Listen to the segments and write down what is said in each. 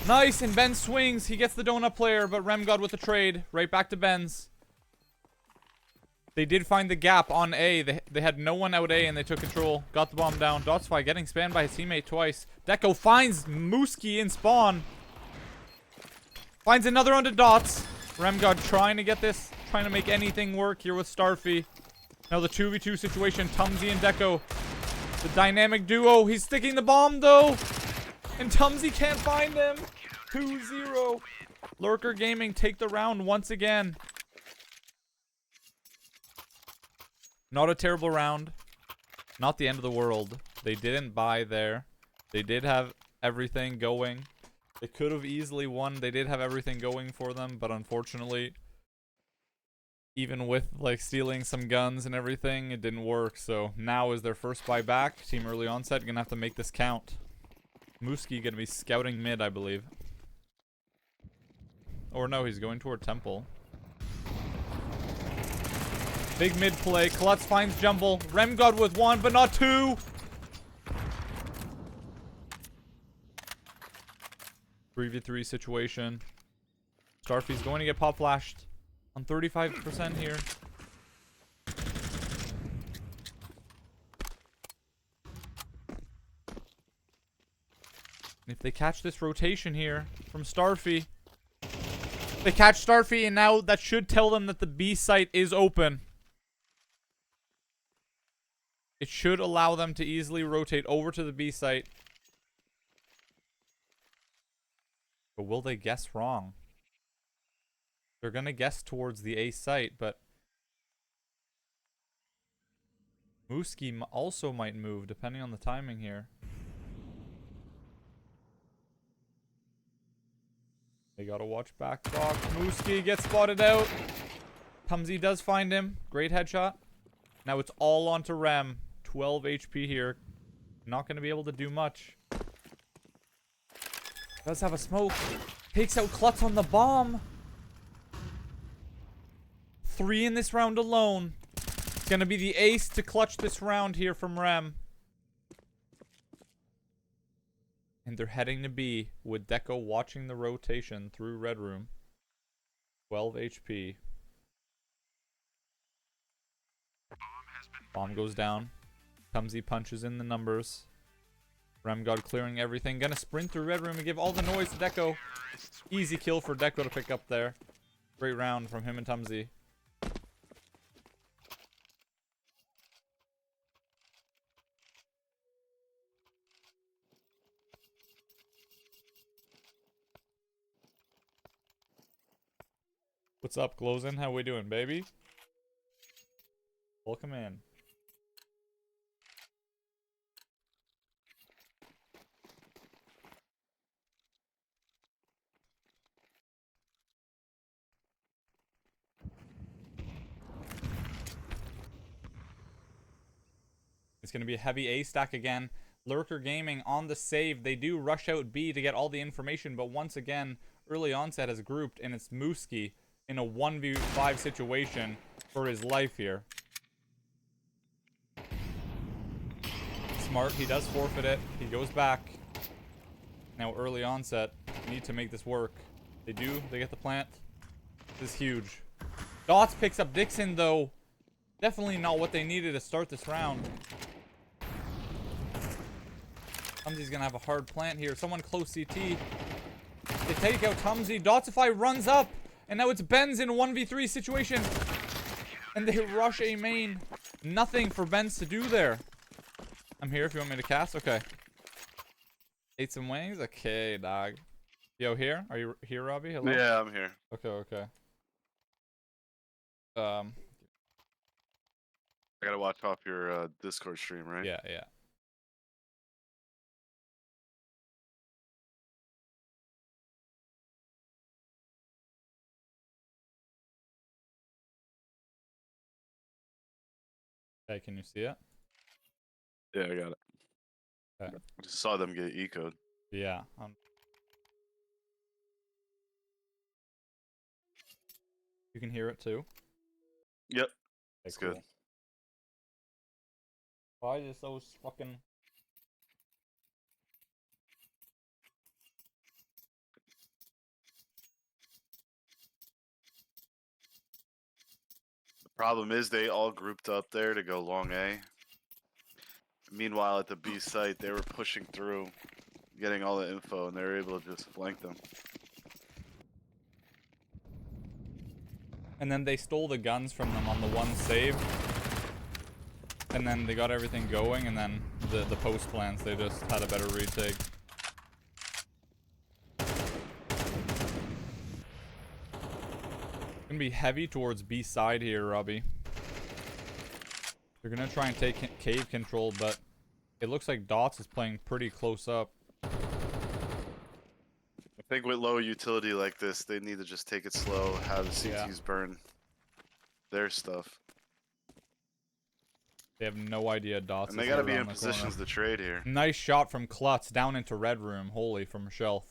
Nice, and Ben swings. He gets the donut player, but Remgod with the trade. Right back to Ben's. They did find the gap on A. They had no one out A, and they took control. Got the bomb down. Dotsfy getting spammed by his teammate twice. Deco finds Mooski in spawn. Finds another onto Dots. Remgod trying to get this. Trying to make anything work here with Starfy. Now the 2v2 situation. Tumsy and Deco. The dynamic duo. He's sticking the bomb, though. And Tumsy can't find him. 2-0. Lurker Gaming take the round once again. Not a terrible round. Not the end of the world. They didn't buy there. They did have everything going. They could have easily won. They did have everything going for them, but unfortunately, even with like stealing some guns and everything, it didn't work. So now is their first buy back. Team early onset gonna have to make this count. Mooski gonna be scouting mid, I believe. Or no, he's going toward Temple. Big mid play. Klutz finds Jumble. Remgod with one, but not two. Three v 3 situation. Starfy's going to get pop flashed on 35% here. If they catch this rotation here from Starfy, they catch Starfy, and now that should tell them that the B site is open. It should allow them to easily rotate over to the B site. But will they guess wrong? They're going to guess towards the A site, but Mooski also might move depending on the timing here. They gotta watch back box. Mooski gets spotted out. Tumsy does find him. Great headshot. Now it's all onto Rem. 12 HP here. Not gonna be able to do much. Does have a smoke. Takes out Klutz on the bomb. 3 in this round alone. It's gonna be the ace to clutch this round here from Rem. And they're heading to B with Deco watching the rotation through Red Room. 12 HP. Bomb goes down. Tumsy punches in the numbers. Remgod clearing everything. Gonna sprint through Red Room and give all the noise to Deco. Easy kill for Deco to pick up there. Great round from him and Tumsy. What's up, Glozin? How we doing, baby? Welcome in. It's going to be a heavy A stack again. Lurker Gaming on the save. They do rush out B to get all the information, but once again, early onset has grouped, and it's Mooski in a 1v5 situation for his life here. Smart, he does forfeit it. He goes back. Now early onset, need to make this work. They do, they get the plant. This is huge. Dots picks up Dixon though. Definitely not what they needed to start this round. Tumsy's gonna have a hard plant here. Someone close CT. They take out Tumsy. Dotsify runs up. And now it's Benz in a 1v3 situation. And they rush A main. Nothing for Benz to do there. I'm here if you want me to cast. Okay. Ate some wings? Okay, dog. Yo, here? Are you here, Robbie? Hello? Yeah, I'm here. Okay, okay. I gotta watch off your Discord stream, right? Yeah, yeah. Okay, can you see it? Yeah, I got it. Okay. I just saw them get eco'd. Yeah. You can hear it too? Yep. Okay, That's cool. good. Why is it so fucking... Problem is, they all grouped up there to go long A. Meanwhile, at the B site, they were pushing through, getting all the info, and they were able to just flank them. And then they stole the guns from them on the one save. And then they got everything going, and then the post plans, they just had a better retake. Gonna be heavy towards B side here, Robbie. They're gonna try and take cave control, but it looks like Dots is playing pretty close up. I think with low utility like this, they need to just take it slow, have the CTs burn their stuff. They have no idea Dots And they is gotta be around in the positions corner. to trade here. Nice shot from Klutz down into red room. Holy, from Shelf.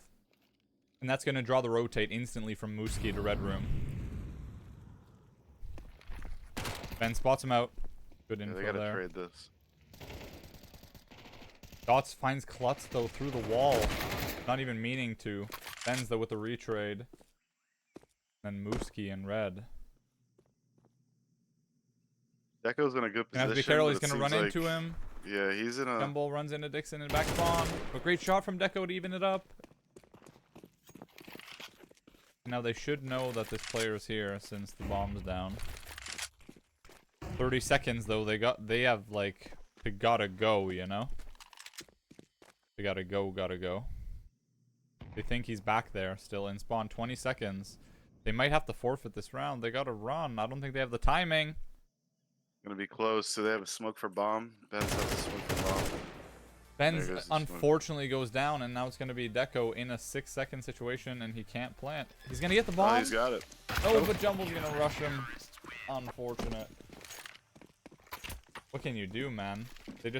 And that's gonna draw the rotate instantly from Mooski to red room. Ben spots him out. Good info They gotta there. trade this. Dots finds Klutz though through the wall. Not even meaning to. Ben's though with the retrade. Then Mooski in red. Deco's in a good Gonna position. have to be careful, but he's it gonna seems run like, into him. Yeah, he's in a. Jumble runs into Dixon and back spawn. But great shot from Deco to even it up. Now they should know that this player's here since the bomb's down. 30 seconds though, they have like, they gotta go, you know? They gotta go. They think he's back there still in spawn. 20 seconds. They might have to forfeit this round. They gotta run. I don't think they have the timing. Gonna be close. So they have a smoke for bomb. Ben's has a smoke for bomb. Ben's There goes the smoke. unfortunately goes down, and now it's gonna be Deco in a 6-second situation, and he can't plant. He's gonna get the bomb. Oh, he's got it. Oh, but Jumble's gonna rush him. Unfortunate. What can you do, man?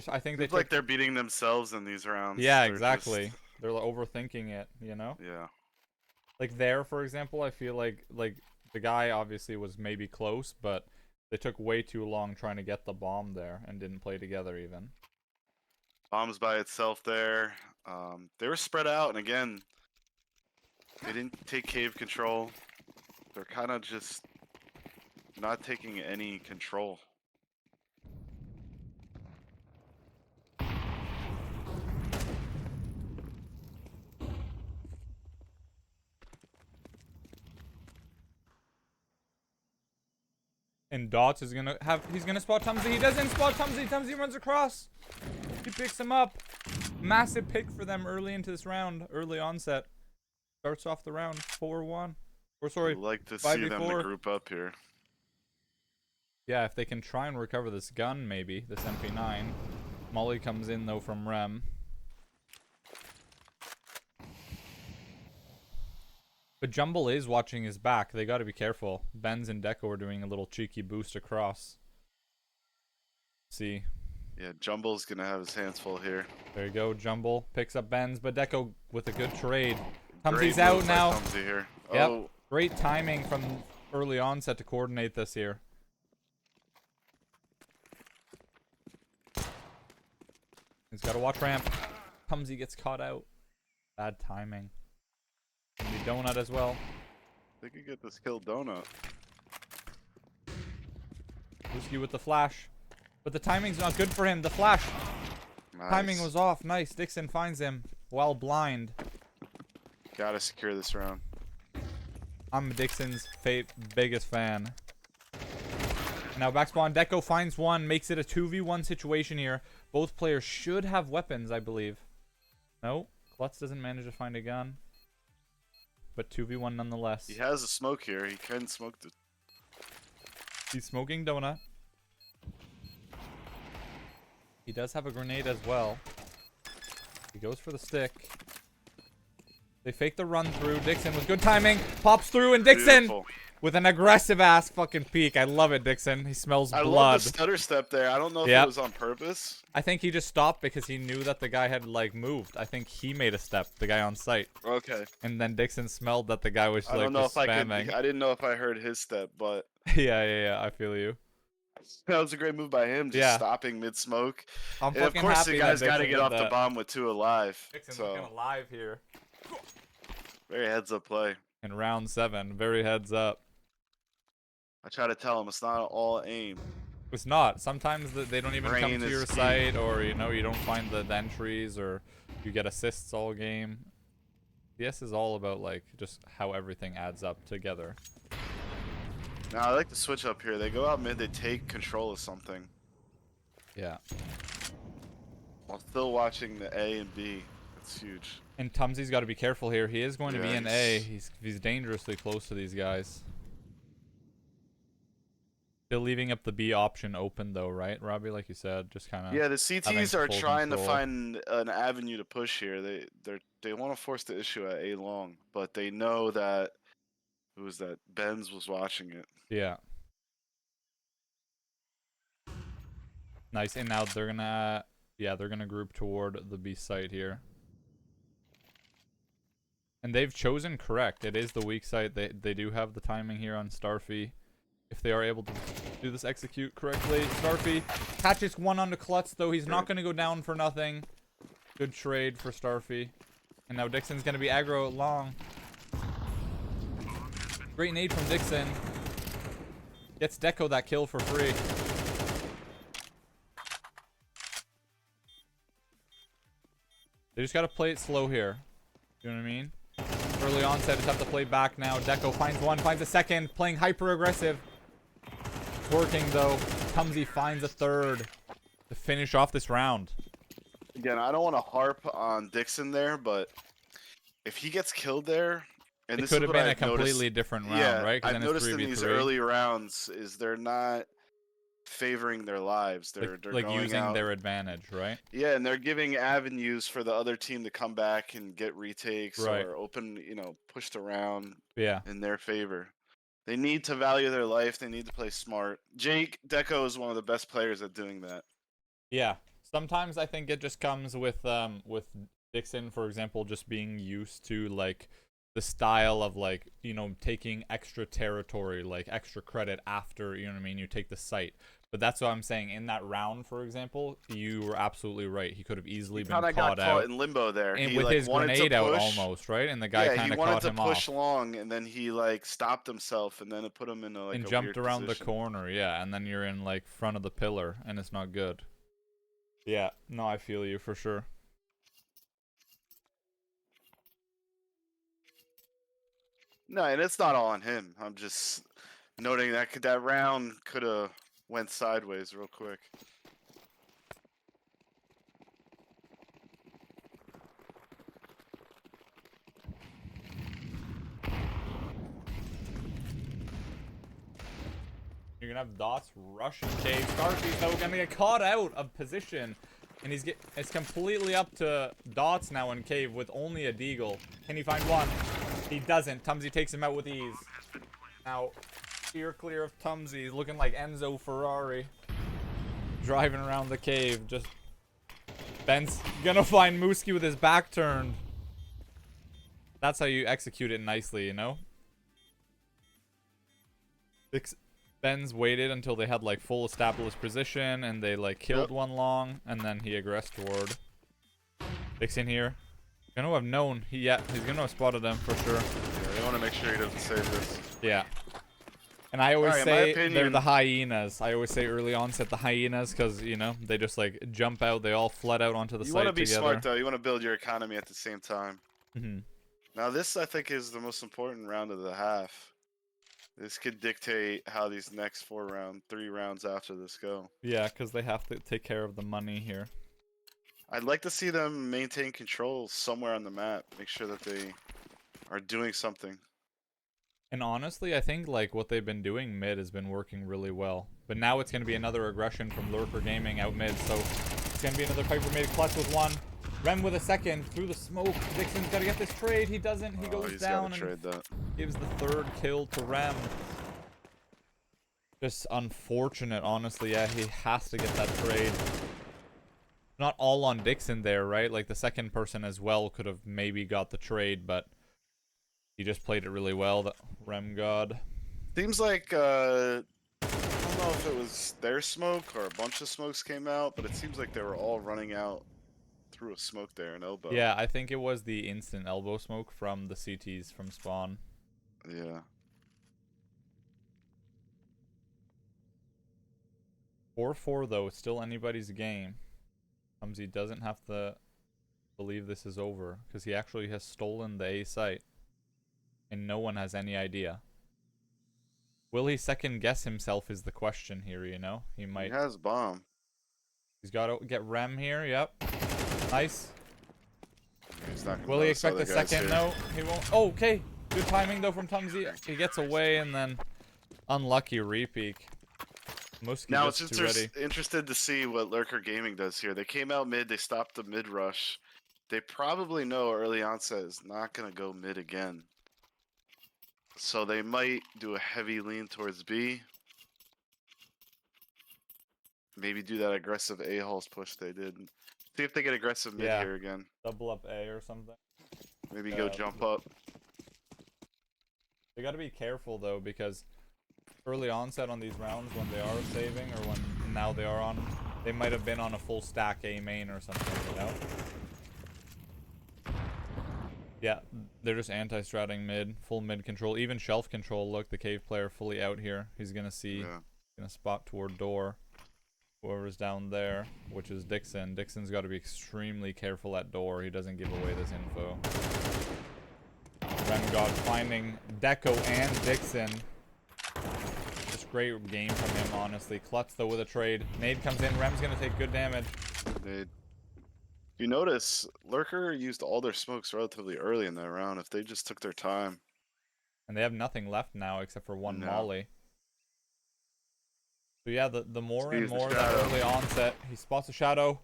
I think they It's like they're beating themselves in these rounds. Yeah, They're exactly. just- They're like overthinking it, you know? Yeah. Like there, for example, I feel like the guy obviously was maybe close, but they took way too long trying to get the bomb there and didn't play together even. Bomb's by itself there. They were spread out, and again, they didn't take cave control. They're kind of just not taking any control. And Dots is gonna he's gonna spot Tumsy. He doesn't spot Tumsy. Tumsy runs across. He picks him up. Massive pick for them early into this round. Early onset. Starts off the round 4-1. Or sorry, I'd like to see them 5v4. to group up here. Yeah, if they can try and recover this gun, maybe. This MP9. Molly comes in, though, from Rem. But Jumble is watching his back. They gotta be careful. Benz and Deco are doing a little cheeky boost across. See. Yeah, Jumble's gonna have his hands full here. There you go. Jumble picks up Benz, but Deco with a good trade. Great Tumsy's out move by now. Tumsy here. Yep. Oh, Great timing from early onset to coordinate this here. He's got to watch ramp. Tumsy gets caught out. Bad timing. Gonna be Donut as well. they could get this kill donut. Luski with the flash. But the timing's not good for him. The flash. Nice. Timing was off. Nice. Dixon finds him while blind. Gotta secure this round. I'm Dixon's biggest fan. Now back spawn. Deco finds one. Makes it a 2v1 situation here. Both players should have weapons, I believe. No. Klutz doesn't manage to find a gun. But 2v1 nonetheless. He has a smoke here. He can smoke the. He's smoking Donut. He does have a grenade as well. He goes for the stick. They fake the run through. Dixon with good timing. Pops through, and Dixon Beautiful. with an aggressive ass fucking peek. I love it, Dixon. He smells I blood. love the stutter step there. I don't know if Yep. it was on purpose. I think he just stopped because he knew that the guy had like moved. I think he made a step, the guy on site. Okay. And then Dixon smelled that the guy was I like don't know just if I spamming. could. I didn't know if I heard his step, but yeah, I feel you. that was a great move by him, just Yeah. stopping mid smoke. I'm And of fucking course, happy the that guy's got to Dixon get did off the that. bomb with 2 alive. Dixon's So looking alive here. very heads up play. In round 7, very heads up. I try to tell him it's not all aim. It's not. Sometimes they don't even come Brain to is your key. site, or you know, you don't find the entries, or you get assists all game. CS is all about like just how everything adds up together. Now I like to switch up here. They go out mid, they take control of something. Yeah. While still watching the A and B. It's huge. And Tumsy's got to be careful here. He is going to be in A. Yikes. He's dangerously close to these guys. Still leaving up the B option open though, right, Robbie? Like you said, just kind of. Yeah, the CTs are full trying to control. find an avenue to push here. They want to force the issue at A long, but they know that who was that? Benz was watching it. Yeah. Nice. And now they're gonna, yeah, they're gonna group toward the B site here. And they've chosen correct. It is the weak site. They do have the timing here on Starfy. If they are able to do this execute correctly. Starfy catches one onto Klutz, though. He's not going to go down for nothing. Good trade for Starfy. And now Dixon's going to be aggro long. Great nade from Dixon. Gets Deco that kill for free. They just got to play it slow here. You know what I mean? Early onset, just have to play back now. Deco finds one, finds a second. Playing hyper aggressive. Working though. Tumsy finds a third to finish off this round. Again, I don't want to harp on Dixon there, but if he gets killed there, and It this could is have what been a I've noticed, completely different round, yeah, right? 'Cause I've then it's noticed in these 3v3. early rounds is they're not favoring their lives. They're like going using out, their advantage, right? yeah, and they're giving avenues for the other team to come back and get retakes Right. or open, pushed around Yeah. in their favor. They need to value their life. They need to play smart. Jake Deco is one of the best players at doing that. Yeah. Sometimes I think it just comes with Dixon, for example, just being used to like the style of like, taking extra territory, like extra credit after, you know what I mean, you take the site. But that's what I'm saying. In that round, for example, you were absolutely right. He could have easily been Kinda caught got out. caught in limbo there. And He with his wanted grenade to out push. almost, right? And the guy kind he of wanted caught to him push off. long, and then he stopped himself, and then it put him in a And a jumped weird around position. the corner, yeah. And then you're in like front of the pillar, and it's not good. Yeah, no, I feel you for sure. No, and it's not all on him. I'm just noting that round could have went sideways real quick. You're gonna have Dots rushing Cave. Starfy's though gonna get caught out of position. And it's completely up to Dots now in Cave with only a Deagle. Can he find one? He doesn't. Tumsy takes him out with ease. Now, steer clear of Tumsy. He's looking like Enzo Ferrari. Driving around the cave. Just Ben's gonna find Mooski with his back turned. That's how you execute it nicely, you know? Ben's waited until they had like full established position and they like killed one long, and then he aggressed toward. Dixon here. Gonna have known. He's gonna have spotted them for sure. Yeah, they want to make sure he doesn't save this. Yeah. And I always Alright, say they're the hyenas. I always say early onset the hyenas because, they just like jump out. They all flood out onto the You site want to be together. smart though. You want to build your economy at the same time. Mm-hmm. Now this, I think, is the most important round of the half. This could dictate how these next 3 rounds after this go. Yeah, because they have to take care of the money here. I'd like to see them maintain control somewhere on the map. Make sure that they are doing something. And honestly, I think like what they've been doing mid has been working really well. But now it's going to be another aggression from Lurker Gaming out mid. So it's going to be another Piper made clutch with one. Rem with a second through the smoke. Dixon's got to get this trade. He doesn't. He goes He's down gotta and trade that. gives the 3rd kill to Rem. Just unfortunate, honestly. Yeah, he has to get that trade. Not all on Dixon there, right? Like the second person as well could have maybe got the trade, but he just played it really well. The Rem God. Seems like I don't know if it was their smoke or a bunch of smokes came out, but it seems like they were all running out through a smoke there, an elbow. Yeah, I think it was the instant elbow smoke from the CTs from spawn. Yeah. 4-4 though, it's still anybody's game. Tumsy doesn't have to believe this is over because he actually has stolen the A site. And no one has any idea. Will he second guess himself is the question here, you know? He might. He has bomb. He's got to get Rem here, yep. Nice. He's not gonna Will he notice expect other the guys second? here. No, he won't. Oh, okay. Good timing though from Tumsy. He gets away and then unlucky repeak. Muskie Now just it's too ready. interested to see what Lurker Gaming does here. They came out mid, they stopped the mid rush. They probably know early onset is not gonna go mid again. So they might do a heavy lean towards B. Maybe do that aggressive A-holes push they did. See if they get aggressive mid Yeah. here again. Double up A or something. Maybe go jump up. They got to be careful though because early onset on these rounds when they are saving or when now they are on, they might have been on a full stack A main or something, you know? Yeah, they're just anti-stratting mid, full mid control, even shelf control. Look, the cave player fully out here. He's gonna see, gonna spot toward door. Whoever's down there, which is Dixon. Dixon's got to be extremely careful at door. He doesn't give away this info. Remgod finding Deco and Dixon. Just great game from him, honestly. Klutz though with a trade. Nade comes in. Rem's gonna take good damage. Nade. You notice Lurker used all their smokes relatively early in that round. If they just took their time. And they have nothing left now except for one Molly. So yeah, the more and more that early onset, he spots a shadow.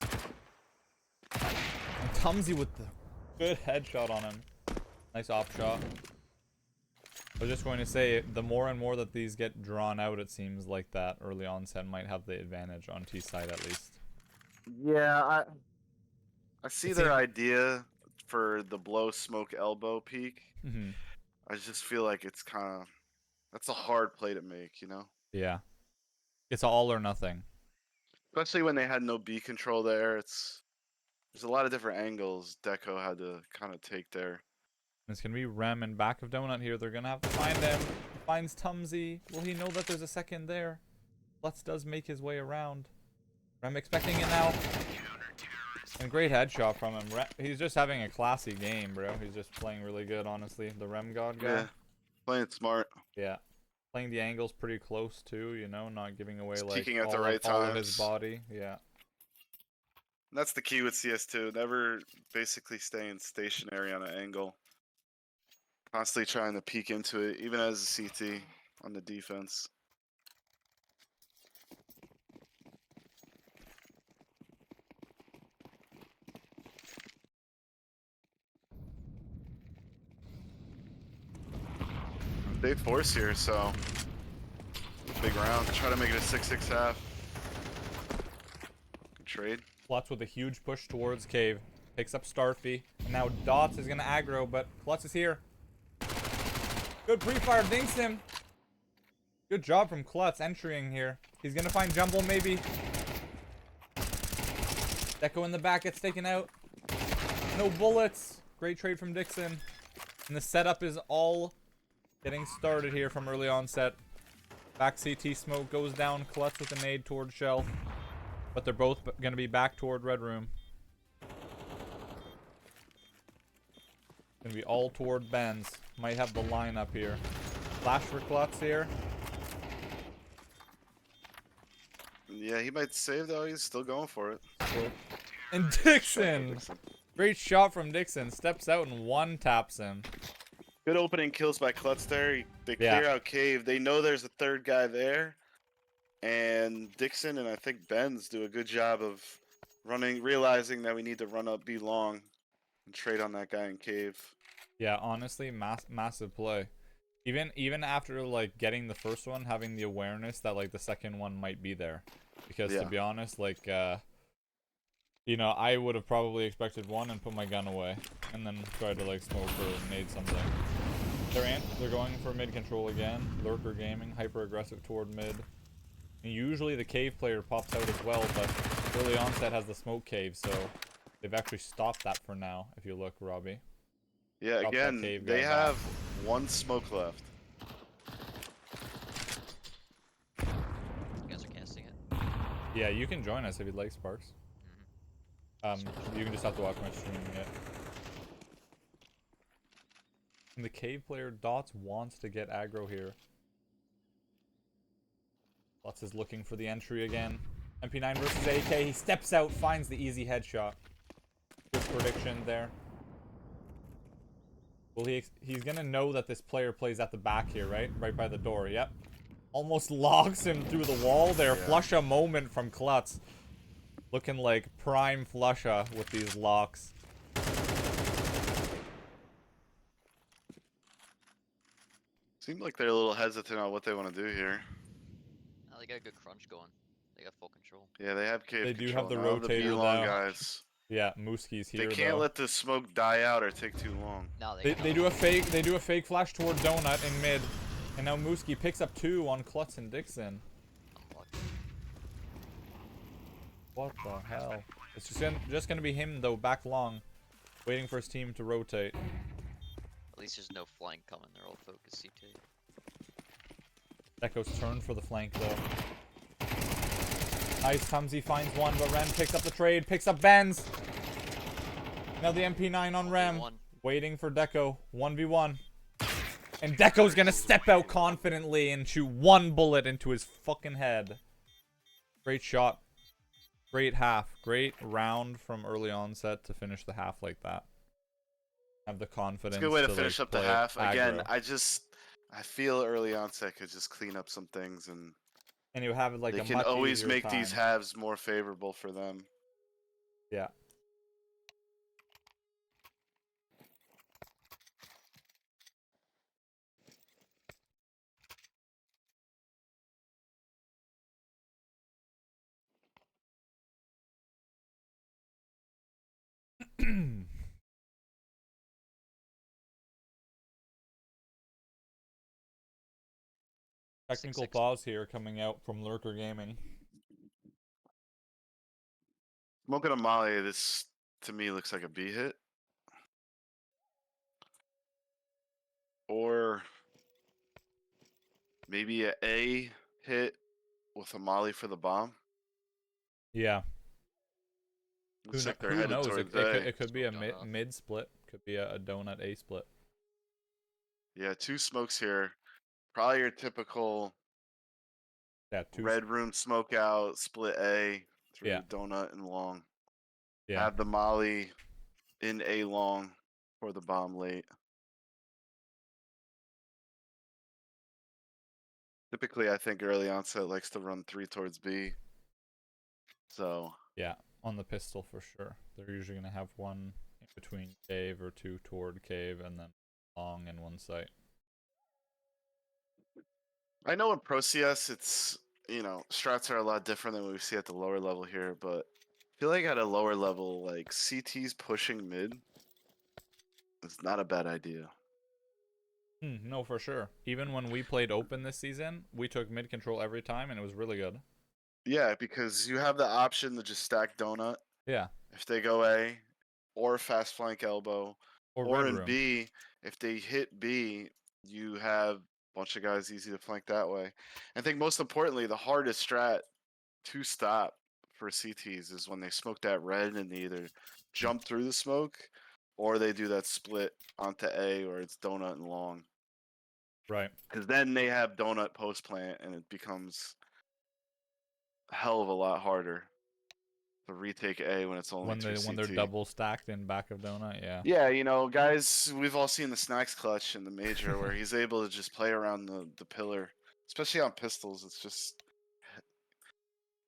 And Tumsy with the good headshot on him. Nice op shot. I was just going to say, the more and more that these get drawn out, it seems like that early onset might have the advantage on T side at least. Yeah, I see their idea for the blow smoke elbow peak. I just feel like it's kind of, that's a hard play to make, you know? Yeah. It's all or nothing. Especially when they had no B control there. There's a lot of different angles Deco had to kind of take there. It's going to be Rem in back of Donut here. They're going to have to find him. He finds Tumsy. Will he know that there's a second there? Lutz does make his way around. Rem expecting it now. And great headshot from him. He's just having a classy game, bro. He's just playing really good, honestly. The Rem God guy. Yeah, playing smart. Yeah. Playing the angles pretty close too, you know, not giving away like peeking at all, the right all of times. his body. Yeah. That's the key with CS2. Never basically staying stationary on an angle. Constantly trying to peek into it, even as a CT on the defense. They force here, so big round. Try to make it a 6-6 half. Good trade. Klutz with a huge push towards cave. Picks up Starfy. And now Dots is gonna aggro, but Klutz is here. Good pre-fire, dinks him. Good job from Klutz entering here. He's gonna find Jumble maybe. Deco in the back gets taken out. No bullets. Great trade from Dixon. And the setup is all getting started here from early onset. Back CT smoke goes down. Klutz with a nade toward Shell. But they're both going to be back toward Red Room. Going to be all toward Benz. Might have the line up here. Flash for Klutz here. Yeah, he might save though. He's still going for it. And Dixon! Great shot from Dixon. Steps out and one taps him. Good opening kills by Klutz there. They clear out cave. They know there's a third guy there. And Dixon and I think Benz do a good job of realizing that we need to run up B long and trade on that guy in cave. Yeah, honestly, massive play. Even after like getting the first one, having the awareness that like the second one might be there. Because to be honest, like you know, I would have probably expected one and put my gun away and then try to like smoke or nade something. They're going for mid control again. Lurker Gaming, hyper aggressive toward mid. And usually the cave player pops out as well, but early onset has the smoke cave, so they've actually stopped that for now. If you look, Robbie. Yeah, again, they have one smoke left. You guys are casting it. Yeah, you can join us if you'd like, Sparks. You can just have to watch my stream yet. And the cave player Dots wants to get aggro here. Dots is looking for the entry again. MP9 versus AK. He steps out, finds the easy headshot. Good prediction there. Well, he's gonna know that this player plays at the back here, right? Right by the door, yep. Almost logs him through the wall there. Yeah. Flusha moment from Klutz. Looking like prime Flusha with these locks. Seemed like they're a little hesitant on what they want to do here. Oh, they got a good crunch going. They got full control. Yeah, they have cave They control. do have the now rotator the B-long though. guys. Yeah, Mooskie's here. They can't let the smoke die out or take too long. No, they do a fake. They do a fake flash toward Donut in mid, and now Mooski picks up 2 on Klutz and Dixon. What the hell? It's just gonna be him though, back long, waiting for his team to rotate. At least there's no flank coming. They're all focused CT. Echo's turn for the flank though. Nice, Tumsy finds one, but Rem picks up the trade, picks up Benz. Now the MP9 on Rem, waiting for Deco. 1v1. And Deco's gonna step out confidently and shoot 1 bullet into his fucking head. Great shot. Great half. Great round from early onset to finish the half like that. Have the confidence. It's a good way to finish up the half. Aggro. Again, I feel early onset could just clean up some things, and you have like they can always make these halves more favorable for them. Yeah. Technical pause here coming out from Lurker Gaming. Smoking a Molly, this to me looks like a B hit. Or maybe a A hit with a Molly for the bomb. Yeah. Looks like they're who headed knows? towards It could be a mid split. Could be a donut A split. Yeah, 2 smokes here. Probably your typical red room smoke out, split A through donut and long. Yeah. Have the Molly in A long for the bomb late. Typically, I think early onset likes to run 3 towards B. So. Yeah, on the pistol for sure. They're usually going to have 1 in between cave or 2 toward cave and then long in 1 site. I know in Pro CS it's, you know, strats are a lot different than what we see at the lower level here, but I feel like at a lower level, like CT's pushing mid is not a bad idea. No, for sure. Even when we played open this season, we took mid control every time and it was really good. Yeah, because you have the option to just stack donut. Yeah. If they go A, or fast flank elbow, or in B, if they hit B, you have a bunch of guys easy to flank that way. I think most importantly, the hardest strat to stop for CTs is when they smoke that red and they either jump through the smoke or they do that split onto A or it's donut and long. Right. Because then they have donut post plant and it becomes a hell of a lot harder to retake A when it's only when they're double stacked in back of donut. Yeah. Yeah, you know, guys, we've all seen the snacks clutch in the major where he's able to just play around the pillar, especially on pistols. It's just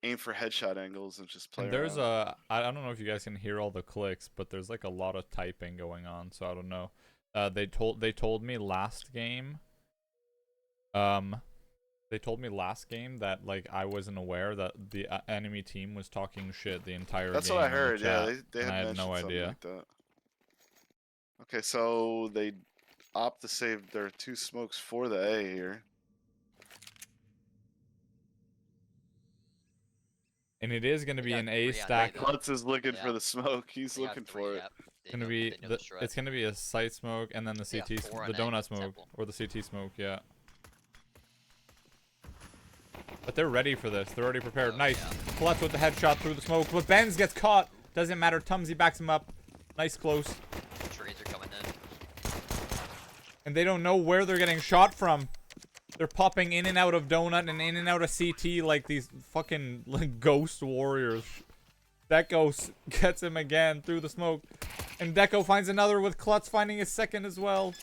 aim for headshot angles and just play. And there's I don't know if you guys can hear all the clicks, but there's like a lot of typing going on, so I don't know. They told me last game. They told me last game that like I wasn't aware that the enemy team was talking shit the entire game. That's what I heard. Yeah, they I had had no idea. like that. Okay, so they opt to save their 2 smokes for the A here. And it is going to be an A stack. Klutz is looking for the smoke. He's looking for it. It's going to be a site smoke and then the CT, the donut smoke or the CT smoke. Yeah. But they're ready for this. They're already prepared. Oh, Nice. yeah. Klutz with the headshot through the smoke. But Benz gets caught. Doesn't matter. Tumsy backs him up. Nice close. Trades are coming in. And they don't know where they're getting shot from. They're popping in and out of Donut and in and out of CT like these fucking like, ghost warriors. Deco gets him again through the smoke. And Deco finds another with Klutz finding his second as well.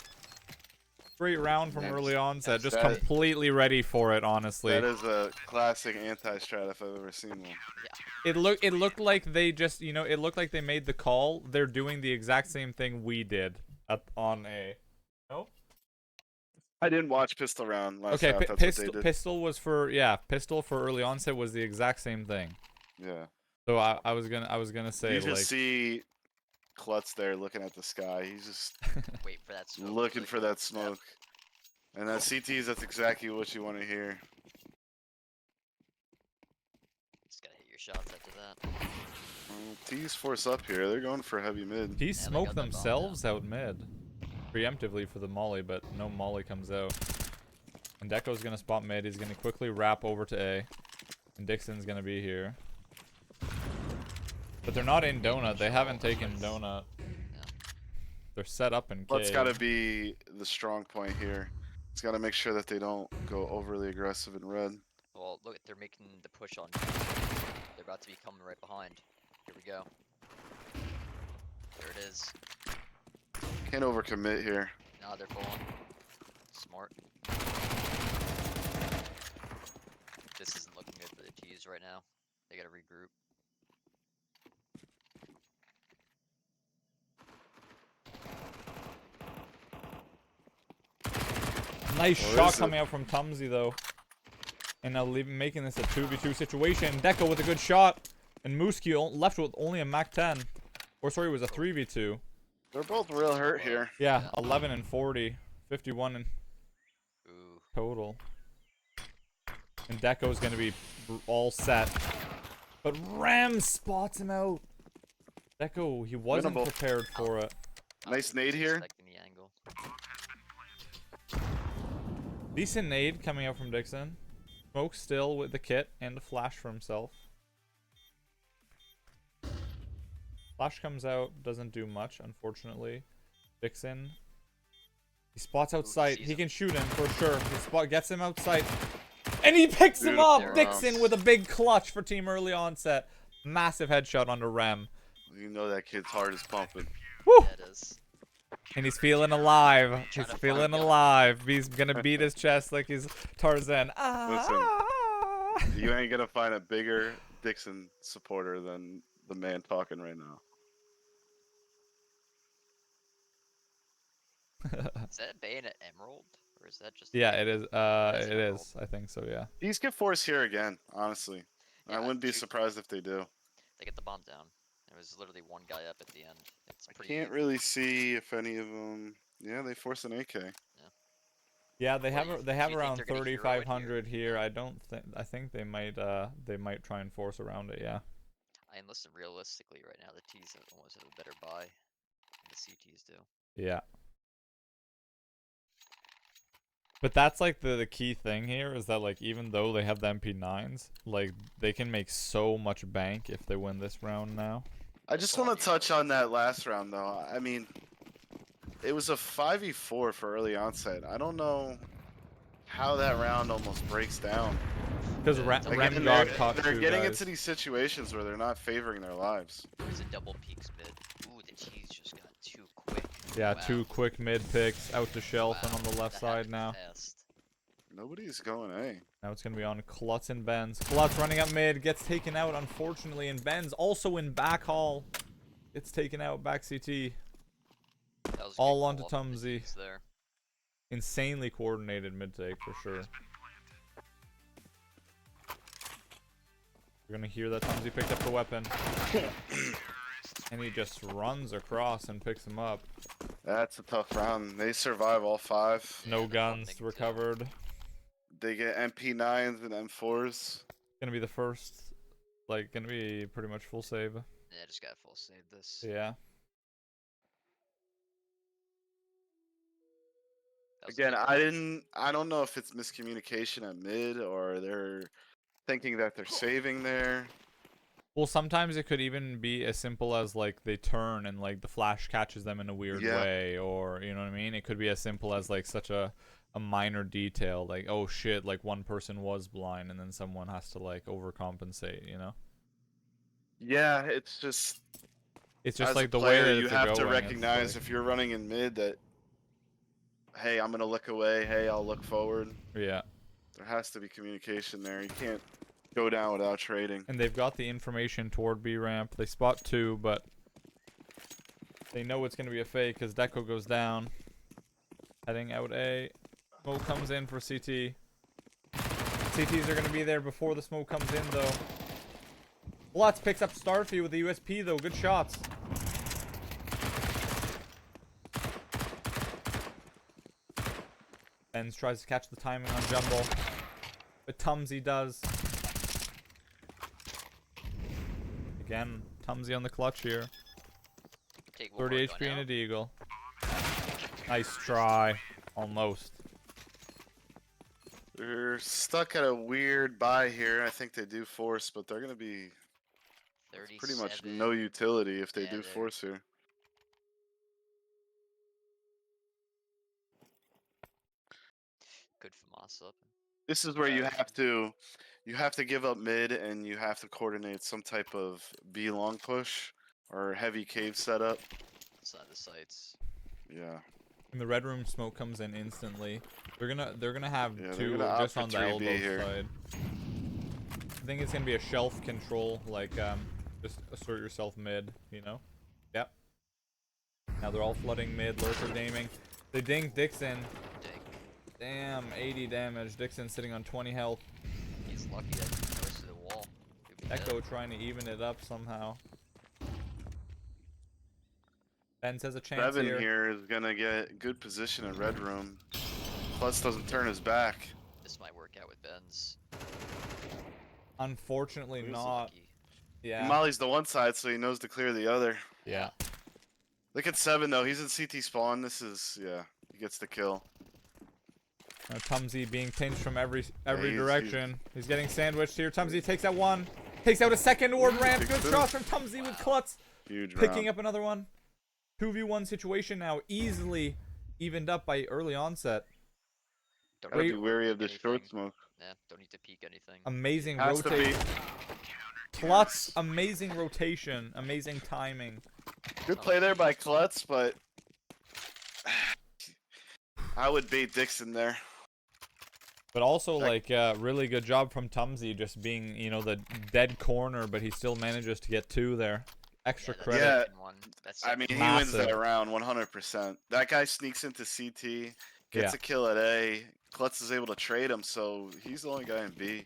Great round from early onset. Just completely ready for it, honestly. That is a classic anti-strat if I've ever seen one. Yeah. It looked like they just, you know, it looked like they made the call. They're doing the exact same thing we did on A. No? I didn't watch pistol round last Okay, round. That's what they did. pistol was for, yeah, pistol for early onset was the exact same thing. Yeah. So I was gonna say, You like, just see Klutz there looking at the sky. He's just Wait for that smoke. looking really for quick. that smoke. And that CTs, that's exactly what you want to hear. Just gotta hit your shots after that. Well, T's force up here. They're going for heavy mid. he they smoked got that bomb themselves out mid. Preemptively for the molly, but no molly comes out. And Deco's gonna spot mid. He's gonna quickly wrap over to A. And Dixon's gonna be here. But they're not in Donut. They haven't taken Donut. Yeah. They're set up in Klutz cave. got to be the strong point here. He's got to make sure that they don't go overly aggressive in red. Well, look, they're making the push on. They're about to be coming right behind. Here we go. There it is. Can't overcommit here. Now they're pulling. Smart. This isn't looking good for the T's right now. They gotta regroup. Nice Or shot is it? coming out from Tumsy though. And now making this a 2v2 situation. Deco with a good shot. And Mooski left with only a Mac 10. Or sorry, it was a 3v2. They're both real hurt here. Yeah, 11 and 40. 51 in Ooh. total. And Deco's gonna be all set. But Ram spots him out. Deco, he wasn't Winnable. prepared for it. Nice nade Just here. expecting the angle. Decent nade coming out from Dixon. Smoke still with the kit and a flash for himself. Flash comes out, doesn't do much, unfortunately. Dixon. He spots outside. sees He him. can shoot him for sure. He gets him outside. And he picks him Beautiful up! round. Dixon with a big clutch for team early onset. Massive headshot onto Rem. You know that kid's heart is pumping. Woo! Yeah, it is. And he's feeling alive. Trying He's to feeling find out. alive. He's gonna beat his chest like he's Tarzan. Ah! You ain't gonna find a bigger Dixon supporter than the man talking right now. Is that a bayonet emerald? Or is that just Yeah, it is. That's It emerald. is. I think so. Yeah. These get forced here again, honestly. I Yeah, wouldn't be shoot. surprised if they do. They get the bomb down. There was literally one guy up at the end. It's I pretty can't even. really see if any of them. Yeah, they force an AK. Yeah, they Well, have do they you have think around they're gonna hero it 3,500 here. Yeah. I don't think. I think they might try and force around it. Yeah. I mean, listen, realistically, right now the T's almost have a better buy than the CTs do. Yeah. But that's like the key thing here is that like even though they have the MP9s, like they can make so much bank if they win this round now. I just want to touch on that last round, though. I mean, it was a 5v4 for early onset. I don't know how that round almost breaks down. Because Yeah, Rem it's like Rem they're, God caught they're two getting guys. into these situations where they're not favoring their lives. There's a double peaks mid. Ooh, the T's just got too quick. Yeah, Wow. 2 quick mid picks out to shelf and Wow, on the left that side happened now. fast. Nobody's going A. Now it's gonna be on Klutz and Benz. Klutz running up mid, gets taken out unfortunately, and Benz also in back hall. Gets taken out back CT. That was a All good onto call from the Tumsy. T's there. Insanely coordinated mid take for sure. You're gonna hear that Tumsy picked up the weapon. And he just runs across and picks him up. That's a tough round. They survive all 5. Yeah, No that's one guns thing, too. recovered. They get MP9s and M4s. Gonna be the first, like, gonna be pretty much full save. Yeah, just gotta full save this. Yeah. That was a Again, good I round. didn't. I don't know if it's miscommunication at mid or they're thinking that they're saving there. Well, sometimes it could even be as simple as like they turn and like the flash catches them in a weird Yeah. way, or you know what I mean? It could be as simple as like such a minor detail, like oh shit, like one person was blind and then someone has to like overcompensate, you know? Yeah, it's just It's just as like a the way player, that you it's have going. to It's recognize like, if you're running in mid that, hey, I'm gonna look away. Hey, I'll look forward. yeah. There has to be communication there. You can't go down without trading. And they've got the information toward B ramp. They spot 2, but they know it's gonna be a fake because Deco goes down. Heading out A. Smoke comes in for CT. CTs are gonna be there before the smoke comes in though. Lutz picks up Starfy with the USP though. Good shots. Benz tries to catch the timing on Jumble, but Tumsy does. Again, Tumsy on the clutch here. Take one 30 more HP gun and a out. deagle. Nice try. Almost. They're stuck at a weird buy here. I think they do force, but they're gonna be 37. pretty much no utility if they Yeah, do they're- force here. Good for Moss up. This is where you Guys. have to give up mid and you have to coordinate some type of B long push or heavy cave setup. Inside the sights. Yeah. And the red room smoke comes in instantly. They're gonna have Yeah, they're 2 gonna opt just for on the 3B elbow here. side. I think it's gonna be a shelf control, like just assert yourself mid, you know? Yep. Now they're all flooding mid, Lurker daming. They ding Dixon. Dang. Damn, 80 damage. Dixon sitting on 20 health. He's lucky that he goes to the wall. He'd be dead. Echo trying to even it up somehow. Benz has a chance 7 here. here is gonna get good position in red room. Plus doesn't turn his back. This might work out with Benz. Unfortunately He's not. Lucky. Yeah. Molly's the one side, so he knows to clear the other. Yeah. Look at 7 though. He's in CT spawn. This is he gets the kill. Tumsy being pinched from every he's- direction. He's getting sandwiched here. Tumsy takes out one. Takes out a second orb ramp. big Good move. shots from Tumsy with Klutz. Huge Picking round. up another one. 2v1 situation now. Easily evened up by early onset. Don't Gotta need be to wary peek of the short anything. smoke. Yeah, don't need to peek anything. Amazing Has to be. rotate. Klutz, amazing rotation. Amazing timing. Good play there by Klutz, but I would bait Dixon there. But also, like, really good job from Tumsy just being, you know, the dead corner, but he still manages to get 2 there. Extra that credit. Yeah. second one, that I mean, second he one- wins that Massive. round 100%. That guy sneaks into CT, gets Yeah. a kill at A. Klutz is able to trade him, so he's the only guy in B.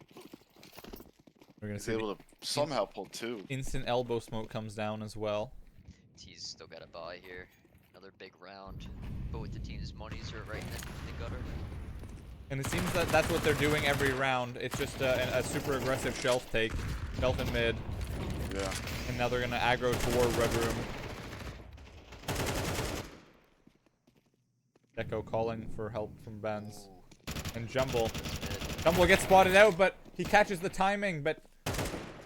We're gonna He's see the able to somehow pull 2. instant elbow smoke comes down as well. T's still got a buy here. Another big round. Both the team's monies are right in the gutter. And it seems that that's what they're doing every round. It's just a super aggressive shelf take. Shelf in mid. Yeah. And now they're going to aggro toward red room. Echo calling for help from Benz. Ooh, And Jumble. that's mid. Jumble gets spotted out, but he catches the timing. But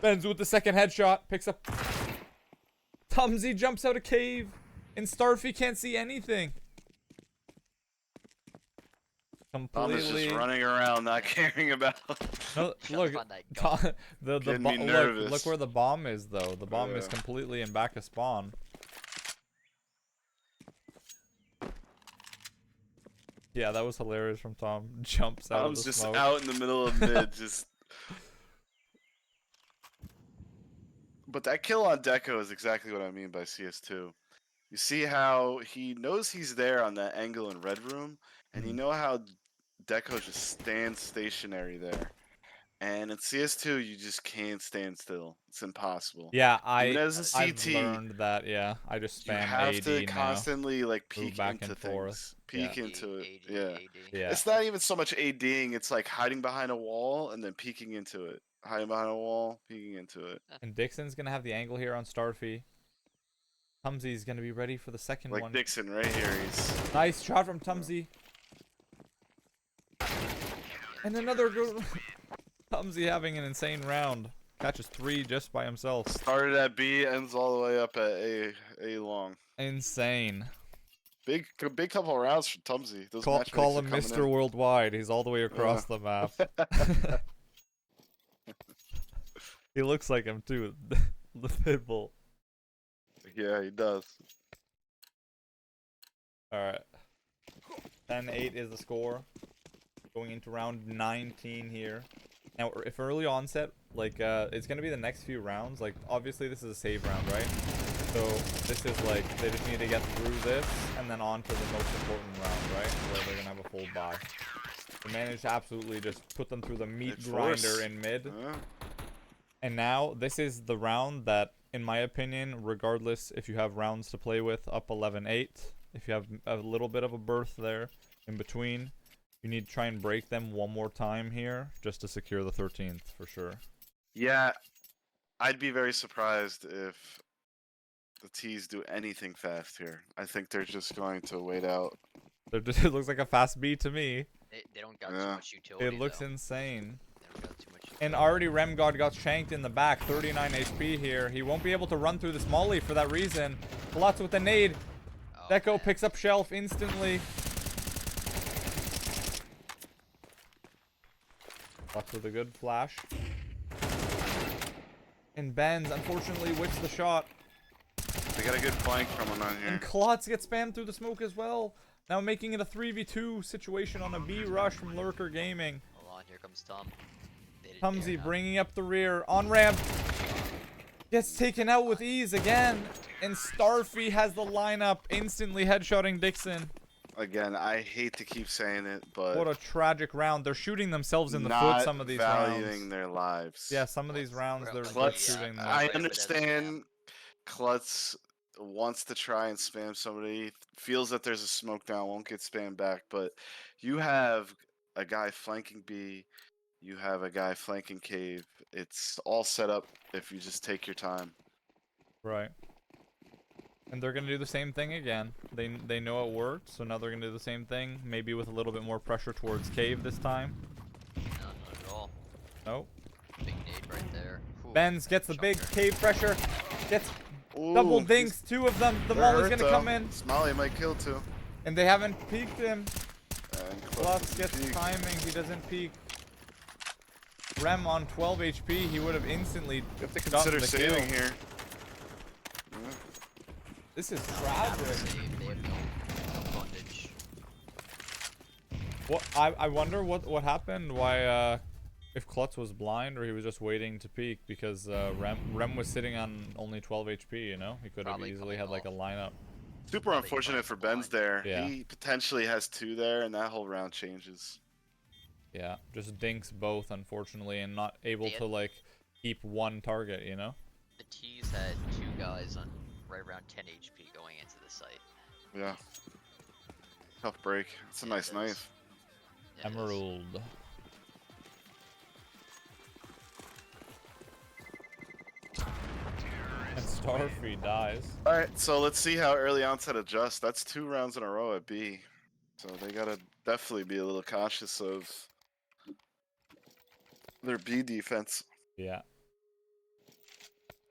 Benz with the second headshot picks up. Tumsy jumps out of cave. And Starfy can't see anything. Tom is Completely. just running around, not caring about. No, Trying to look, find that gun. the Getting me look nervous. where the bomb is though. The bomb is Yeah. completely in back of spawn. Yeah, that was hilarious from Tom. Jumps out Tom's of the just smoke. out in the middle of mid, just. But that kill on Deco is exactly what I mean by CS2. You see how he knows he's there on that angle in red room, and you Mhm. know how Deco just stands stationary there. And in CS2, you just can't stand still. It's impossible. Yeah, Even as a I've CT, learned that. Yeah, I just you spam have AD to now. constantly like Move peek back into and forth. things. Peek Yeah. into it. AD, Yeah. AD. Yeah, It's not even so much ADing, it's like hiding behind a wall and then peeking into it. Hiding behind a wall, peeking into it. and Dixon's gonna have the angle here on Starfy. Tumsy's gonna be ready for the second Like one. Dixon right here. He's Nice shot from Tumsy. And another good. Tumsy having an insane round. Catches 3 just by himself. Started at B, ends all the way up at A long. Insane. Big couple of rounds for Tumsy. Those matchmakes Call are him coming Mr. in. Worldwide. He's all the way across the map. He looks like him too. The pitbull. Yeah, he does. Alright. 10-8 is the score. Going into round 19 here. Now, if early onset, like, it's gonna be the next few rounds. Like, obviously this is a save round, right? So, this is like, they just need to get through this, and then on to the most important round, right? Where they're gonna have a full buy. They managed to absolutely just put them through the meat grinder in mid. And now, this is the round that, in my opinion, regardless if you have rounds to play with, up 11-8, if you have a little bit of a berth there in between, you need to try and break them one more time here, just to secure the 13th, for sure. Yeah, I'd be very surprised if the T's do anything fast here. I think they're just going to wait out. It looks like a fast B to me. They don't got too much utility. It looks though. insane. They don't got too much And utility. already Remgod got shanked in the back, 39 HP here. He won't be able to run through this molly for that reason. Klutz with the nade. Oh, Deco man. picks up shelf instantly. Klutz with a good flash. And Benz unfortunately whips the shot. They got a good flank from him on here. And Klutz gets spammed through the smoke as well. Now making it a 3v2 situation on a B rush from Lurker Gaming. Hold on, here comes Tom. They didn't Tumsy dare bringing up the rear. On ramp. Gets taken out with ease again. And Starfy has the lineup, instantly headshotting Dixon. Again, I hate to keep saying it, but What a tragic round. They're shooting themselves in the foot not some of these valuing rounds. their lives. Yeah, some of these rounds they're Klutz, shooting them. I Right, but that's understand Klutz wants to try and spam somebody, feels that there's a smoke down, won't get spammed back, but you have a guy flanking B, you have a guy flanking cave. It's all set up if you just take your time. Right. And they're gonna do the same thing again. They know it worked, so now they're gonna do the same thing, maybe with a little bit more pressure towards cave this time. No, not at all. Nope. Big nade right there. Ooh, Benz gets the big shotgun. cave pressure. Gets Ooh, double he's- dinks, 2 of them. The they're molly's hurt, gonna though. come in. Smiley might kill too. And they haven't peeked him. And Klutz doesn't gets peek. timing, he doesn't peek. Rem on 12 HP, he would have instantly You have to gotten consider the saving kill. here. This is Have to tragic. save, they have no bondage. What I wonder what happened. Why if Klutz was blind or he was just waiting to peek, because Rem was sitting on only 12 HP. You know, he could have Probably easily coming had like a off. lineup. Super Probably unfortunate for blind. Ben's there. Yeah. He potentially has 2 there, and that whole round changes. Yeah, just dinks both unfortunately, and not able They to had- like keep one target. You know. The T's had 2 guys on right around 10 HP going into the site. Yeah. Tough break. It's a Yeah, nice it is. knife. Yeah, it is. Emerald. And Starfy dies. Alright, so let's see how early onset adjusts. That's 2 rounds in a row at B. So they gotta definitely be a little cautious of their B defense. Yeah.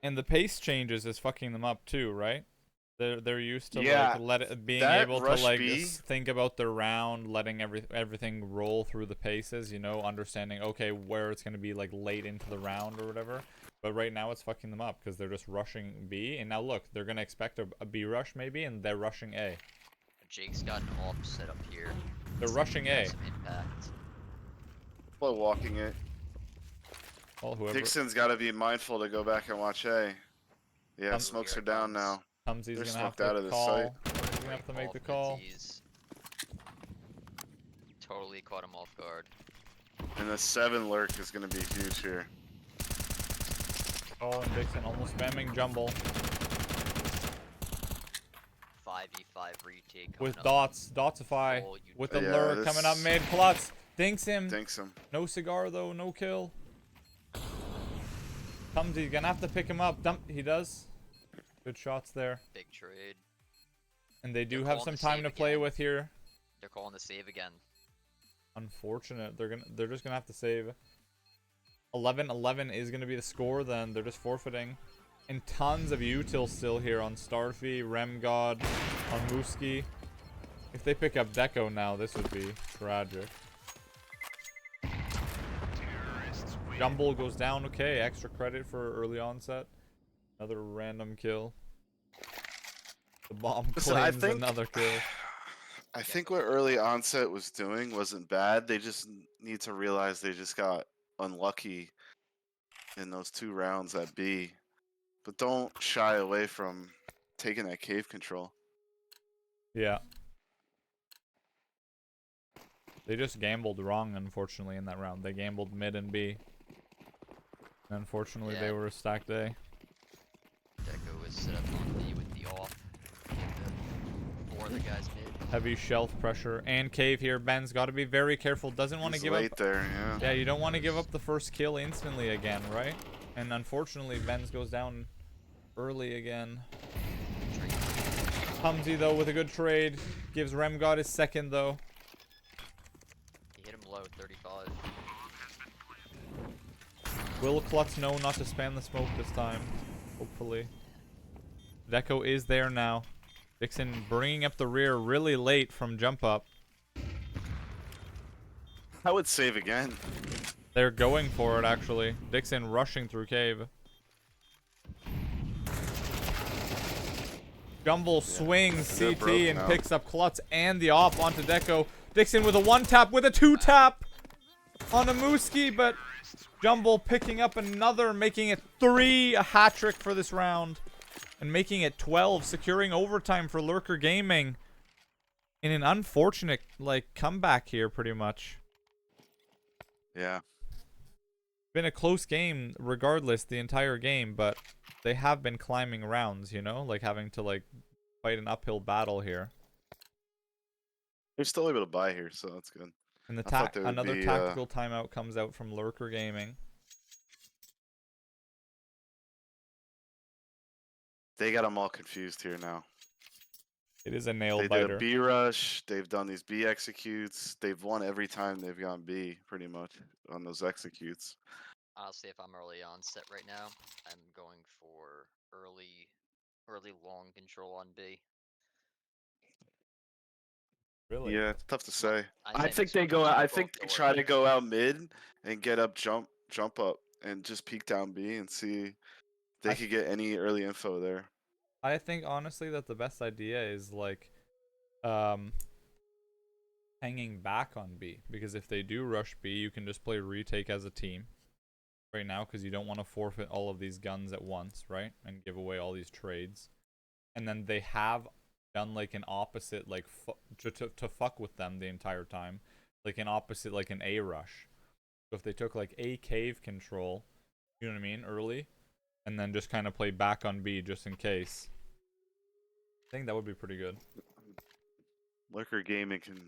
And the pace changes is fucking them up too, right? They're used to Yeah, being that able to rush like B- think about their round, letting everything roll through the paces, you know, understanding okay where it's gonna be like late into the round or whatever. But right now it's fucking them up because they're just rushing B, and now look, they're gonna expect a B rush maybe, and they're rushing A. Jake's got an AWP set up here. They're So rushing he has A. some impact. Well, walking it. Well, whoever Dixon's gotta be mindful to go back and watch A. Yeah, smokes here are it down comes. now. comes, he's They're gonna have smoked out to of this call. site. He's gonna have to make the call. T's. Totally caught him off guard. And the 7 lurk is gonna be huge here. Oh, and Dixon almost spamming jumble 5v5 retake. coming with up. Dotsify Oh, you with the Yeah, lure coming up this- mid. Klutz dinks him. Dinks him. No cigar though, no kill. He's gonna have to pick him up. Dump. He does. Good shots there. Big trade. And they do They're have calling some the time save to play again. with here. They're calling the save again. Unfortunate. They're just gonna have to save. 11-11 is going to be the score, then they're just forfeiting. And tons of util still here on Starfy, Remgod, on Mooski. If they pick up Deco now, this would be tragic. Jumble goes down. Okay, extra credit for early onset. Another random kill. The bomb Listen, claims another kill. I think what early onset was doing wasn't bad. They just need to realize they just got unlucky in those 2 rounds at B. But don't shy away from taking that cave control. Yeah. They just gambled wrong, unfortunately, in that round. They gambled mid and B. And unfortunately, they were a stacked A. Deco was set up on B with the off. Four of the guys mid. Heavy shelf pressure and cave here. Ben's got to be very careful. Doesn't want to give late up. there, yeah. Yeah, you don't want to give up the first kill instantly again, right? And unfortunately, Ben's goes down early again. Humsy, though, with a good trade. Gives Remgod his second, though. He hit him low, 35. Will Klutz know not to spam the smoke this time? Hopefully. Deco is there now. Dixon bringing up the rear really late from jump up. I would save again. They're going for it, actually. Dixon rushing through cave. Jumble swings CT and picks up Klutz and the off onto Deco. Dixon with a 1-tap with a 2-tap on a Mooski, but Jumble picking up another, making it 3, a hat trick for this round. And making it 12, securing overtime for Lurker Gaming. In an unfortunate, like, comeback here, pretty much. Yeah. Been a close game, regardless, the entire game, but they have been climbing rounds, you know? Like, having to, like, fight an uphill battle here. They're still able to buy here, so that's good. And the another tactical timeout comes out from Lurker Gaming. They got them all confused here now. It is a nail They biter. did a B rush. They've done these B executes. They've won every time they've gone B, pretty much, on those executes. Honestly, if I'm early on set right now, I'm going for early long control on B. Really? Yeah, it's tough to say. I think think they go out. I think they try to go out mid and get up jump up and just peek down B and see if they could get any early info there. I think honestly that the best idea is like hanging back on B, because if they do rush B, you can just play retake as a team right now, because you don't want to forfeit all of these guns at once, right? And give away all these trades. And then they have done like an opposite, like to fuck with them the entire time, like an opposite, like an A rush. So if they took like A cave control, you know what I mean, early, and then just kind of play back on B just in case, I think that would be pretty good. Lurker Gaming can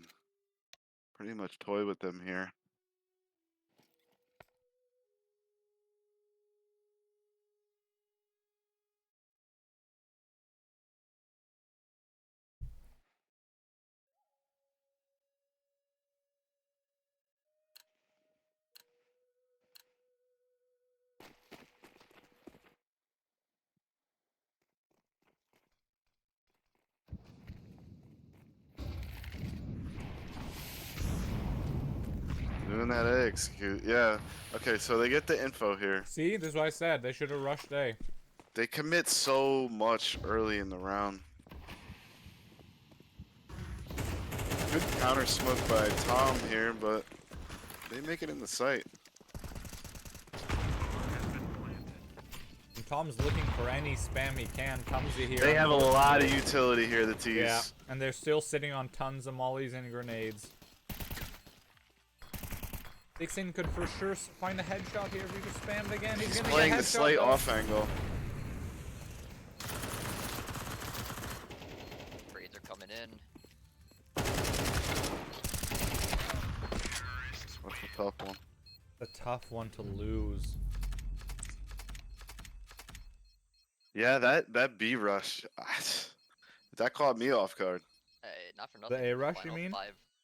pretty much toy with them here. Doing that A execute, yeah. Okay, so they get the info here. See, this is what I said. They should have rushed A. They commit so much early in the round. Good counter smoke by Tom here, but they make it in the site. And Tom's looking for any spam he can. Tumsy here. They have a lot of utility here, the T's. Yeah, and they're still sitting on tons of mollies and grenades. Dixon could for sure find a headshot here if he just spammed again. He's gonna playing get a the headshot, slight though. off angle. Trades are coming in. That's a tough one. A tough one to lose. Yeah, that B rush, that caught me off guard. Not for nothing. A rush, you mean?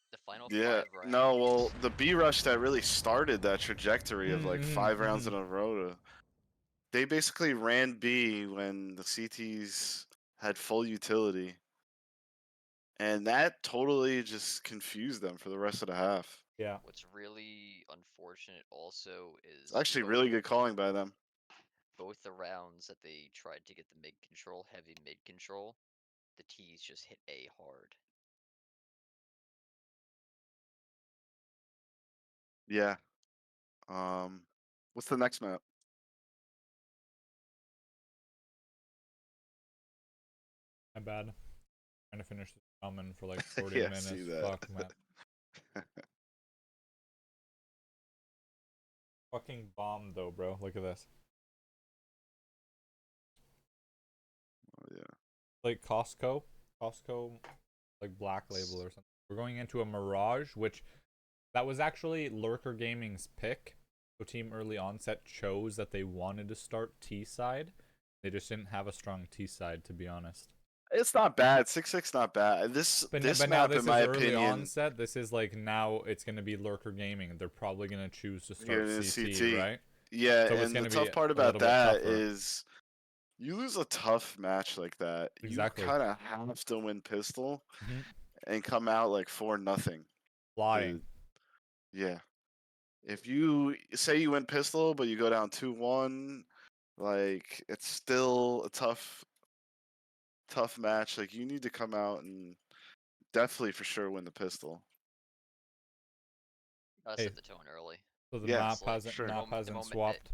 The final Yeah. 5 rounds. No, well, the B rush that really started that trajectory of like Mhm, 5 rounds mhm. in a row. They basically ran B when the CTs had full utility. And that totally just confused them for the rest of the half. Yeah. What's really unfortunate also It's is actually really good calling by them. both the rounds that they tried to get the mid control, heavy mid control, the T's just hit A hard. Yeah. What's the next map? My bad. Trying to finish this ramen for like 40 Yeah, I see minutes. that. Fuck, man. Fucking bomb though, bro. Look at this. Oh, yeah. Like Costco, like Black Label or something. We're going into a Mirage, which that was actually Lurker Gaming's pick. So Team Early Onset chose that they wanted to start T side. They just didn't have a strong T side, to be honest. It's not bad. 6-6 not bad. This But this now map, this in is my early opinion, onset. This is like now it's gonna be Lurker Gaming. They're probably gonna choose to start getting a CT, CT. right? Yeah, So it's and the gonna be tough part a about little bit that tougher. is you lose a tough match like that. You Exactly. kind of have to win pistol Hmm. and come out like 4-0. Flying. Yeah. If you say you win pistol, but you go down 2-1, like it's still a tough match. Like you need to come out and definitely for sure win the pistol. Gotta Hey, set the tone early. so the Yeah, map It's like hasn't sure. the moment swapped.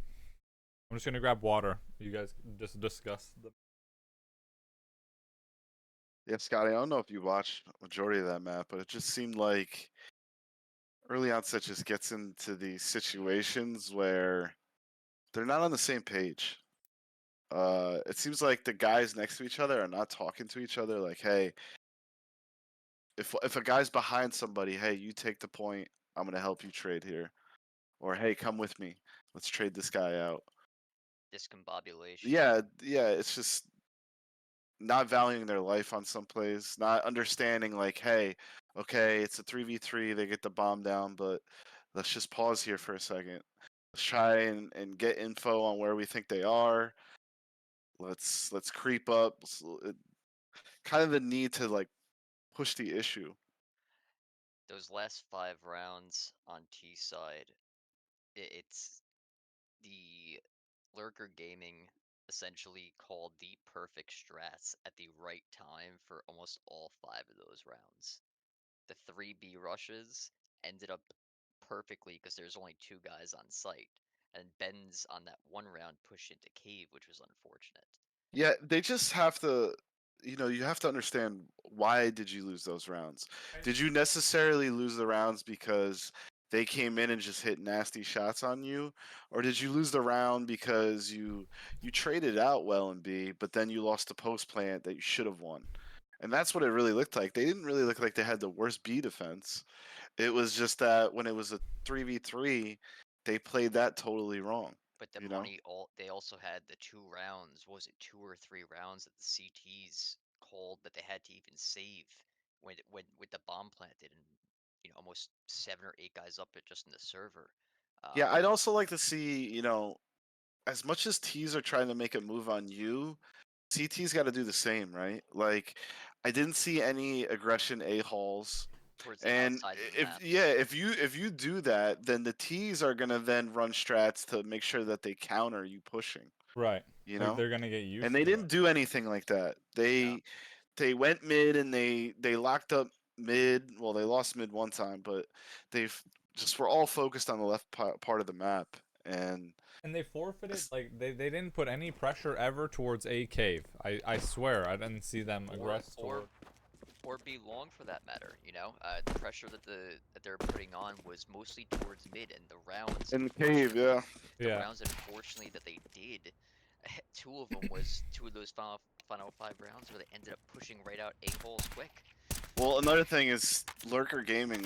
I'm just gonna grab water. You guys just discuss the. Yeah, Scotty, I don't know if you watched majority of that map, but it just seemed like early onset just gets into these situations where they're not on the same page. It seems like the guys next to each other are not talking to each other. Like, hey, if a guy's behind somebody, hey, you take the point. I'm gonna help you trade here, or hey, come with me. Let's trade this guy out. discombobulation. Yeah, yeah. It's just not valuing their life on some plays, not understanding like, hey, okay, it's a 3v3, they get the bomb down, but let's just pause here for a second. Let's try and get info on where we think they are. Let's creep up. Kind of the need to like push the issue. Those last 5 rounds on T side, it's the Lurker Gaming essentially called the perfect strats at the right time for almost all 5 of those rounds. The 3B rushes ended up perfectly because there's only 2 guys on site, and Ben's on that 1 round pushed into cave, which was unfortunate. Yeah, they just have to, you have to understand why did you lose those rounds? Did you necessarily lose the rounds because they came in and just hit nasty shots on you, or did you lose the round because you traded out well in B, but then you lost a post plant that you should have won? And that's what it really looked like. They didn't really look like they had the worst B defense. It was just that when it was a 3v3, they played that totally wrong, But the you know? money, they also had the 2 rounds. Was it 2 or 3 rounds that the CTs called that they had to even save when with the bomb planted and almost 7 or 8 guys up it just in the server. Yeah, Um, I'd also like to see, as much as T's are trying to make a move on you, CT's got to do the same, right? Like, I didn't see any aggression A hauls, towards the and outside of the if map. yeah, if you do that, then the T's are gonna then run strats to make sure that they counter you pushing, Right. you Like know. they're gonna get And used they to didn't it. do anything like that. No, They went mid and they locked up mid. Well, they lost mid one time, but they've just were all focused on the left part of the map, and And they forfeited. Like they didn't put any pressure ever towards a cave. I swear I didn't see them or aggress or toward. or be long for that matter. The pressure that they're putting on was mostly towards mid, and the rounds, in the cave, unfortunately, yeah. Yeah. that they did, two of them was two of those final 5 rounds where they ended up pushing right out 8 holes quick. Well, another thing is Lurker Gaming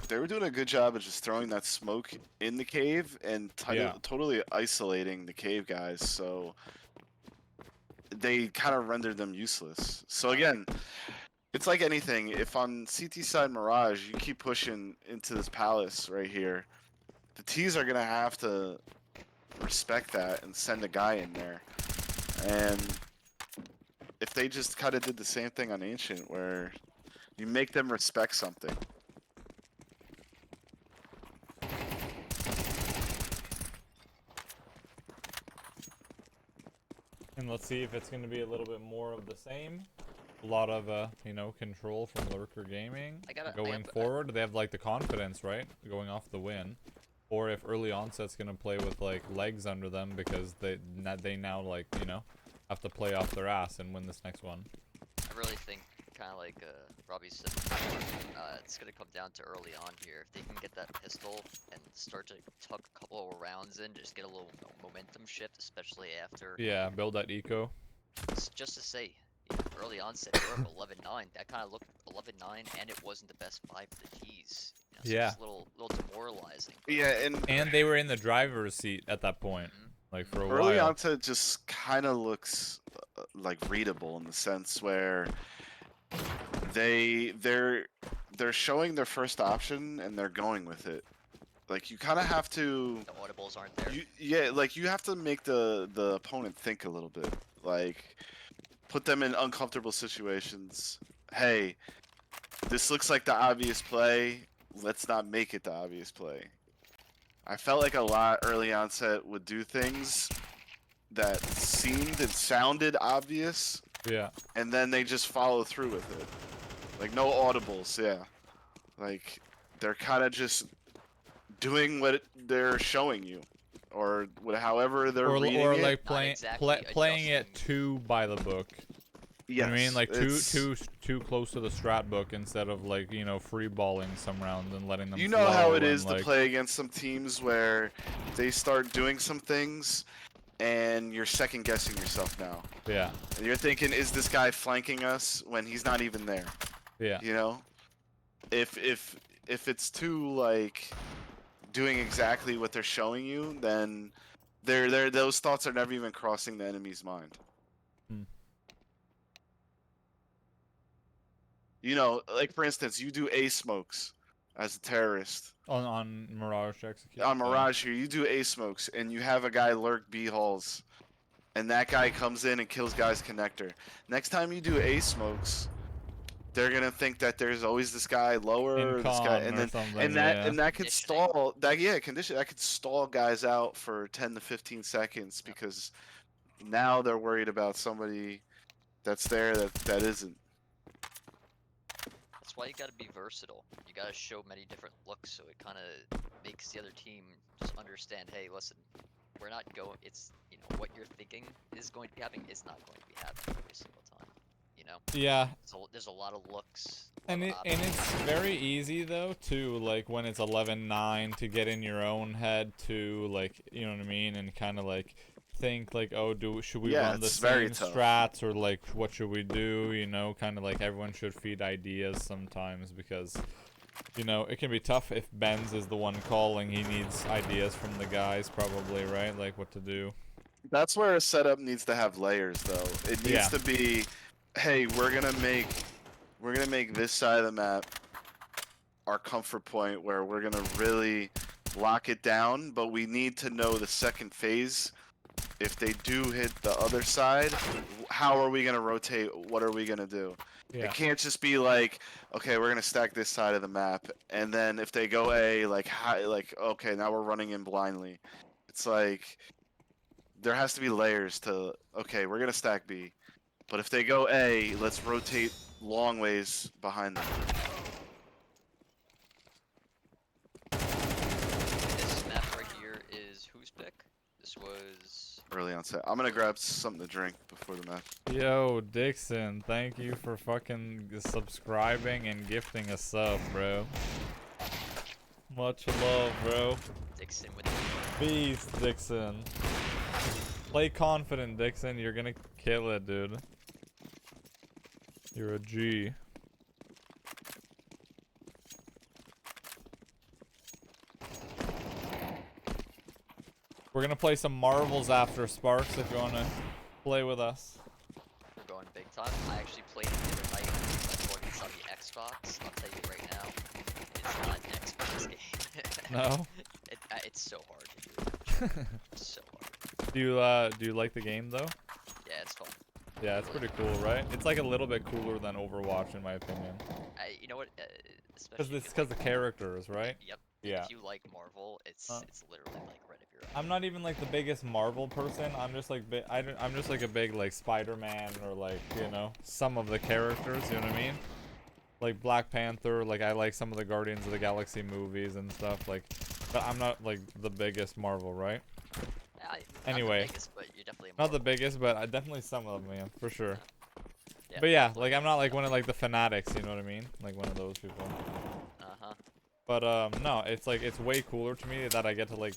they were doing a good job of just throwing that smoke in the cave and Yeah. totally isolating the cave guys, so they kind of rendered them useless. So Uh, again, It's like anything. If on CT side Mirage, you keep pushing into this palace right here, the T's are gonna have to respect that and send a guy in there. And if they just kind of did the same thing on Ancient, where you make them respect something. And let's see if it's going to be a little bit more of the same. A lot of, you know, control from Lurker Gaming. Going forward, they have, like, the confidence, right? Going off the win. Or if early onset's going to play with, like, legs under them because they now, like, you know, have to play off their ass and win this next one. I really think, kind of like Robbie said before, it's going to come down to early on here. If they can get that pistol and start to tuck a couple of rounds in, just get a little momentum shift, especially after... Yeah, build that eco. Just to say, you know, early onset, they were up 11-9. That kind of looked 11-9, and it wasn't the best 5 for the T's. You know, so Yeah. it's a little demoralizing. Yeah, and they were in the driver's seat at that point. Like, for a while. early onset just kind of looks like readable in the sense where they're showing their first option and they're going with it. Like, you kind of have to. The audibles aren't there. Yeah, like you have to make the opponent think a little bit. Like, put them in uncomfortable situations. Hey, this looks like the obvious play. Let's not make it the obvious play. I felt like a lot early onset would do things that seemed and sounded obvious. Yeah. And then they just follow through with it. Like, no audibles, yeah. Like, they're kind of just doing what they're showing you. Or however they're reading or it. like playing it too by the book. Yes, You know what I mean? Like too close to the strat book instead of, like, you know, free balling some rounds and letting them. You know how it is like... to play against some teams where they start doing some things and you're second guessing yourself now. Yeah. And you're thinking, is this guy flanking us when he's not even there? Yeah. You know? If it's too, like, doing exactly what they're showing you, then those thoughts are never even crossing the enemy's mind. You know, like, for instance, you do A smokes as a terrorist. On Mirage execute. On Mirage here, you do A smokes, and you have a guy lurk B halls, and that guy comes in and kills guy's connector. Next time you do A smokes, they're gonna think that there's always this guy lower, this guy, and then that could stall condition that could stall guys out for 10 to 15 seconds because now they're worried about somebody that's there that isn't. That's why you gotta be versatile. You gotta show many different looks, so it kind of makes the other team just understand. Hey, listen, we're not going. It's, you know, what you're thinking is going to be happening is not going to be happening every single time. You know. Yeah. So there's a lot of looks. And it's very easy though to, like, when it's 11-9 to get in your own head to, like, you know what I mean, and kind of like think like, oh, should we run the same strats, or like what should we do, you know, kind of like everyone should feed ideas sometimes, because, you know, it can be tough if Benz is the one calling. He needs ideas from the guys probably, right? Like what to do. That's where a setup needs to have layers though. It needs to be, hey, we're gonna make this side of the map our comfort point where we're gonna really lock it down, but we need to know the second phase. If they do hit the other side, how are we gonna rotate? What are we gonna do? Yeah. It can't just be like, okay, we're gonna stack this side of the map, and then if they go A, like okay, now we're running in blindly. It's like there has to be layers to, okay, we're gonna stack B, but if they go A, let's rotate long ways behind them. This map right here is whose pick? This was early onset. I'm gonna grab something to drink before the match. Yo, Dixon, thank you for fucking subscribing and gifting a sub, bro. Much love, bro. Dixon with the Beast, Dixon. Play confident, Dixon. You're gonna kill it, dude. You're a G. We're gonna play some marbles after, Sparks, if you wanna play with us. We're going big time. I actually played it the other night. this on the Xbox, I'll tell you right now, it's not an Xbox game. No. It's so hard to do. It's so hard. Do you like the game though? Yeah, it's fun. Yeah, it's pretty cool, right? It's like a little bit cooler than Overwatch in my opinion. You know what? Especially if you Because the characters, right? Yep. Yeah. If you like Marvel, it's literally like right up your alley. I'm not even like the biggest Marvel person. I'm just like I'm just like a big like Spider-Man or like, you know, some of the characters, you know what I mean? Like Black Panther, like I like some of the Guardians of the Galaxy movies and stuff, like, but I'm not like the biggest Marvel, right? Anyway, not the biggest, but you're definitely not the biggest, but I definitely some of them, yeah, for sure. Yeah, But yeah, like I'm not like one of like the fanatics, you know what I mean? Like one of those people. Uh-huh. But no, it's like it's way cooler to me that I get to like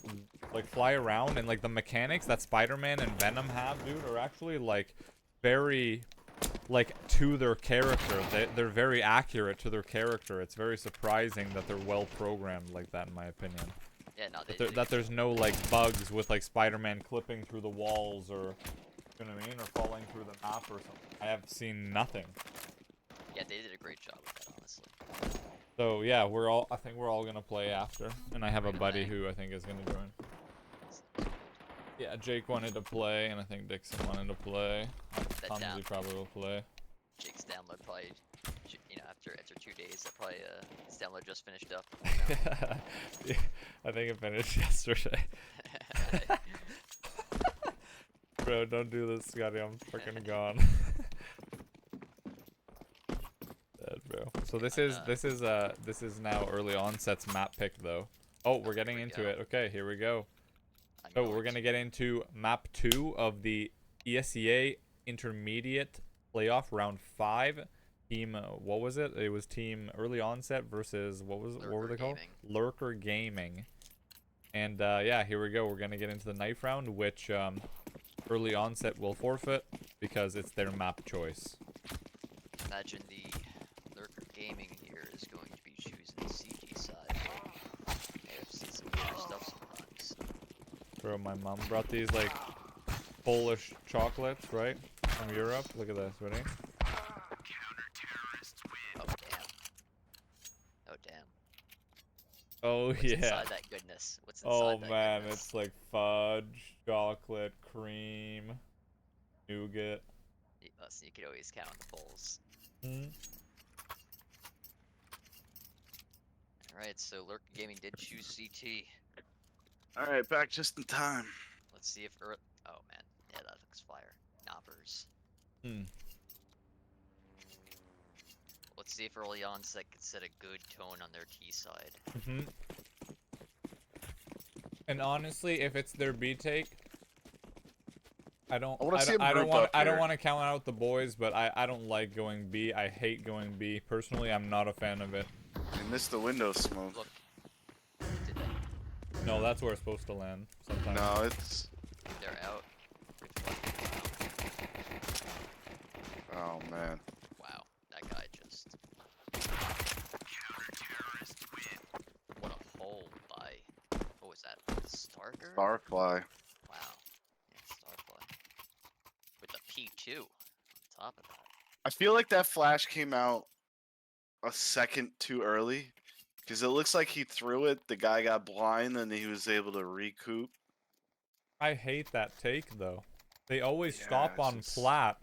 fly around, and like the mechanics that Spider-Man and Venom have, dude, are actually like very like to their character. They're very accurate to their character. It's very surprising that they're well programmed like that, in my opinion. Yeah, no, That there's no like bugs with like Spider-Man clipping through the walls, or you know what I mean, or falling through the map or something. I have seen nothing. Yeah, they did a great job with that, honestly. So yeah, I think we're all gonna play after, and I have a buddy who I think is gonna join. Yeah, Jake wanted to play, and I think Dixon wanted to play. Tomsy probably will play. Jake's download probably, you know, after 2 days, that probably his download just finished up. Yeah, I think it finished yesterday. Bro, don't do this, Scotty. I'm freaking gone. Dead, bro. So this is now early onset's map pick though. Oh, we're getting into it. Okay, here we go. So we're gonna get into map 2 of the ESEA Intermediate Playoff Round 5. Team, what was it? It was Team Early Onset versus what were they called? Lurker Gaming. And yeah, here we go. We're gonna get into the knife round, which Early Onset will forfeit because it's their map choice. Imagine the Lurker Gaming here is going to be choosing the CT side. I've seen some weird stuff sometimes. Bro, my mom brought these like Polish chocolates, right? From Europe. Look at this, ready? Oh damn. Oh damn. Oh What's yeah. inside that goodness? What's inside Oh that man, goodness? it's like fudge, chocolate, cream, nougat. So you could always count on the bowls. Hmm? Alright, so Lurker Gaming did choose CT. Alright, back just in time. Let's see if oh man, yeah, that looks fire. Knobbers. Hmm. Let's see if early onset can set a good tone on their T side. Mhm. And honestly, if it's their B take, I don't want to count out the boys, but I don't like going B. I hate going B. Personally, I'm not a fan of it. You missed the window smoke. Look. Did they? No, that's where it's supposed to land sometimes. No, it's... They're out. Oh man. Wow, that guy just... What a hole by... What was that? Starker? Starfly. Wow. Yeah, Starfly. With a P2 on top of that. I feel like that flash came out a second too early. Because it looks like he threw it, the guy got blind, and he was able to recoup. I hate that take, though. They always Yeah, stop it's on just- plat.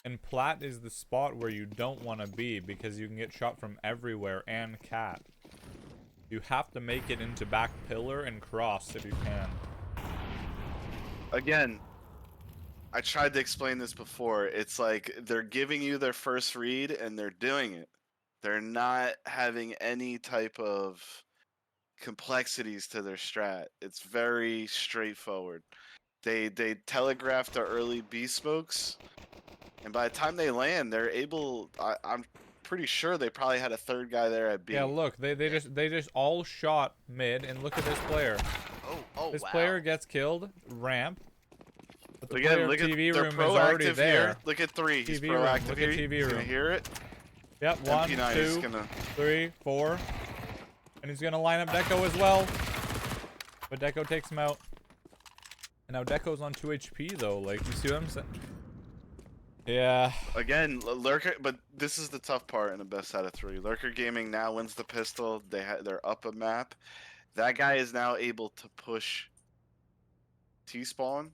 And plat is the spot where you don't want to be because you can get shot from everywhere and cat. You have to make it into back pillar and cross if you can. Again, I tried to explain this before. It's like they're giving you their first read and they're doing it. They're not having any type of complexities to their strat. It's very straightforward. They telegraph their early B smokes, and by the time they land, they're able. I'm pretty sure they probably had a third guy there at B. Yeah, look, they just all shot mid, and look at this player. Oh, This wow. player gets killed, ramp. But the Again, player look at TV they're room is already proactive there. here. Look at 3. He's TV room. proactive Look here. at TV He's gonna room. hear it. Yep, 1, MP9 is 2, gonna... 3, 4. And he's gonna line up Deco as well. But Deco takes him out. And now Deco's on 2 HP though, like, you see what I'm saying? Yeah. Again, Lurker, but this is the tough part in the best out of 3. Lurker Gaming now wins the pistol. They're up a map. That guy is now able to push T-spawn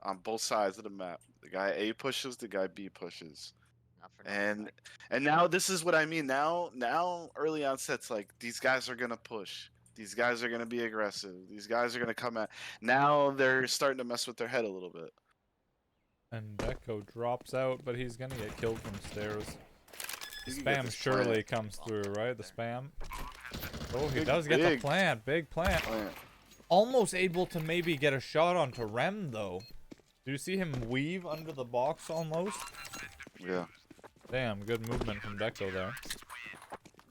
on both sides of the map. The guy A pushes, the guy B pushes. Not for nothing. And now this is what I mean. Now early on sets, like, these guys are gonna push. These guys are gonna be aggressive. These guys are gonna come at. Now they're starting to mess with their head a little bit. And Deco drops out, but he's gonna get killed from stairs. The You can get spam this surely plant. comes through, right? The spam. Oh, he Big- does get the big. plant. Big plant. Plant. Almost able to maybe get a shot onto Rem, though. Do you see him weave under the box almost? Yeah. Damn, good movement from Deco there.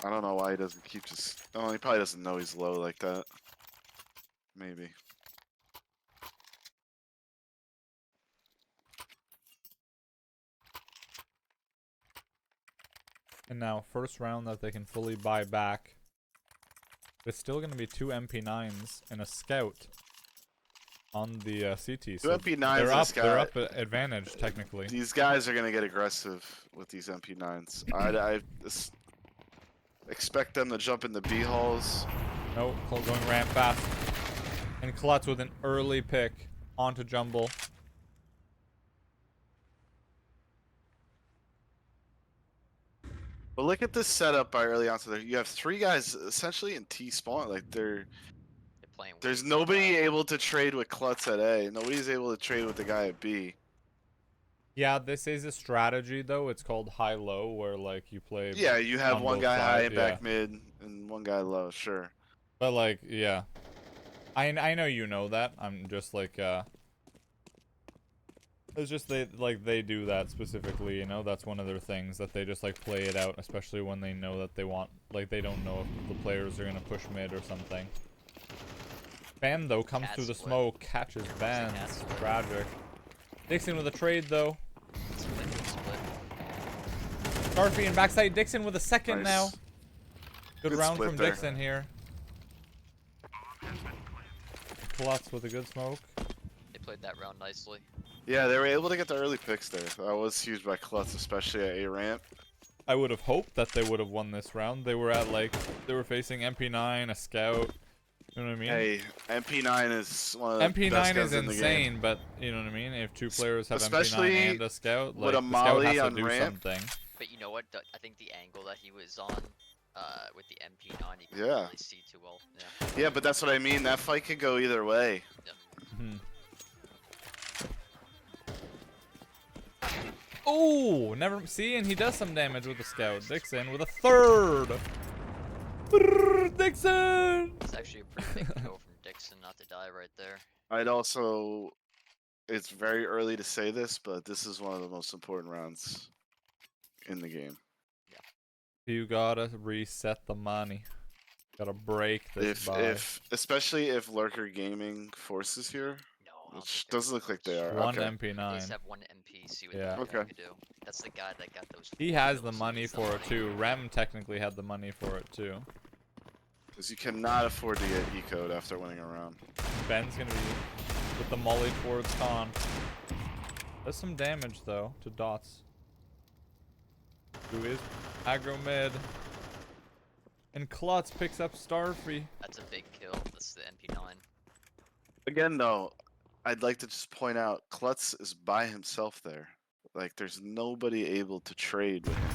I don't know why he doesn't keep just. Oh, he probably doesn't know he's low like that. Maybe. And now, first round that they can fully buy back. It's still going to be 2 MP9s and a scout on the CT. Two MP9s they're and a up. scout. They're up at advantage technically. These guys are gonna get aggressive with these MP9s. I expect them to jump in the B holes. Nope, going ramp fast. And Klutz with an early pick onto Jumble. But look at this setup by early on. So you have 3 guys essentially in T spawn. Like They're playing there's way too nobody high. able to trade with Klutz at A. Nobody's able to trade with the guy at B. Yeah, this is a strategy though. It's called high-low, where like you play. Yeah, you have on one both guy high sides, and yeah. back mid, and one guy low. Sure. But like, yeah, I know you know that. I'm just like it's just they do that specifically. You know, that's one of their things that they just like play it out, especially when they know that they want like they don't know if the players are gonna push mid or something. Bam though comes Cat through the split. smoke, catches Ben. cat split. Tragic. Dixon with a trade though. Split. Scarfy and backside Dixon with a second Nice. now. Good round split from there. Dixon here. Klutz with a good smoke. They played that round nicely. Yeah, they were able to get the early picks there. That was huge by Klutz, especially at A ramp. I would have hoped that they would have won this round. They were at like they were facing MP9, a scout. You know what I mean? Hey, MP9 is one of the best MP9 guns is in the game. insane, but you know what I mean? If 2 players have Especially MP9 and a scout, with like a the scout molly has to on do ramp. something. But you know what? I think the angle that he was on, with the MP9, you can Yeah. really see too well. Yeah. Yeah, but that's what I mean. That fight could go either way. Hmm. Oh, never see, and he does some damage with the scout. Dixon with a third. Brrr, Dixon. It's actually a pretty big kill from Dixon not to die right there. I'd also. It's very early to say this, but this is one of the most important rounds in the game. You gotta reset the money. Gotta break this Especially if Lurker Gaming forces here, No, I don't which think they're doesn't look like they are. One Okay. They MP9. just have one MP, see what Yeah. the Okay. guy could do. That's the guy that got those. He 4 has the kills, he money needs the for it money. too. Rem technically had the money for it too. Because you cannot afford to get E-code after winning a round. Ben's gonna be with the molly towards Con. Does some damage though to Dots. Who is aggro mid. And Klutz picks up Starfy. That's a big kill. That's the MP9. Again, though, I'd like to just point out Klutz is by himself there. Like, there's nobody able to trade with him.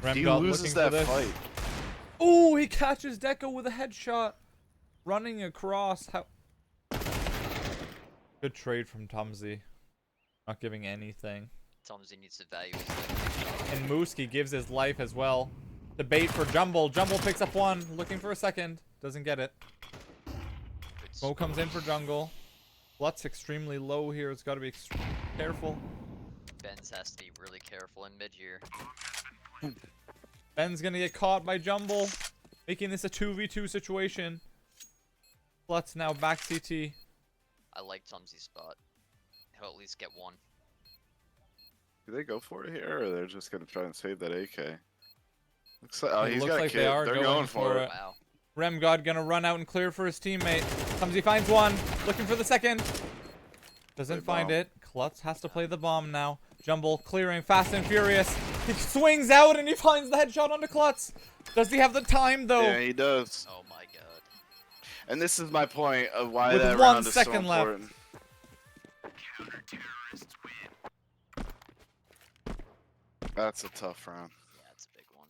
Rem He God loses looking for that this. fight. Oh, he catches Deco with a headshot. Running across. How? Good trade from Tumsy. Not giving anything. Tomsy needs to value his life. And Mooski gives his life as well. The bait for Jumble. Jumble picks up one. Looking for a second. Doesn't get it. Good Smoke comes in for Jungle. Klutz extremely low here. It's got to be careful. Benz has to be really careful in mid here. Ben's going to get caught by Jumble. Making this a 2v2 situation. Klutz now back CT. I like Tomsy's spot. He'll at least get one. Do they go for it here, or they're just gonna try and save that AK? Looks like, oh, It he's looks got a like kid. they are They're going going for for it. it. Wow. Rem God gonna run out and clear for his teammate. Tumsy finds one. Looking for the second. Doesn't Play find bomb. it. Klutz has to play the bomb now. Jumble clearing fast and furious. He swings out and he finds the headshot onto Klutz. Does he have the time though? Yeah, he does. Oh my god. And this is my point of why With that 1 round is so second left. important. That's a tough round. Yeah, it's a big one.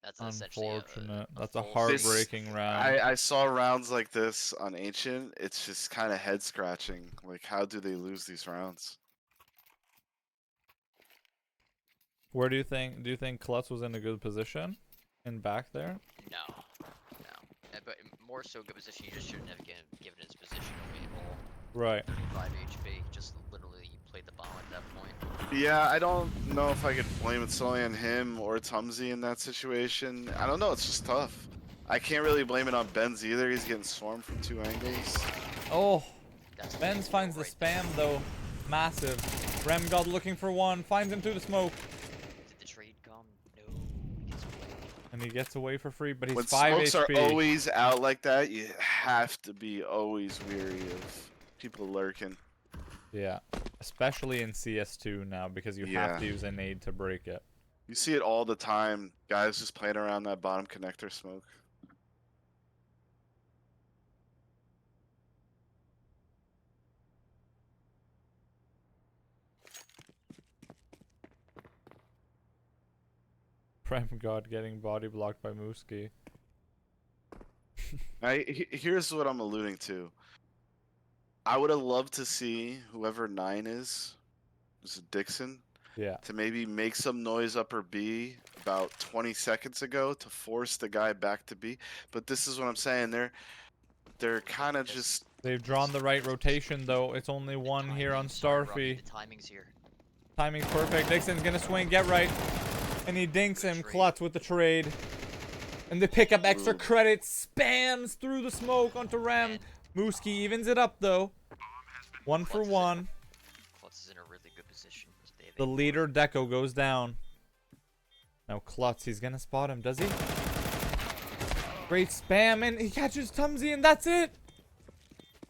That's essentially Unfortunate. That's a full heartbreaking round. I saw rounds like this on Ancient. It's just kind of head scratching. Like, how do they lose these rounds? Where do you think Klutz was in a good position? In back there? No. But more so good position, you just shouldn't have given his position away at all. Right. 5 HP, just literally you played the bomb at that point. Yeah, I don't know if I could blame it solely on him or Tumsy in that situation. I don't know, it's just tough. I can't really blame it on Benz either. He's getting swarmed from 2 angles. Oh, That's Benz big finds the right spam though. Massive. Remgod looking for one, finds him through the smoke. Did the trade come? No. He gets away. And he gets away for free, but he's When 5 smokes HP. are always out like that, you have to be always weary of people lurking. Yeah. Especially in CS2 now, because you have to use a nade to break it. You see it all the time. Guys just playing around that bottom connector smoke. Remgod getting body blocked by Mooski. Here's what I'm alluding to. I would have loved to see whoever 9 is it Dixon, Yeah. to maybe make some noise upper B about 20 seconds ago to force the guy back to B. But this is what I'm saying. They're kind of just. They've drawn the right rotation though. It's only one here on Starfy. The timing's here. Timing's perfect. Dixon's gonna swing, get right. And he dinks him. Klutz with the trade. And they pick up extra credits. Spams through the smoke onto Rem. Mooski evens it up though. 1 for 1. Klutz is in a really good position. The leader Deco goes down. Now Klutz, he's gonna spot him, does he? Great spam, and he catches Tumsy, and that's it.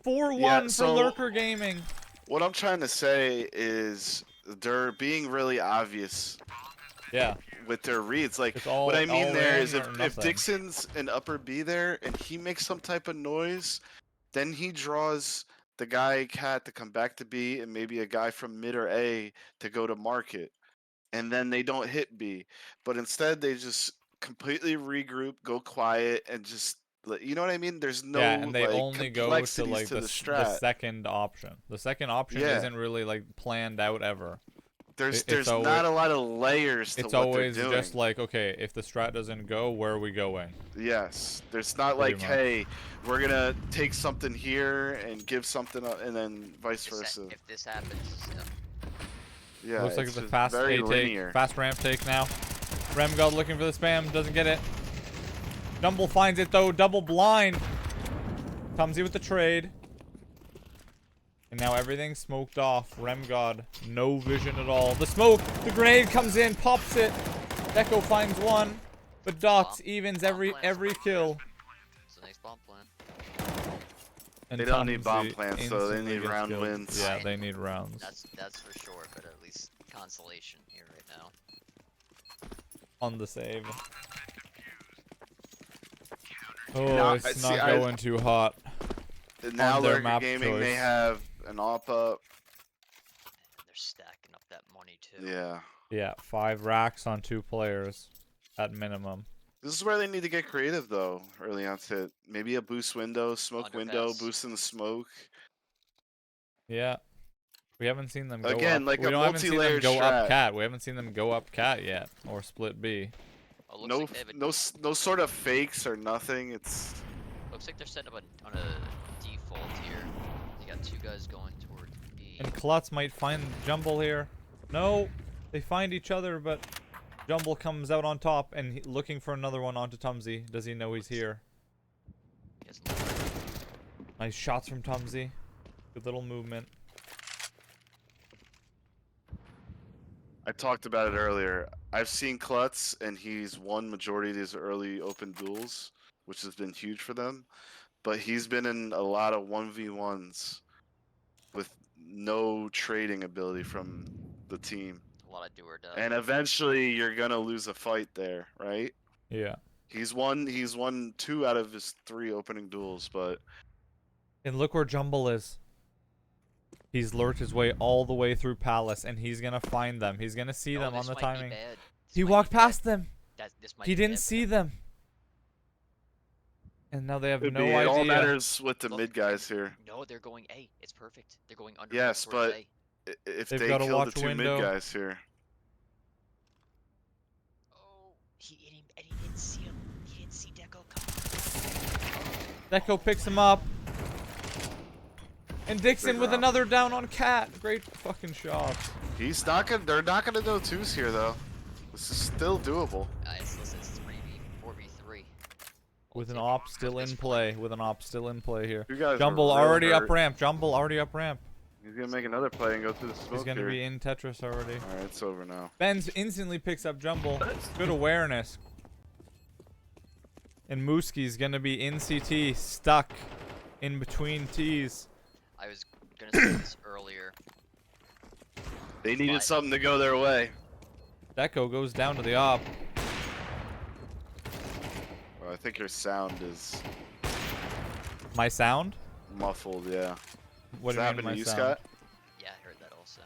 4-1 for Lurker Gaming. What I'm trying to say is they're being really obvious. Yeah. With their reads, like all, what I mean there is if nothing. Dixon's in upper B there and he makes some type of noise, then he draws the guy Cat to come back to B and maybe a guy from mid or A to go to market, and then they don't hit B, but instead they just completely regroup, go quiet, and just you know what I mean? There's no and they like, only go to like the the second option. The second option isn't really like planned out ever. There's not a lot of layers to what they're doing. It's always just like, okay, if the strat doesn't go, where are we going? Yes. There's not like, hey, we're going to take something here and give something up, and then vice versa. If this happens, yeah, looks like it's a fast A take, fast ramp take now. Remgod looking for the spam, doesn't get it. Dumble finds it though, double blind. Tumsy with the trade. And now everything's smoked off. Remgod, no vision at all. The smoke, the grenade comes in, pops it. Deco finds one, but Dots evens every kill. It's a nice bomb plan. And they don't need bomb plants, so they need round wins. Yeah, they need rounds. That's for sure, but at least consolation here right now. On the save. Oh, it's not going too hot. Now Lurker Gaming, they have an op up. And they're stacking up that money too. Yeah. Yeah, 5 racks on 2 players at minimum. This is where they need to get creative though, early onset. Maybe a boost window, smoke window, boost in the smoke. Yeah. We haven't seen them go again, up. Like we a haven't seen them go strat. up cat. We haven't seen them go up cat yet, or split B. Oh, no sort of fakes or nothing. It's looks like they're setting up on a default here. They got 2 guys going toward B. And Klutz might find Jumble here. No, they find each other, but Jumble comes out on top and looking for another one onto Tumsy. Does he know he's here? Nice shots from Tumsy. Good little movement. I talked about it earlier. I've seen Klutz, and he's won majority of these early open duels, which has been huge for them. But he's been in a lot of 1v1s with no trading ability from the team. A lot of do or die. And eventually you're gonna lose a fight there, right? Yeah. He's won 2 out of his 3 opening duels, but And look where Jumble is. He's lurked his way all the way through Palace, and he's gonna find them. He's gonna see them on the timing. He walked past them. He didn't see them. And now they have no it idea. all matters with the Look, mid guys here. No, they're going A. It's perfect. They're going under. Yes, towards but A. if They've they gotta kill the watch 2 window. mid guys here. Oh, he didn't see him. He didn't see Deco come. Deco picks him up. And Dixon Big with round. another down on Cat. Great fucking shot. He's not gonna. They're not gonna go 2s here though. This is still doable. Listen, it's 4v3. With an op still in play. With an op still in play here. You guys are Jumble real already hurt. up ramp. Jumble already up ramp. He's gonna make another play and go through the smoke He's gonna here. be in Tetris already. All right, it's over now. Benz instantly picks up Jumble. Good awareness. And Mooskie's gonna be in CT, stuck in between T's. I was gonna say this earlier. They needed But- something to go their way. Deco goes down to the op. Well, I think your sound is My sound? muffled. Yeah. What Does do that you mean happen my to you, sound? Scott? Yeah, I heard that also.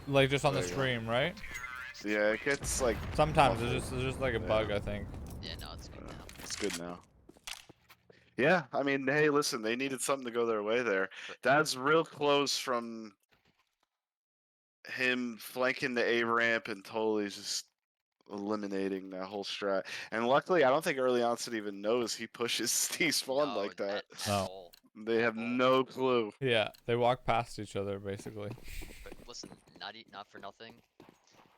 Like just on the There you go. stream, right? Yeah, it gets like. Sometimes muffled. it's just like a Yeah. bug, I think. Yeah, no, it's good now. It's good now. Yeah, I mean, hey, listen, they needed something to go their way there. That's real close from him flanking the A ramp and totally just eliminating that whole strat. And luckily, I don't think early onset even knows he pushes T spawn No, like that. At No. all. They have no clue. Yeah, they walk past each other basically. But listen, not for nothing.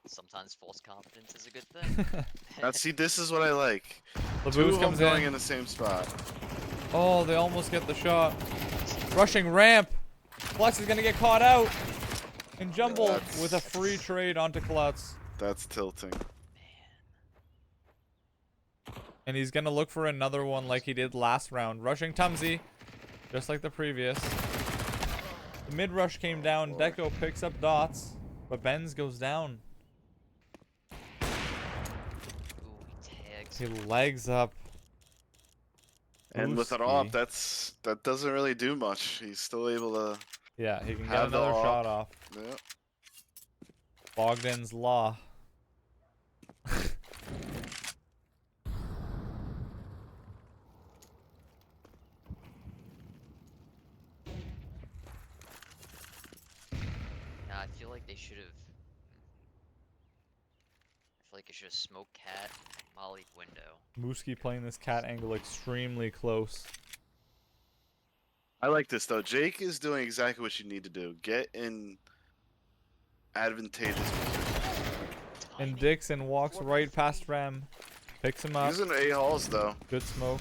Sometimes false confidence is a good thing. Now, see, this is what I like. The Two of boost them comes going in. in the same spot. Oh, they almost get the shot. Rushing ramp. Klutz is gonna get caught out. And Jumble That's- with a free trade onto Klutz. That's tilting. And he's gonna look for another one like he did last round. Rushing Tumsy, just like the previous. The mid rush came down. Deco picks up dots, but Benz goes down. Ooh, he tags. He legs up. And with an op, Booski. that doesn't really do much. He's still able to. Yeah, he can get Have the another op. shot off. Yeah. Bogdan's Law. Nah, I feel like they should have. I feel like they should have smoked Cat and mollied window. Mooski playing this cat angle extremely close. I like this though. Jake is doing exactly what you need to do. Get in advantageous position. And Timing. Dixon walks right past Rem. Picks him up. Using A halls though. Good smoke.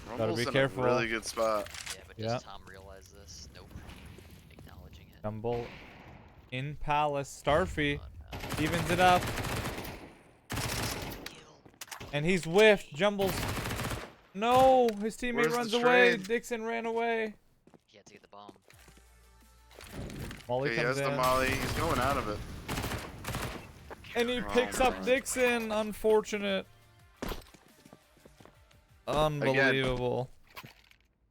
Rumble's be in careful. a really good spot. Yeah, but Yeah. does Tom realize this? Nope. Acknowledging it. Jumble in Palace. Starfy Come on, evens it up. kill. And he's whiffed. Jumbles. No, his teammate Where's the runs away. trade? Dixon ran away. He had to get the bomb. Molly Okay, he comes has the in. molly. He's going out of it. And he Oh picks up my. Dixon. Unfortunate. Unbelievable.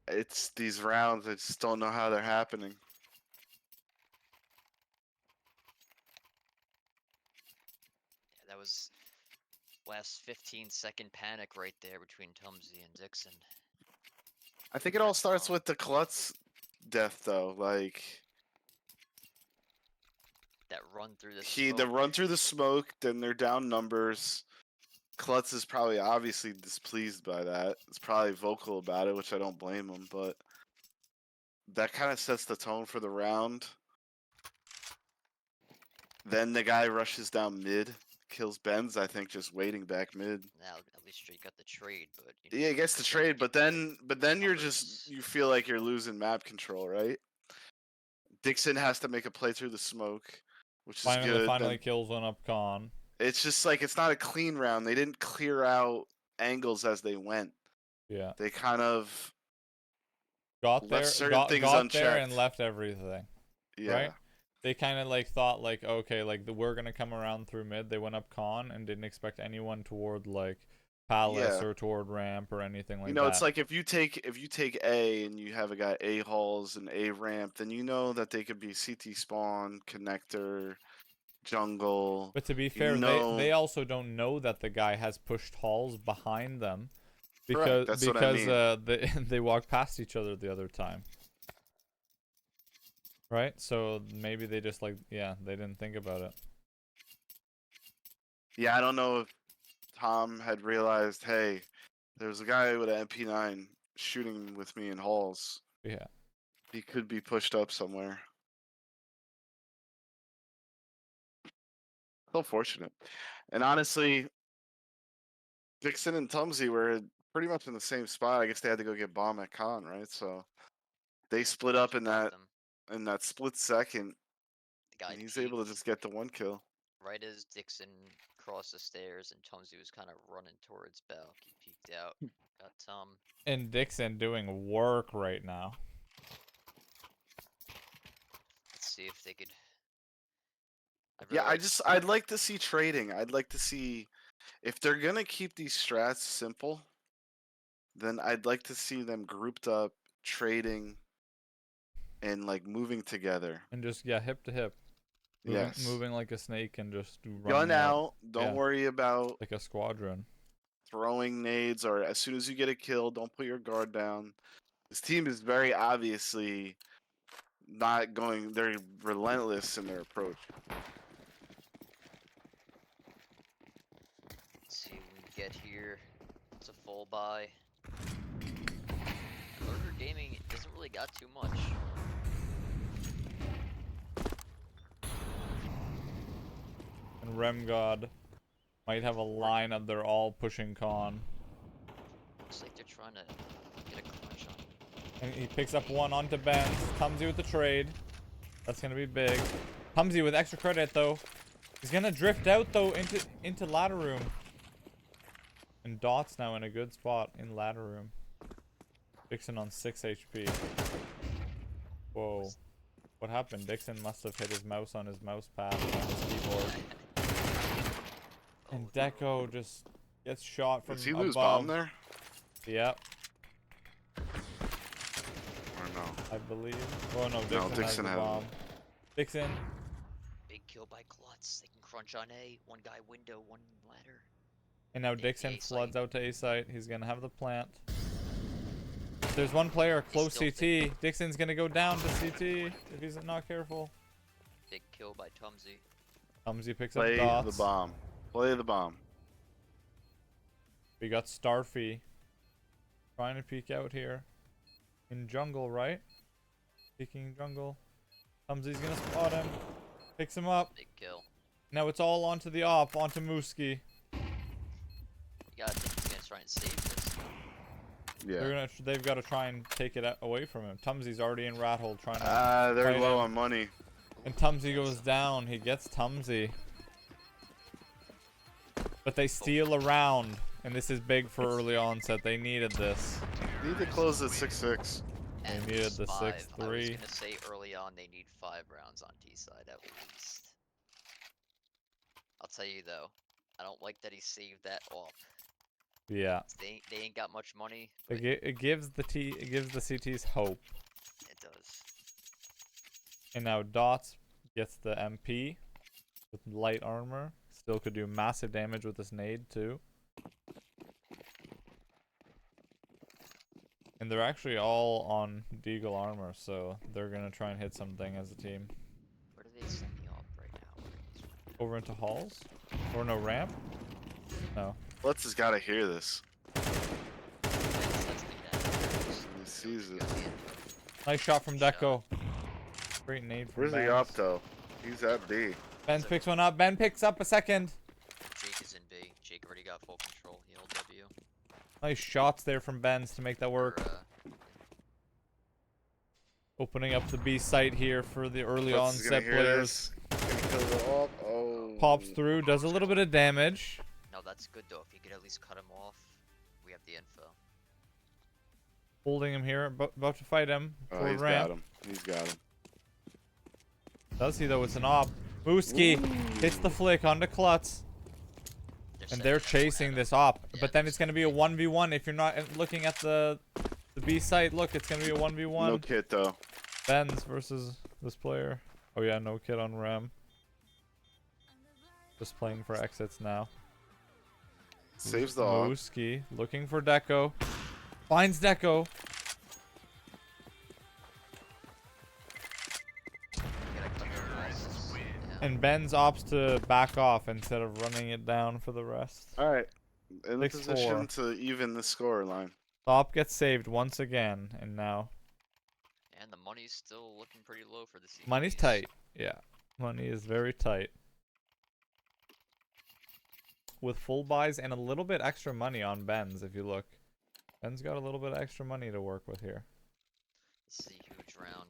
It's these rounds. I just don't know how they're happening. Yeah, that was last 15-second panic right there between Tumsy and Dixon. I think it all starts with the Klutz death though. Like That run through the the smoke. run through the smoke, then they're down numbers. Klutz is probably obviously displeased by that. It's probably vocal about it, which I don't blame him, but that kind of sets the tone for the round. Then the guy rushes down mid, kills Benz, I think, just waiting back mid. Now, at least you got the trade, but you know, Yeah, he gets the you gotta trade, but get then you're just numbers. you feel like you're losing map control, right? Dixon has to make a play through the smoke, which is good. Finally then- kills one up Con. It's just like it's not a clean round. They didn't clear out angles as they went. Yeah. They kind of got there, Left certain got, things got there and unchecked. left everything. Yeah. Right? They kind of like thought like, okay, like we're gonna come around through mid. They went up con and didn't expect anyone toward like palace Yeah. or toward ramp or anything like You know, that. it's like if you take A and you have a guy A halls and A ramp, then you know that they could be CT spawn, connector, jungle. But to be You fair, know, they also don't know that the guy has pushed halls behind them correct. because That's what I mean. they walked past each other the other time. Right? So maybe they just like, yeah, they didn't think about it. Yeah, I don't know if Tom had realized, hey, there's a guy with an MP9 shooting with me in halls. Yeah. He could be pushed up somewhere. So fortunate. And honestly, Dixon and Tumsy were pretty much in the same spot. I guess they had to go get bomb at con, right? So they split up in Got that them. split second, The guy and he's able to peeked just get the one kill. right as Dixon crossed the stairs and Tumsy was kind of running towards Belk. He peeked out. Got And Dixon doing work right now. let's see if they could. Yeah, I'd like to see trading. I'd like to see if they're gonna keep these strats simple, then I'd like to see them grouped up, trading, and like moving together. And just, yeah, hip to hip. Yes. Moving like a snake and just Gun running out. Don't Yeah. worry about like a squadron. throwing nades, or as soon as you get a kill, don't put your guard down. This team is very obviously not going. They're relentless in their approach. Let's see when we get here. It's a full buy. Lurker Gaming doesn't really got too much. And Remgod might have a lineup. They're all pushing con. Looks like they're trying to get a crunch on. And he picks up one onto Benz. Tumsy with the trade. That's gonna be big. Tumsy with extra credit though. He's gonna drift out though into ladder room. And Dot's now in a good spot in ladder room. Dixon on 6 HP. Whoa. What happened? Dixon must have hit his mouse on his mouse pad on his keyboard. And Deco just gets shot from Does he above. lose bomb there? Yep, Or no? I believe. Oh no, Dixon, has Dixon the has it. bomb. Dixon. Big kill by Klutz. They can crunch on A. One guy window, one ladder. And now They- Dixon A floods site. out to A site. He's gonna have the plant. There's one player close still CT. Dixon's gonna go down to CT if he's not careful. Big kill by Tumsy. Tumsy picks Play up the dots. bomb. Play the bomb. We got Starfy trying to peek out here in jungle, right? Peeking jungle. Tumsy's gonna spot him. Picks him up. Big kill. Now it's all onto the op, onto Mooski. You gotta think he's gonna try and save this. Yeah. They've got to try and take it away from him. Tumsy's already in rat hole trying to. They're fight low him. on money. And Tumsy goes down. He gets Tumsy. But they steal around, and this is big for early onset. They needed this. Need to close at 6-6. And needed the 5. I was 6-3. gonna say early on they need 5 rounds on T side at least. I'll tell you though, I don't like that he saved that off. Yeah. They ain't got much money. It gives the CTs hope. It does. And now Dots gets the MP with light armor. Still could do massive damage with this nade too. And they're actually all on Deagle armor, so they're gonna try and hit something as a team. Where do they send me off right now? Over into halls? Or no ramp? No. Lutz has got to hear this. Let's do that. He sees it. Nice shot from Shot. Deco. Great nade from Where's the Benz. op though? He's at B. Ben picks one up. Ben picks up a second. Jake is in B. Jake already got full control. He held W. Nice shots there from Benz to make that work. Opening up the B site here for the early Lutz is gonna onset hear players. this. Gonna kill the op. Oh. Pops through, does a little bit of damage. No, that's good though. If you could at least cut him off, we have the info. Holding him here, about to fight him. Oh, Toward he's ramp. got him. He's got him. Does he though? It's an op. Mooski hits the flick onto Klutz. And they're chasing this op. Yeah, But then they're it's going to be a 1v1 if you're not looking at the B site. Look, it's going to be a 1v1. No kit though. Benz versus this player. Oh yeah, no kid on Rem. Just playing for exits now. Saves the op. Mooski looking for Deco. Finds Deco. And Benz opts to back off instead of running it down for the rest. All right. In a 6-4. position to even the score line. The op gets saved once again, and now And the money's still looking pretty low for the CTs. money's tight. Yeah, money is very tight. With full buys and a little bit extra money on Benz, if you look. Ben's got a little bit of extra money to work with here. This is a huge round.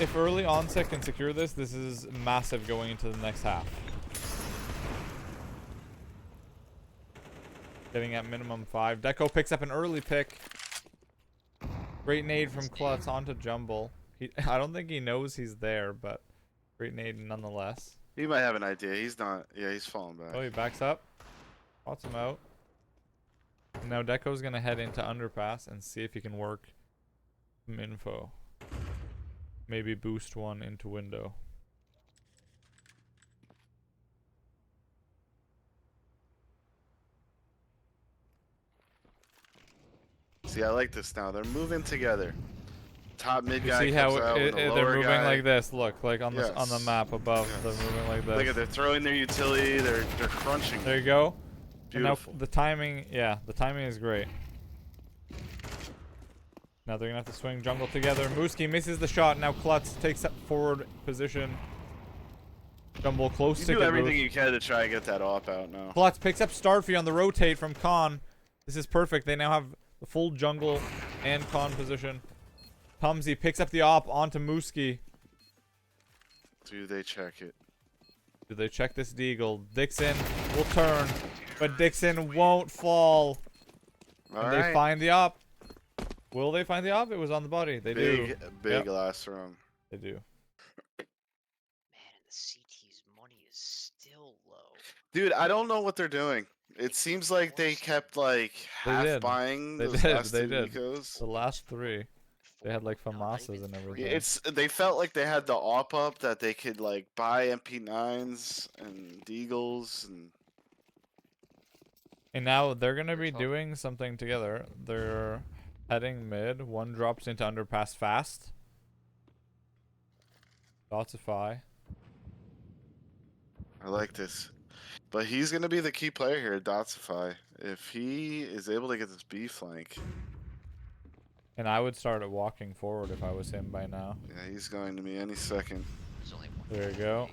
If early onset can secure this, this is massive going into the next half. Getting at minimum 5. Deco picks up an early pick. Great nade from Klutz onto Jumble. I don't think he knows he's there, but great nade nonetheless. He might have an idea. He's not. Yeah, he's falling back. Oh, he backs up. Spots him out. And now Deco's going to head into underpass and see if he can work some info. Maybe boost one into window. See, I like this now. They're moving together. Top mid You guy see comes how out with the they're lower moving guy. like this. Look, like on the Yes. map above, Yes. they're moving like this. Look at they're throwing their utility. They're crunching. There you go. And now Beautiful. the timing, yeah, the timing is great. Now they're gonna have to swing jungle together. Mooski misses the shot. Now Klutz takes up forward position. Jumble close You to do everything boost. you can to try and get that op out now. Klutz picks up Starfy on the rotate from Khan. This is perfect. They now have the full jungle and Khan position. Tumsy picks up the op onto Mooski. Do they check it? Do they check this deagle? Dixon will turn, but Dixon won't fall. All And right. they find the op. Will they find the op? It was on the body. They do. Big Yep. last round. They do. Man, and the CT's money is still low. Dude, I don't know what they're doing. It seems like they kept like They half did. buying They those did. last They two did. ecos. The last 3. They had like No, not FAMASas even and 3. everything. It's they felt like they had the op up that they could like buy MP9s and Deagles and And now they're gonna be Talking. doing something together. They're heading mid. One drops into underpass fast. Dotsify. I like this. But he's gonna be the key player here, Dotsify. If he is able to get this B flank, And I would start at walking forward if I was him by now. yeah, he's going to be any second. There's only one. There you go.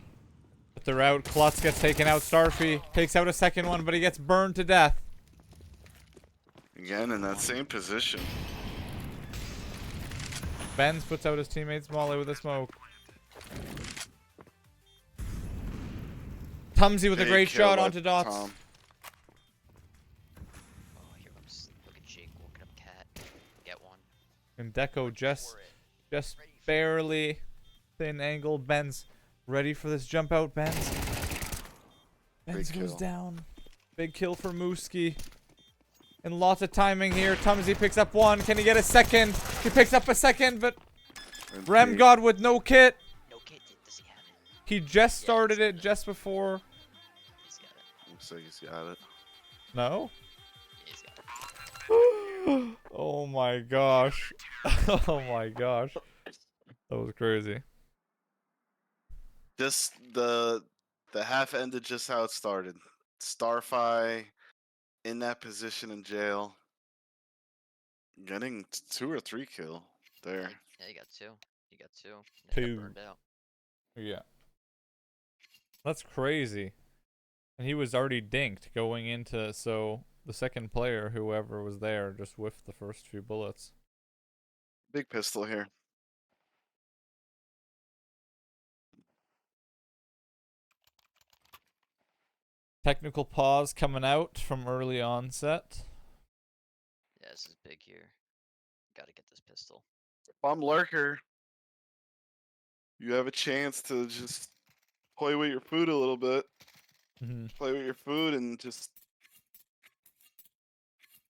But they're out. Klutz gets taken out. Starfy takes out a second one, but he gets burned to death. Again in that same position. Benz puts out his teammate Smalley with a smoke. Tumsy with a Big great kill shot by onto Dots. Tom. Oh, here comes. Look at Jake walking up cat. Get one. And Deco just For it. just Ready for it. barely thin angle. Benz ready for this jump out. Benz. Benz Big goes kill. down. Big kill for Mooski. And lots of timing here. Tumsy picks up one. Can he get a second? He picks up a second, but And Rem big. God with no kit. No kid. Does he have it? He just started it just before. He's got it. Looks like he's got it. No? Yeah, he's got it. Oh my gosh. Oh my gosh. That was crazy. Just the half ended just how it started. Starfy in that position in jail. Getting 2 or 3 kill there. Yeah, he got 2. He got 2. They got 2. burned out. Yeah. That's crazy. And he was already dinked going into, so the second player, whoever was there, just whiffed the first few bullets. Big pistol here. Technical pause coming out from early onset. Yeah, this is big here. Gotta get this pistol. If I'm Lurker, you have a chance to just play with your food a little bit. Mm-hmm. Play with your food and just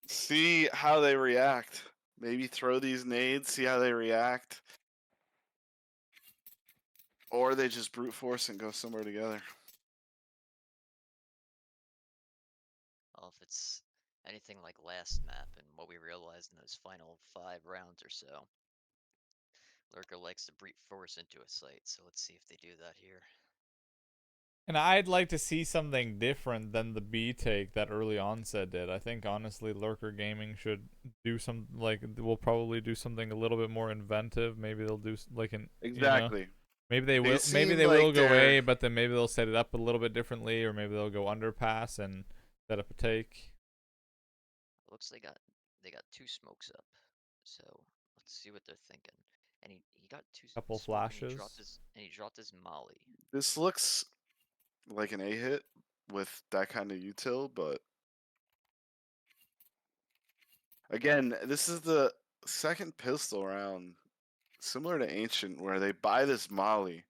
see how they react. Maybe throw these nades, see how they react. Or they just brute force and go somewhere together. Well, if it's anything like last map and what we realized in those final 5 rounds or so, Lurker likes to brute force into a site, so let's see if they do that here. And I'd like to see something different than the B take that early onset did. I think honestly, Lurker Gaming should do some we'll probably do something a little bit more inventive. Maybe they'll do like an Exactly. maybe they will. Maybe seem they will like go they're- A, but then maybe they'll set it up a little bit differently, or maybe they'll go underpass and set up a take. It looks they got 2 smokes up, so let's see what they're thinking. And he got 2 Couple smoke, and flashes. he dropped his molly. This looks like an A hit with that kind of util, but again, this is the second pistol round, similar to Ancient, where they buy this molly.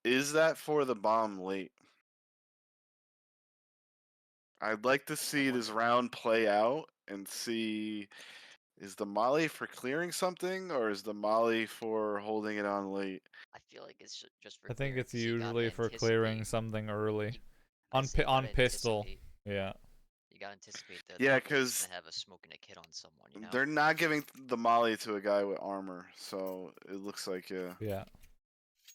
Is that for the bomb late? I'd like to see this round play out and see, is the molly for clearing something or is the molly for holding it on late? I feel like it's just for I think clearing, it's 'cause you gotta usually for clearing anticipate- something early you- I'd say you on gotta pistol. anticipate- Yeah. You gotta anticipate that Yeah, the opponent's 'cause gonna have a smoke and a kid on someone, you know? they're not giving the molly to a guy with armor, so it looks like Yeah.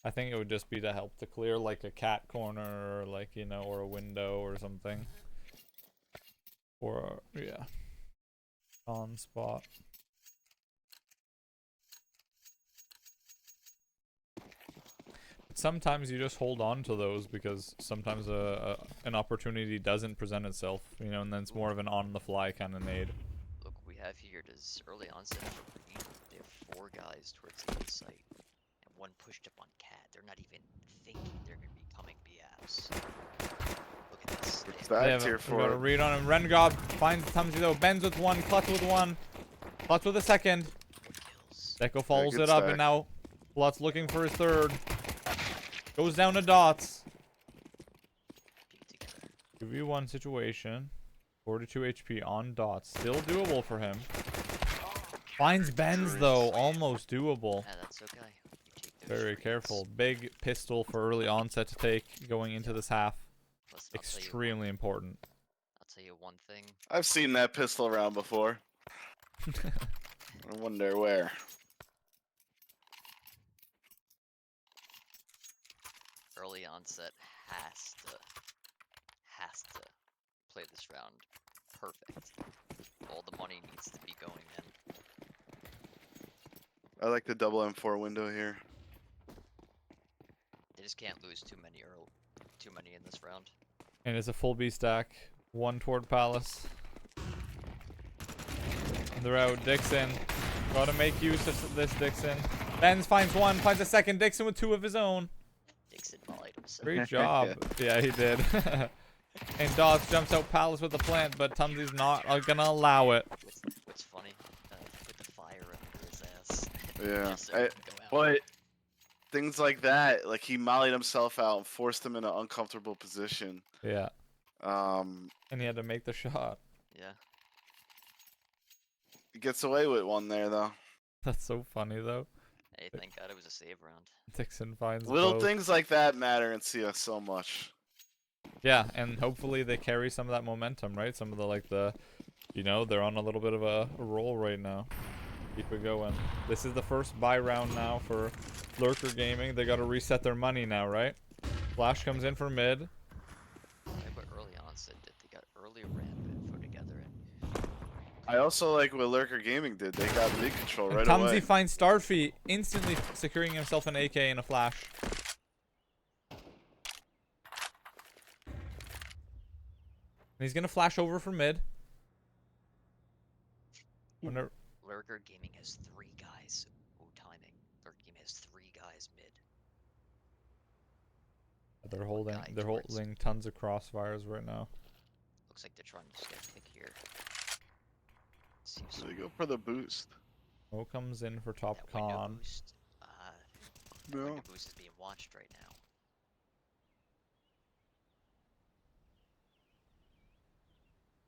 I think it would just be to help to clear like a cat corner or like, or a window or something. Or yeah. On spot. Sometimes you just hold on to those because sometimes an opportunity doesn't present itself, and then it's more of an on-the-fly kind of nade. Look, we have here does early onset for green. They have 4 guys towards the site, and 1 pushed up on cat. They're not even thinking they're gonna be coming BFs. Look at this. it's They- back They have tier we got for a it. read on him. Rengob finds Tumsy though. Bends with 1, Clutch with 1. Clutch with a second. What kills? Deco follows good it up, stack. and now Clutch looking for his 3rd. Goes down to dots. Peek together. 2v1 situation. 42 HP on dots. Still doable for him. Finds Benz though. Almost doable. Ah, that's okay. You take those Very reads. careful. Big pistol for early onset to take going into this half. Listen, I'll tell you Extremely important. I'll tell you one thing. I've seen that pistol around before. I wonder where. Early onset has to play this round perfect. All the money needs to be going in. I like the double M4 window here. They just can't lose too many in this round. And it's a full B stack. 1 toward Palace. And they're out. Dixon. Gotta make use of this, Dixon. Benz finds 1, finds a second. Dixon with 2 of his own. Dixon volleyed himself. Great job. Yeah, he did. And Dawes jumps out Palace with the plant, but Tumsy's not gonna allow it. What's funny? Put the fire under his ass. Yeah. Just so he can go out. But things like that, like he mollied himself out and forced him in an uncomfortable position. Yeah. Um, And he had to make the shot. Yeah. he gets away with one there though. That's so funny, though. Hey, thank God it was a save round. Dixon finds Little both. things like that matter in CS so much. Yeah, and hopefully they carry some of that momentum, right? Some of the they're on a little bit of a roll right now. Keep it going. This is the first buy round now for Lurker Gaming. They got to reset their money now, right? Flash comes in for mid. Like what early onset did. They got early ramp info together. And I also like what Lurker Gaming did. They got mid control And right Tumsy away. finds Starfy, instantly securing himself an AK and a flash. And he's gonna flash over for mid. Wonder- Lurker Gaming has 3 guys. Ooh, timing. Lurker Gaming has 3 guys mid. They're holding. guy They're towards- holding tons of crossfires right now. Looks like they're trying to just get a pick here. See if So some they go for the boost. Smoke comes in for top that window con. boost. That No. window boost is being watched right now.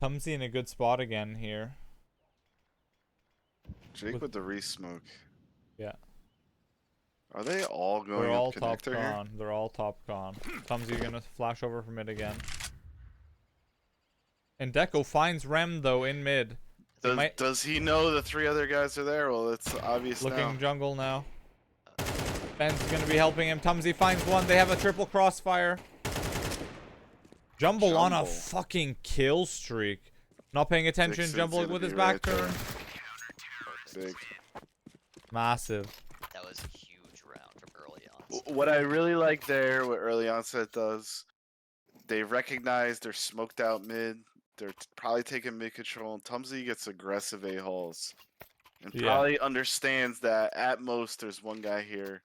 Tumsy in a good spot again here. Jake with the re-smoke. Yeah. Are they all going They're up all top connector here? con. They're all top con. Tumsy gonna flash over from mid again. And Deco finds Rem though in mid. Does he know the 3 other guys are there? Well, it's obvious Looking now. jungle now. Ben's gonna be helping him. Tumsy finds one. They have a triple crossfire. Jumble on a Jumble. fucking kill streak. Not paying attention. Dixon's Jumble gonna with be his right back there. turn. Big. Massive. That was a huge round from early on. What I really like there, what early onset does, they recognize they're smoked out mid. They're probably taking mid control, and Tumsy gets aggressive A-holes. And Yeah. probably understands that at most there's one guy here.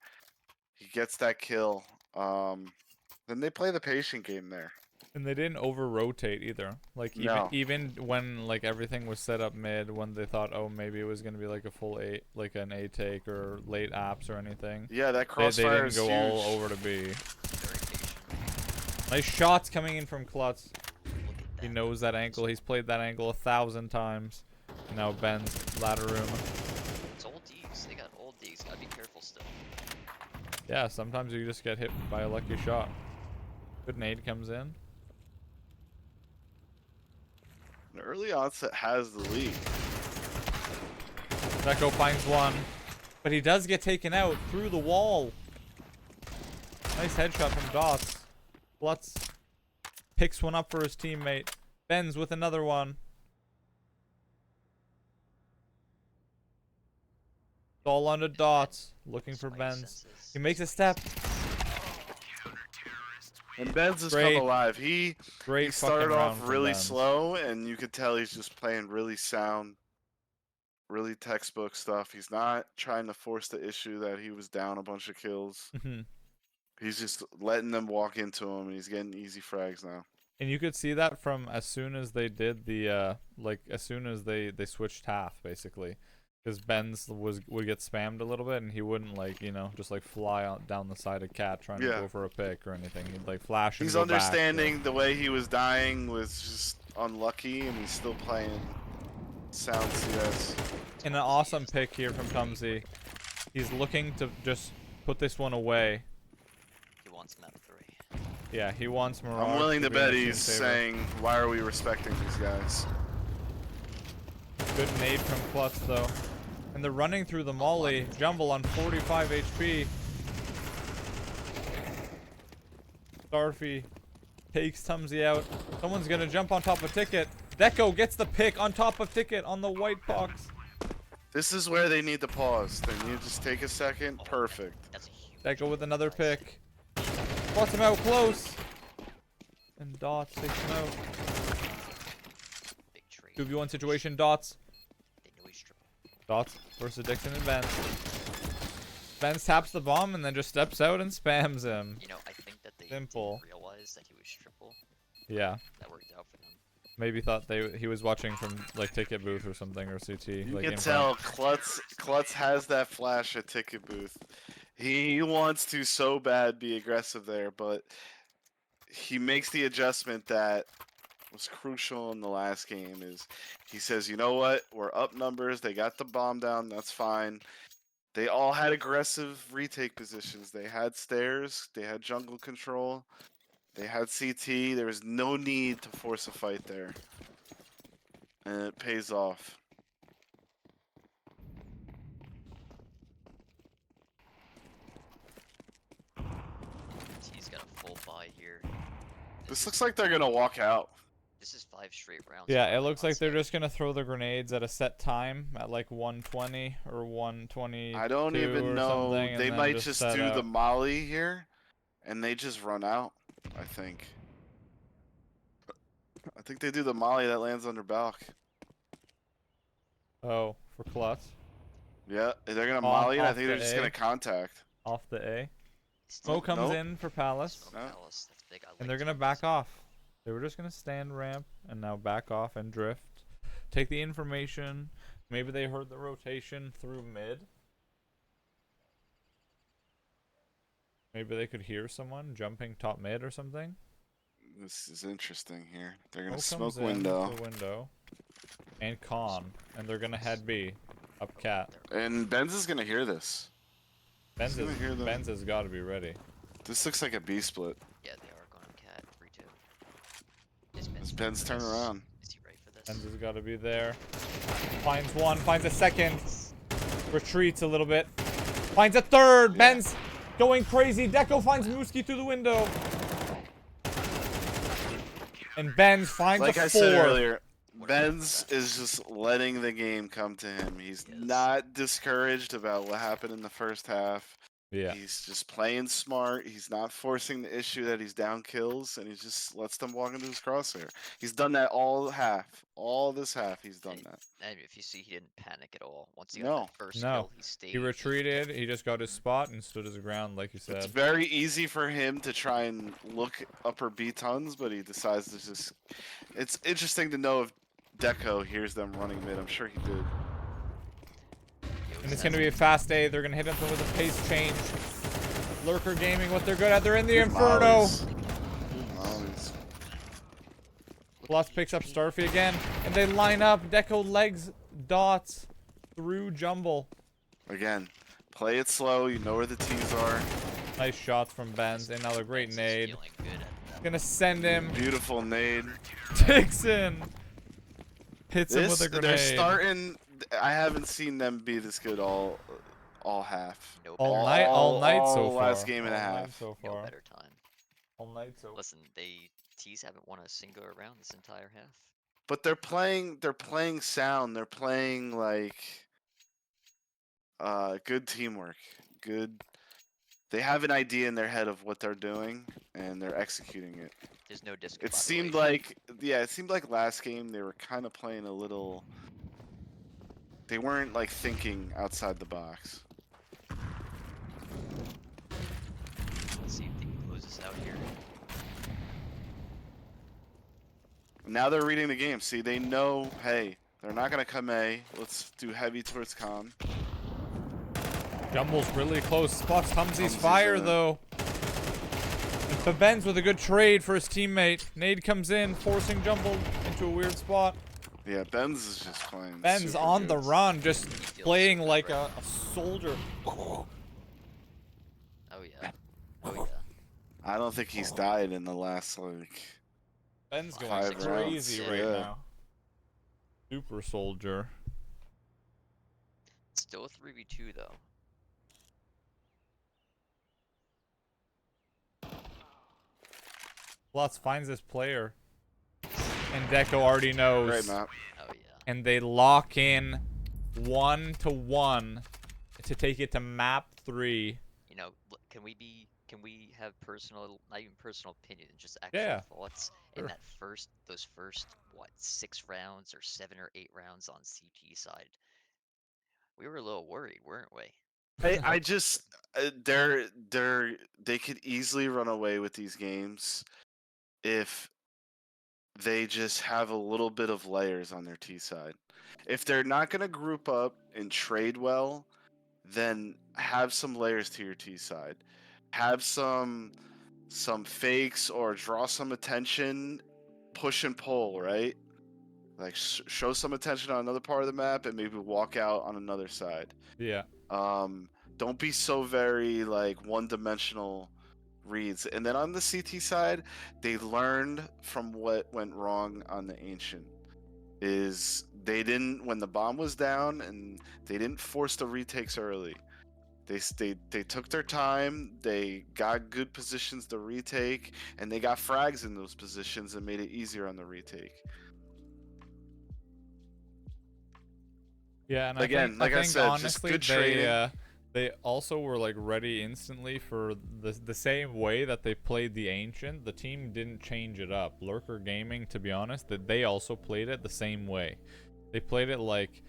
He gets that kill. Then they play the patient game there. And they didn't over rotate either. Like No. even when like everything was set up mid, when they thought, oh, maybe it was gonna be like a full A, like an A take or late apps or anything. Yeah, that They crossfire didn't is go huge. all over to B. Very patient. Nice shots coming in from Klutz. Look at He that. knows that angle. He's played that angle 1,000 times. Now Ben's ladder room. It's old D's. They got old D's. Gotta be careful still. Yeah, sometimes you just get hit by a lucky shot. Good nade comes in. The early onset has the lead. Deco finds one. But he does get taken out through the wall. Nice headshot from Dots. Klutz picks one up for his teammate. Ben's with another one. It's all under Dots. Looking for Spike Ben's. senses. He makes a step. And Ben's has Great. come alive. He Great started fucking round off from really Ben's. slow, and you could tell he's just playing really sound, really textbook stuff. He's not trying to force the issue that he was down a bunch of kills. Mhm. He's just letting them walk into him, and he's getting easy frags now. And you could see that from as soon as they did the like as soon as they switched half basically, because Ben's would get spammed a little bit and he wouldn't like just like fly out down the side of Cat trying to Yeah. go for a pick or anything. He'd like flash. And He's go back, understanding the way he was dying was just unlucky, and he's still playing sound CS. And an awesome pick here from Tumsy. He's looking to just put this one away. He wants map 3. Yeah, he wants Mirage. I'm willing to be in bet the team he's favor. saying, "Why are we respecting these guys?" Good nade from Klutz though. And they're running through the molly. Jumble on 45 HP. Starfy takes Tumsy out. Someone's gonna jump on top of Ticket. Deco gets the pick on top of Ticket on the white box. This is where they need to pause. They need to just take a second. Perfect. That's a huge. Deco with another nice. pick. Spots him out close. And Dots takes him out. Big trade. 2v1 situation, Dots. They knew he's triple. Dots versus Dixon and Benz. Benz taps the bomb and then just steps out and spams him. You know, I think that they Simple. didn't realize that he was triple. Yeah. That worked out for them. Maybe thought he was watching from like Ticket Booth or something or CT. You like can in tell front. Klutz has that flash at Ticket Booth. He wants to so bad be aggressive there, but he makes the adjustment that was crucial in the last game. Is he says, you know what, we're up numbers. They got the bomb down. That's fine. They all had aggressive retake positions. They had stairs. They had jungle control. They had CT. There was no need to force a fight there. And it pays off. He's got a full buy here. This looks like they're going to walk out. This is 5 straight rounds. Yeah, of it looks like they're ONSET. just gonna throw the grenades at a set time at like 120 or 120. I don't even know. They might just set do the out. molly here, and they just run out. I think. I think they do the molly that lands under Balk. Oh, for Klutz Yeah, they're gonna Off- molly, and I off think the they're just A. gonna contact. off the A. Smoke comes Nope. in for Palace. Smoke No. Palace. That's big. I like And they're gonna smoke back palace. off. They were just gonna stand ramp and now back off and drift. Take the information. Maybe they heard the rotation through mid. Maybe they could hear someone jumping top mid or something. This is interesting here. They're gonna Smoke smoke comes in window. for window. And con. And they're gonna head B. Up cat. And Benz is gonna hear this. Benz, gonna hear them. Benz has got to be ready. This looks like a B split. Yeah, they are going cat 3-2. Is Is ready Ben's for turn this? around? Is he ready for this? Benz has got to be there. Finds one. Finds a second. Retreats a little bit. Finds a third. Yeah. Ben's going crazy. Deco finds Mooski through the window. And Benz finds Like a I fourth. said earlier, What Benz is just letting the game come to him. He's Yes. not discouraged about what happened in the first half. Yeah. He's just playing smart. He's not forcing the issue that he's down kills, and he just lets them walk into his crosshair. He's done that all half. All this half, he's done that. And if you see, he didn't panic at all. Once he got No. that first No. kill, he stayed. He retreated. He just got his spot and stood his ground, like you It's said. very easy for him to try and look upper B tons, but he decides to just. It's interesting to know if Deco hears them running mid. I'm sure he did. And it's going to be a fast A. They're going to hit him with a pace change. Lurker Gaming, what they're good at. They're in the Good Inferno. mollies. Good mollies. Plus picks up Starfy again. And they line up. Deco legs dots through Jumble. Again, play it slow. You know where the T's are. Nice shots from Benz. Another great Ben's is nade. feeling good at that. Gonna send him. Beautiful nade. Dixon hits him This, with a they're grenade. starting. I haven't seen them be this good all half. No All better, night so all far. last game and a All night half. So no far. better time. All night so. Listen, T's haven't won a single round this entire half. But they're playing sound. They're playing like good teamwork. Good. They have an idea in their head of what they're doing, and they're executing it. There's no disco. It seemed like last game they were kind of playing a little. They weren't like thinking outside the box. Let's see if they can close this out here. Now they're reading the game. See, they know, hey, they're not gonna come A. Let's do heavy towards con. Jumble's really close. Spots Humsey's Humsey's fire in it. though. And Benz with a good trade for his teammate. Nade comes in, forcing Jumble into a weird spot. Yeah, Benz is just playing. Ben's super on the good. run, just feels playing super like right. a soldier. Oh yeah. Oh yeah. I don't think he's died in the last like. Ben's going 5 crazy rounds, right yeah. now. Super soldier. Still a 3v2 though. Plus finds this player. And Deco already knows. Great map. Oh yeah. And they lock in 1-1 to take it to map 3. You know, can we have personal, not even personal opinion, just actual Yeah, thoughts sure. in those first what 6 rounds or 7 or 8 rounds on CT side? We were a little worried, weren't we? I just they could easily run away with these games if they just have a little bit of layers on their T side. If they're not gonna group up and trade well, then have some layers to your T side. Have some fakes or draw some attention, push and pull, right? Like show some attention on another part of the map and maybe walk out on another side. Yeah. Don't be so very like one-dimensional reads. And then on the CT side, they learned from what went wrong on the Ancient. Is they didn't, when the bomb was down, and they didn't force the retakes early. They took their time. They got good positions to retake, and they got frags in those positions and made it easier on the retake. Yeah, and Again, I like I think said, just honestly good trading. they also were like ready instantly for the same way that they played the Ancient. The team didn't change it up. Lurker Gaming, to be honest, that they also played it the same way. They played it like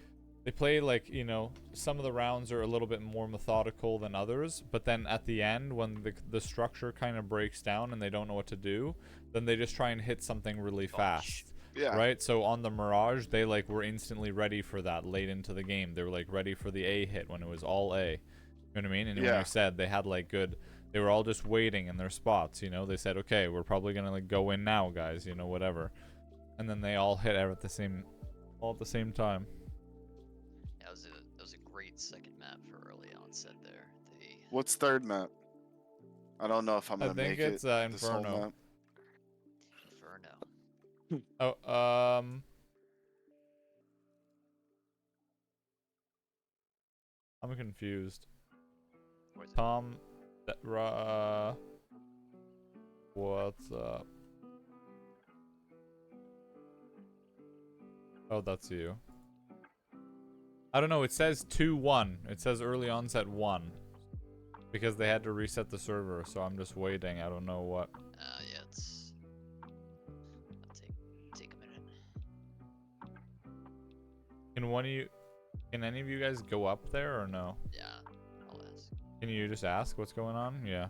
they play like, you know, some of the rounds are a little bit more methodical than others, but then at the end when the structure kind of breaks down and they don't know what to do, then they just try and hit something really fast. Yeah. Right? So on the Mirage, they like were instantly ready for that late into the game. They were like ready for the A hit when it was all A. You know what I mean? And when Yeah. I said they had like good, they were all just waiting in their spots, you know? They said, "Okay, we're probably going to like go in now, guys, you know, whatever." And then they all hit all at the same time. That was a great second map for early onset there. They What's third map? I don't know if I'm I gonna think make it's it this whole Inferno. map. Inferno. Oh, I'm confused. Where's it? Tom, what's up? Oh, that's you. I don't know. It says 2-1. It says early onset 1 because they had to reset the server. So I'm just waiting. I don't know what. Yeah, it'll take a minute. Can any of you guys go up there or no? Yeah, I'll ask. Can you just ask what's going on? Yeah.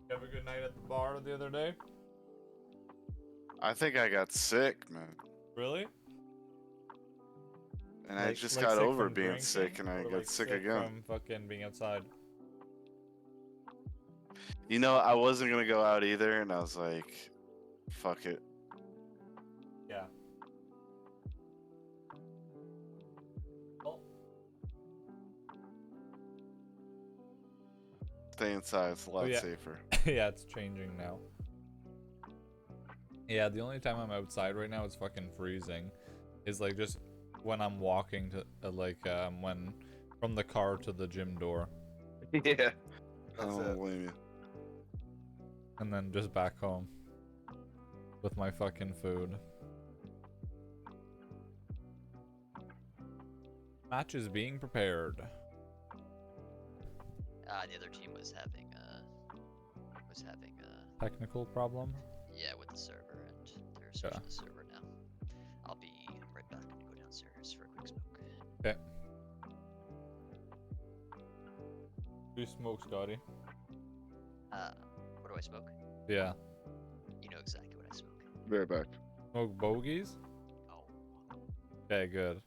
You have a good night at the bar the other day? I think I got sick, man. Really? And I just like got sick over from being drinking, sick, and I or got like sick again. from fucking being outside. You know, I wasn't gonna go out either, and I was like, fuck it. Yeah. Well, Stay inside, it's a lot yeah. safer. Yeah, it's changing now. Yeah, the only time I'm outside right now is fucking freezing. Is like just when I'm walking to when from the car to the gym door. Yeah. I That's don't it. blame you. And then just back home with my fucking food. Match is being prepared. The other team was having Technical problem? yeah, with the server, and they're switching the server now. I'll be right back. I'm gonna go downstairs for a quick smoke. Okay. Do smoke, Scotty? What do I smoke? Yeah. You know exactly what I smoke. Be right back. Smoke bogeys? Oh, Okay, good.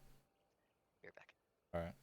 be right back. Alright.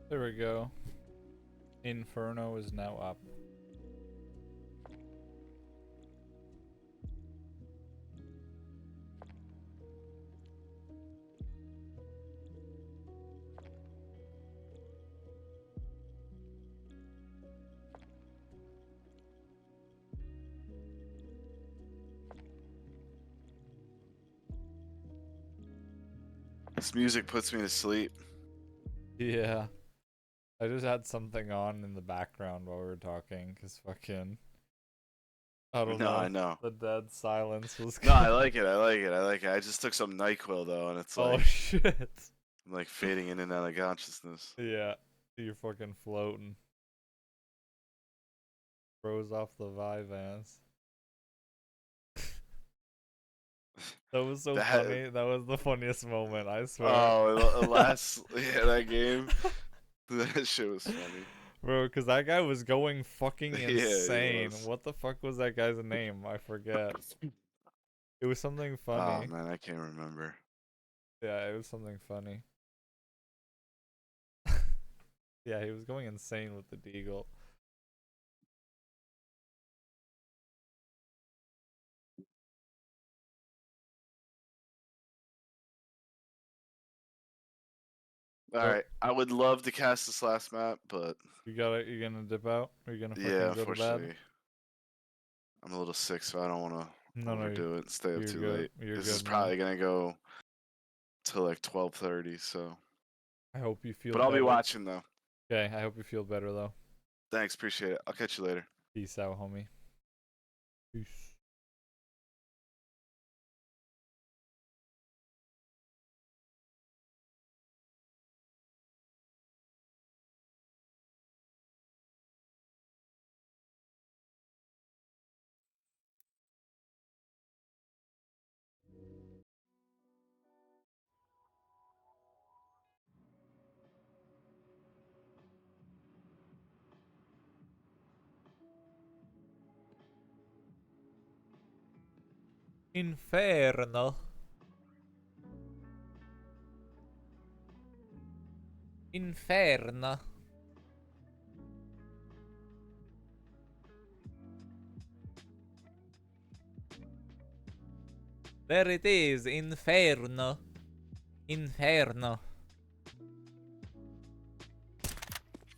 There we go. Inferno is now up. This music puts me to sleep. Yeah. I just had something on in the background while we were talking, cause fucking I don't No, know. I know. The dead silence was No, I like it. I like it. I like it. I just took some NyQuil though, and it's Oh like shit. I'm like fading in and out of consciousness. Yeah. You're fucking floating. Froze off the Vyvanse. That was so funny. That was the funniest moment, I swear. Oh, the last that game, that shit was funny. Bro, because that guy was going fucking Yeah, he insane. was. What the fuck was that guy's name? I forget. It was something funny. Oh man, I can't remember. Yeah, it was something funny. Yeah, he was going insane with the deagle. All So right, I would love to cast this last map, but you're gonna dip out? Or you gonna yeah, fucking go to bed? unfortunately, I'm a little sick, so I don't want to No, no, overdo it and stay up you're too good. late. You're This is good, man. probably gonna go till like 12:30. So, I hope you feel but I'll better. be watching though. Okay, I hope you feel better though. Thanks, appreciate it. I'll catch you later. Peace out, homie. Peace. Inferno. Inferno. There it is, Inferno. Inferno.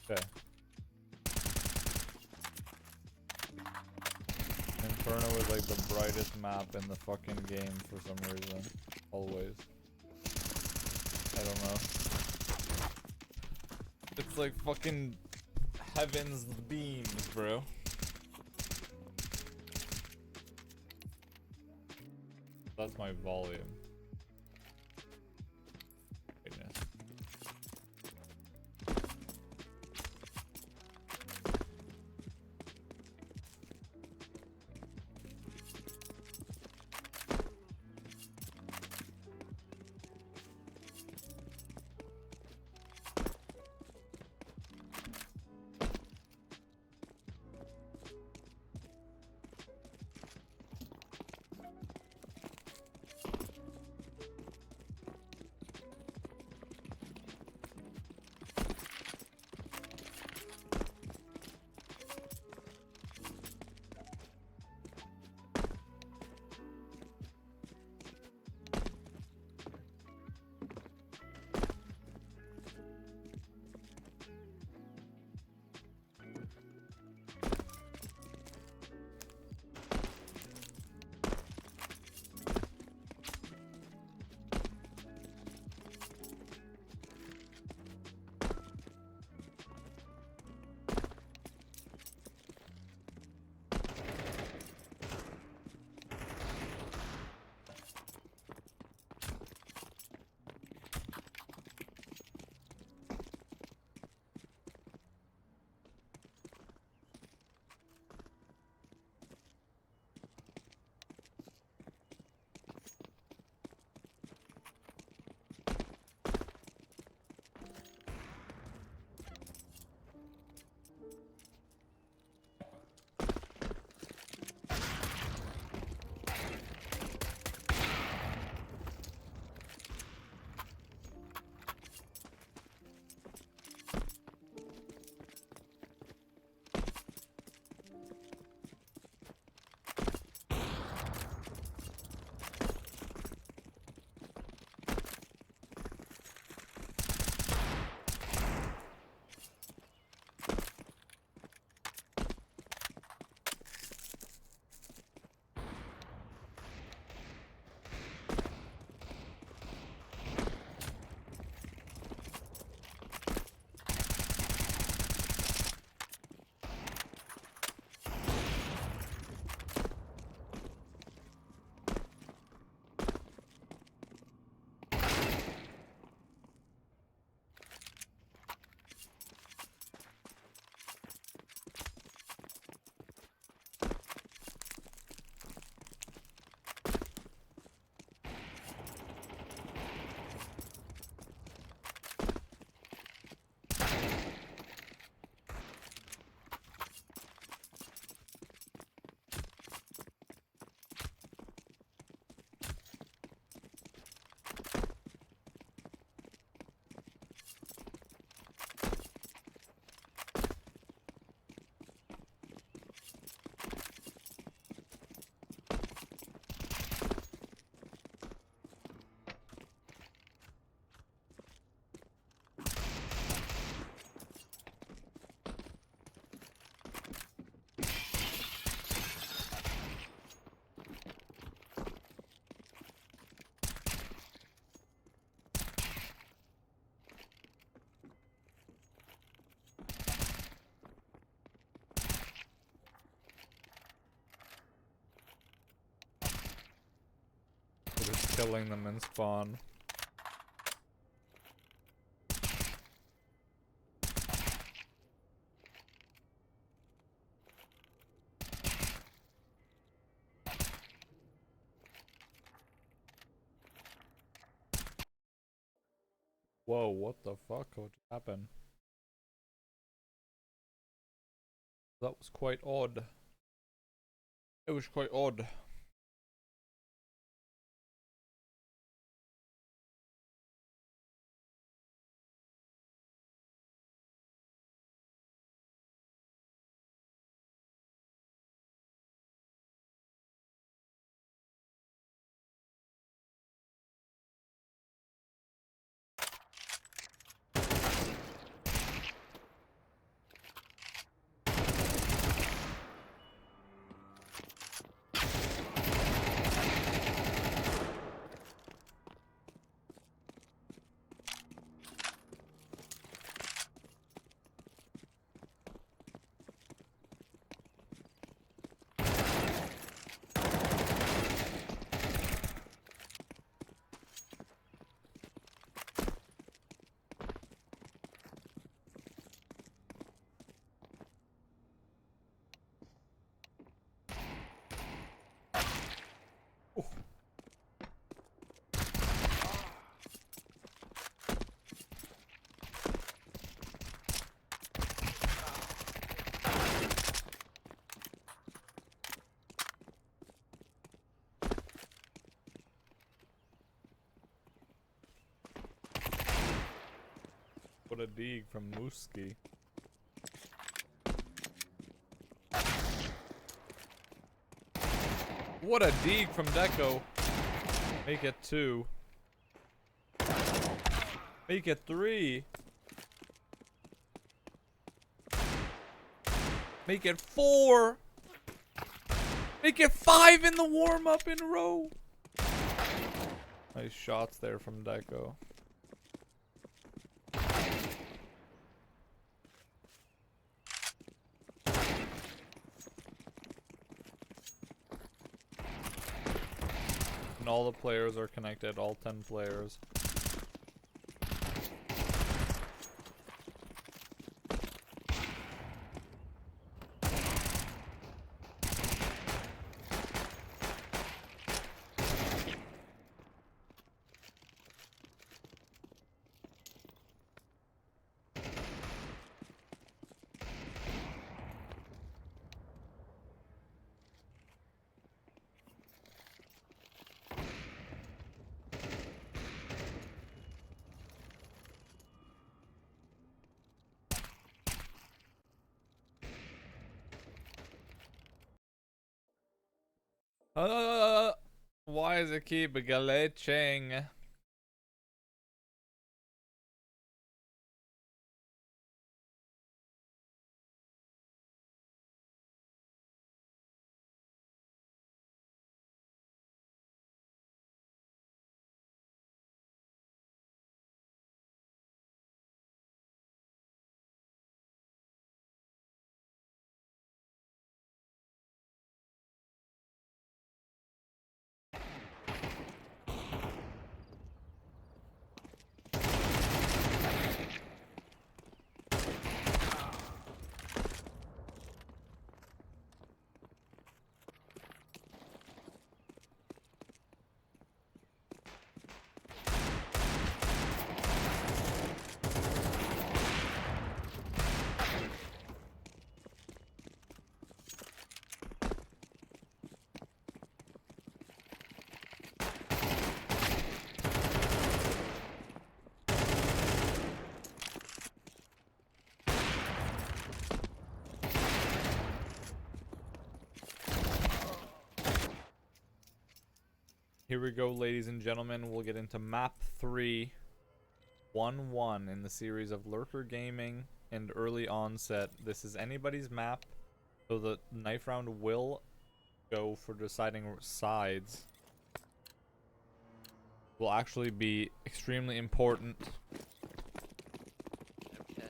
Okay. Inferno is like the brightest map in the fucking game for some reason. Always. I don't know. It's like fucking heaven's beams, bro. That's my volume. Goodness. killing them in spawn. Whoa, what the fuck? What happened? That was quite odd. It was quite odd. What a dig from Mooski. What a dig from Deco. Make it 2. Make it 3. Make it 4. Make it 5 in the warm-up in a row. Nice shots there from Deco. And all the players are connected, all 10 players. Why does it keep glitching? Here we go, ladies and gentlemen. We'll get into map 3, 1-1 in the series of Lurker Gaming and early onset. This is anybody's map, so the knife round will go for deciding sides. Will actually be extremely important. Okay.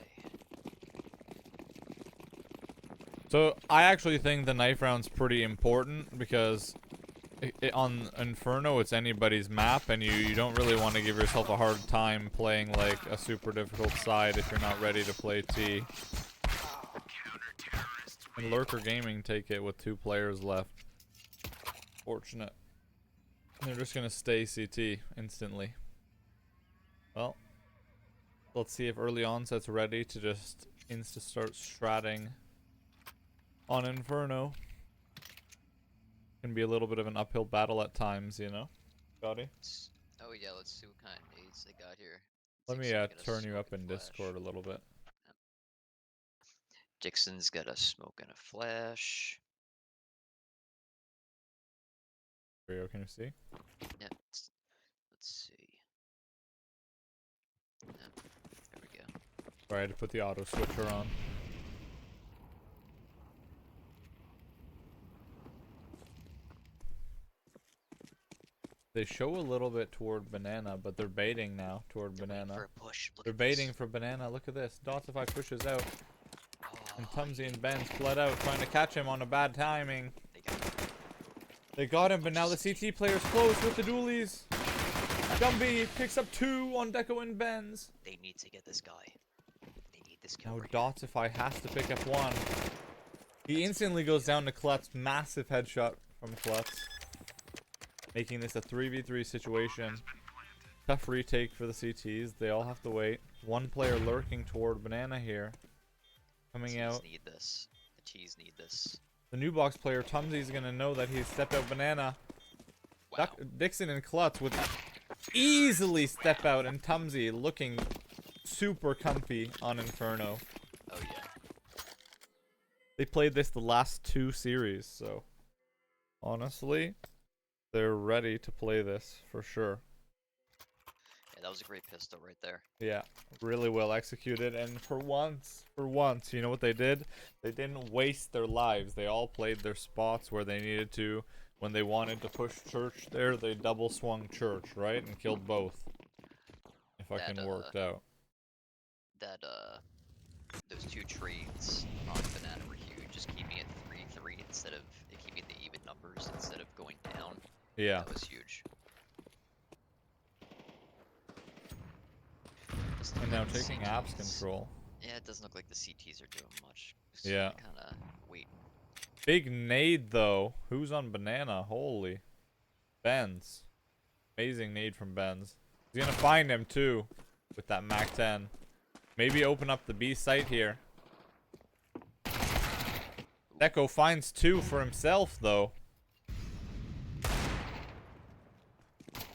So I actually think the knife round's pretty important because on Inferno, it's anybody's map, and you don't really want to give yourself a hard time playing like a super difficult side if you're not ready to play T. And Lurker Gaming take it with 2 players left. Fortunate. They're just gonna stay CT instantly. Well, let's see if early onset's ready to just insta start stratting on Inferno. Can be a little bit of an uphill battle at times, you know. Scotty? Oh yeah, let's see what kind of nades they got here. Let me Dixon's got a turn you smoke up and in flash. Discord a little bit. Dixon's got a smoke and a flash. Rio, can you see? Yeah, let's see. Yeah, there we go. Sorry, I had to put the auto switcher on. They show a little bit toward banana, but they're baiting now toward banana. For a push. Look They're at baiting this. for banana. Look at this. Dotsify pushes out. And Oh, Tumsy and Benz fled out, trying to catch him on a bad timing. they got him. They got him, but now the CT player's close with the dualies. Gumby picks up 2 on Deco and Benz. They need to get this guy. They need this guy. Now Right now. Dotsify has to pick up 1. He instantly goes down to Klutz. Massive headshot from Klutz. Making this a 3v3 situation. Tough retake for the CTs. They all have to wait. 1 player lurking toward banana here. Coming out. Need this. The T's need this. The new box player, Tumsy's gonna know that he's stepped out banana. Wow. Dixon and Klutz would easily step out, and Tumsy looking super comfy on Inferno. Oh yeah. They played this the last 2 series, so honestly, they're ready to play this for sure. Yeah, that was a great pistol right there. Yeah, really well executed, and for once, you know what they did? They didn't waste their lives. They all played their spots where they needed to. When they wanted to push Church there, they double swung Church, right? And killed both. It fucking worked out. Those 2 trades on banana were huge. Just keeping it 3-3 instead of keeping the even numbers instead of going down. Yeah. That was huge. And now taking apps control. Yeah, it doesn't look like the CTs are doing much. Yeah. Kind of wait. Big nade though. Who's on banana? Holy. Benz. Amazing nade from Benz. He's gonna find him too with that Mac 10. Maybe open up the B site here. Deco finds 2 for himself though.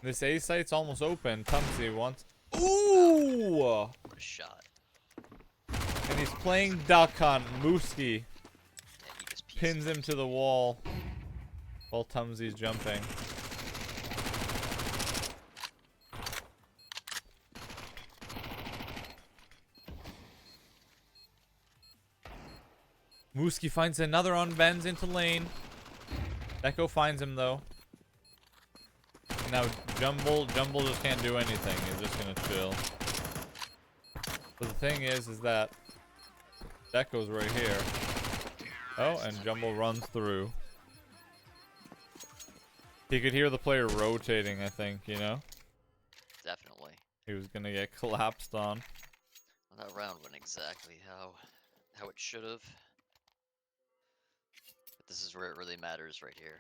This A site's almost open. Tumsy wants. Ooh! What a shot. And he's playing Duck Hunt. Mooski Yeah, he just pins him to the wall while Tumsy's jumping. Mooski finds another on Benz into lane. Deco finds him though. Now Jumble just can't do anything. He's just gonna chill. But the thing is that Deco's right here. Oh, and Jumble runs through. He could hear the player rotating, I think, you know? Definitely. He was gonna get collapsed on. Well, that round went exactly how it should have. But this is where it really matters right here.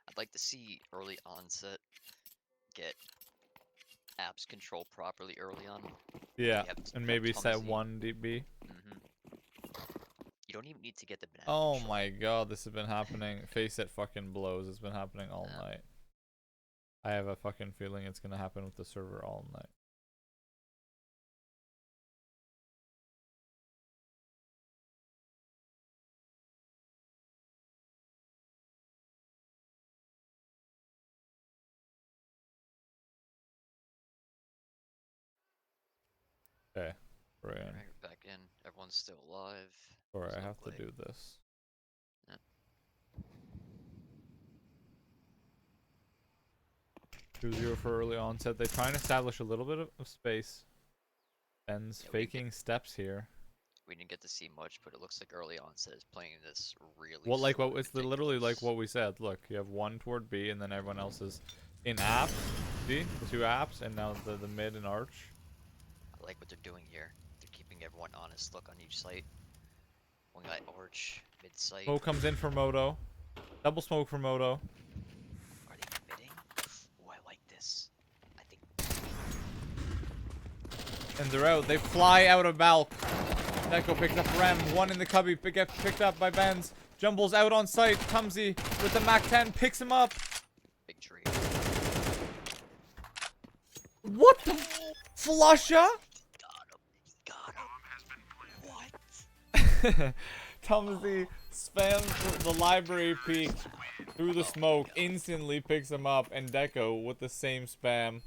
I'd like to see early onset get apps control properly early on. Yeah, Yep, and maybe set Tumsy. 1 dB. You don't even need to get the banana Oh control. my god, this has been happening. Face it fucking blows. It's been happening all night. I have a fucking feeling it's gonna happen with the server all night. Okay, we're in. Right, back in. Everyone's still alive. Alright, I There's no have to play. do this. Yeah. 2-0 for early onset. They try and establish a little bit of space. Ben's Yeah, we can faking steps here. We didn't get to see much, but it looks like early onset is playing this really Well, like slow what and it's literally like meticulous. what we said. Look, you have one toward B, and then everyone else is in apps. See the two apps, and now the mid and arch. I like what they're doing here. They're keeping everyone honest look on each site. One guy arch, mid site. Smoke comes in for Moto. Double smoke for Moto. Are they committing? Oh, I like this. I think And they're out. They fly out of Balk. Neko picks up Rem. One in the cubby. Gets picked up by Benz. Jumbles out on site. Tumsy with the Mac 10 picks him up. big tree. What the? Flusha? Got him. What? Tumsy spams the library peek through the smoke. Instantly picks him up. And Deco with the same spam.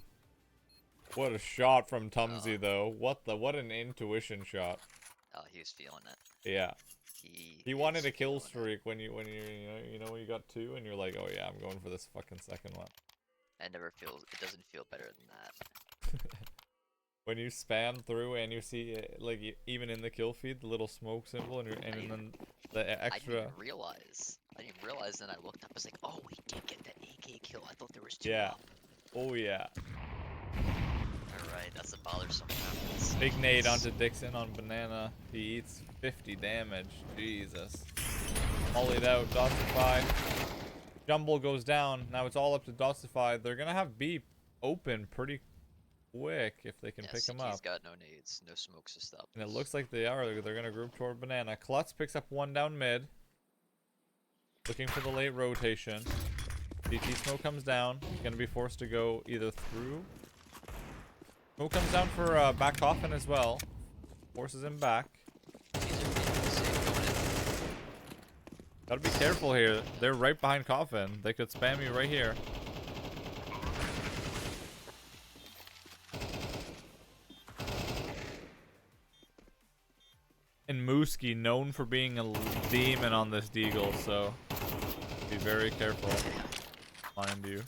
What a shot from Tumsy though. What an intuition shot. Oh, he was feeling it. Yeah. He wanted is a kill feeling it. streak when you when you got 2 and you're like, oh yeah, I'm going for this fucking second one. It doesn't feel better than that. When you spam through and you see like even in the kill feed the little smoke symbol and then the I didn't extra. even realize. Then I looked up. I was like, oh, we did get that AK kill. I thought there was 2 Yeah. up. Oh yeah. Alright, that's a bothersome happens. Big nade onto Dixon on banana. He eats 50 damage. Jesus. Mollied out. Dotsify. Jumble goes down. Now it's all up to Dotsify. They're gonna have B open pretty quick if they can pick him up. He's got no nades, no smokes to stop. And it looks like they are. They're gonna group toward banana. Klutz picks up one down mid. Looking for the late rotation. BT smoke comes down. He's gonna be forced to go either through. Smoke comes down for back coffin as well. Forces him back. Gotta be careful here. They're right behind coffin. They could spam you right here. And Mooski, known for being a demon on this deagle, so be very careful. Mind you.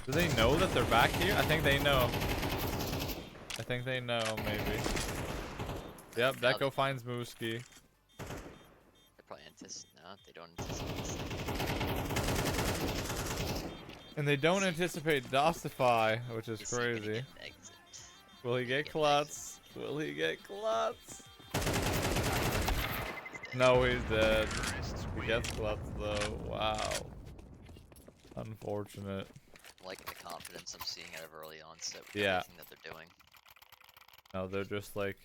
Do they know that they're back here? I think they know. I think they know, maybe. Yep, Deco finds Mooski. They're probably they don't anticipate. And they don't anticipate Dostify, which is crazy. Will he get Klutz? Will he get Klutz? No, he's dead. He gets Klutz though. Wow. Unfortunate. I'm liking the confidence I'm seeing out of early onset with Yeah. everything that they're doing. No, they're just like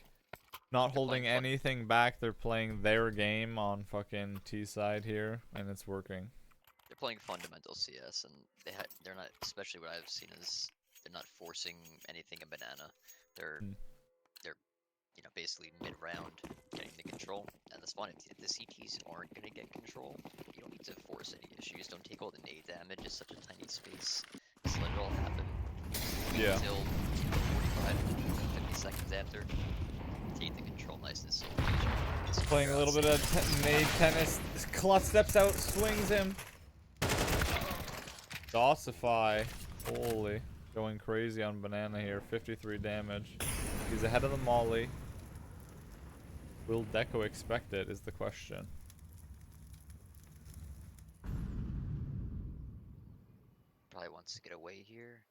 not holding anything back. They're playing their game on fucking T side here, and it's working. They're playing fundamental CS, and they're not. Especially what I've seen is they're not forcing anything in banana. They're basically mid round getting the control, and that's fine. If the CTs aren't gonna get control, you don't need to force any issues. Don't take all the nade damage. It's such a tiny space. Just let it all happen. Yeah. Until 45, 50 seconds after, take the control nice and slow. Playing a little bit of nade tennis. Klutz steps out, swings him. Dossify. Holy. Going crazy on banana here. 53 damage. He's ahead of the molly. Will Deco expect it is the question. Probably wants to get away here.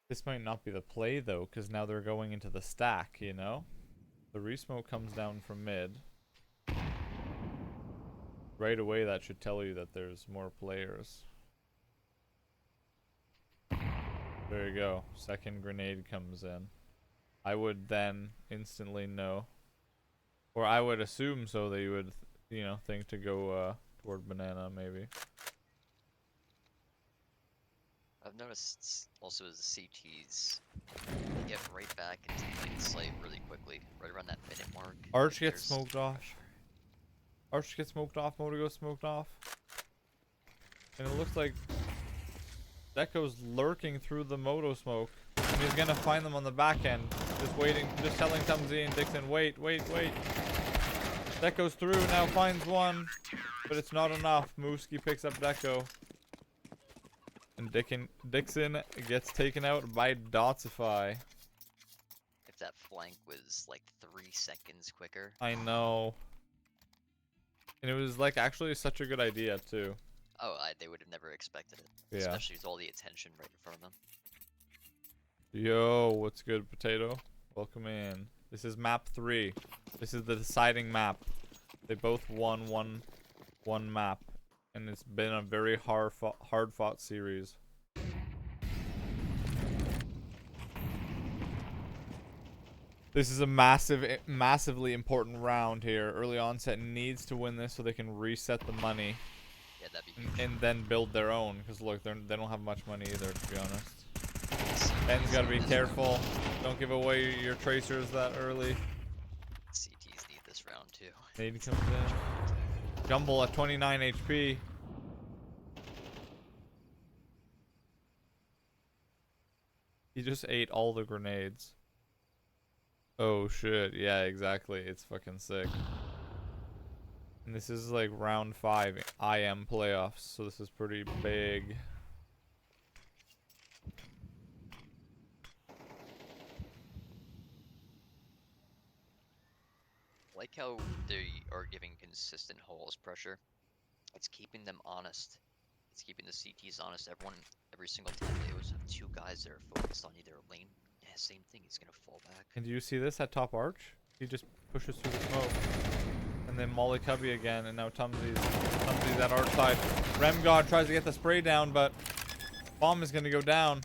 This might not be the play though, because now they're going into the stack, you know? The resmoke comes down from mid. Right away that should tell you that there's more players. There you go. Second grenade comes in. I would then instantly know. Or I would assume so that you would, think to go toward banana maybe. I've noticed also as the CTs, they get right back into the site really quickly, right around that minute mark. Arch gets smoked off. Arch gets smoked off, Moto goes smoked off. And it looks like Deco's lurking through the Moto smoke. And he's gonna find them on the back end. Just waiting, just telling Tumsy and Dixon, wait. Deco's through, now finds one. But it's not enough. Mooski picks up Deco. And Dixon gets taken out by Dotsify. If that flank was like 3 seconds quicker. I know. And it was like actually such a good idea too. Oh, they would have never expected it. Yeah. Especially with all the attention right in front of them. Yo, what's good, Potato? Welcome in. This is map 3. This is the deciding map. They both won one map, and it's been a very hard fought series. This is a massively important round here. Early Onset needs to win this so they can reset the money. Yeah, that'd be huge. And then build their own. Because look, they don't have much money either, to be honest. Ben's gotta be careful. Don't give away your tracers that early. CTs need this round too. Nade comes in. Jumble at 29 HP. He just ate all the grenades. Oh shit, yeah, exactly. It's fucking sick. And this is like round 5 IM playoffs, so this is pretty big. Like how they are giving consistent holes pressure. It's keeping them honest. It's keeping the CTs honest. Every single time they always have 2 guys that are focused on either a lane. Yeah, same thing. He's gonna fall back. And do you see this at top arch? He just pushes through the smoke. And then Molly Cubby again, and now Tumsy's at arch side. Remgod tries to get the spray down, but bomb is gonna go down.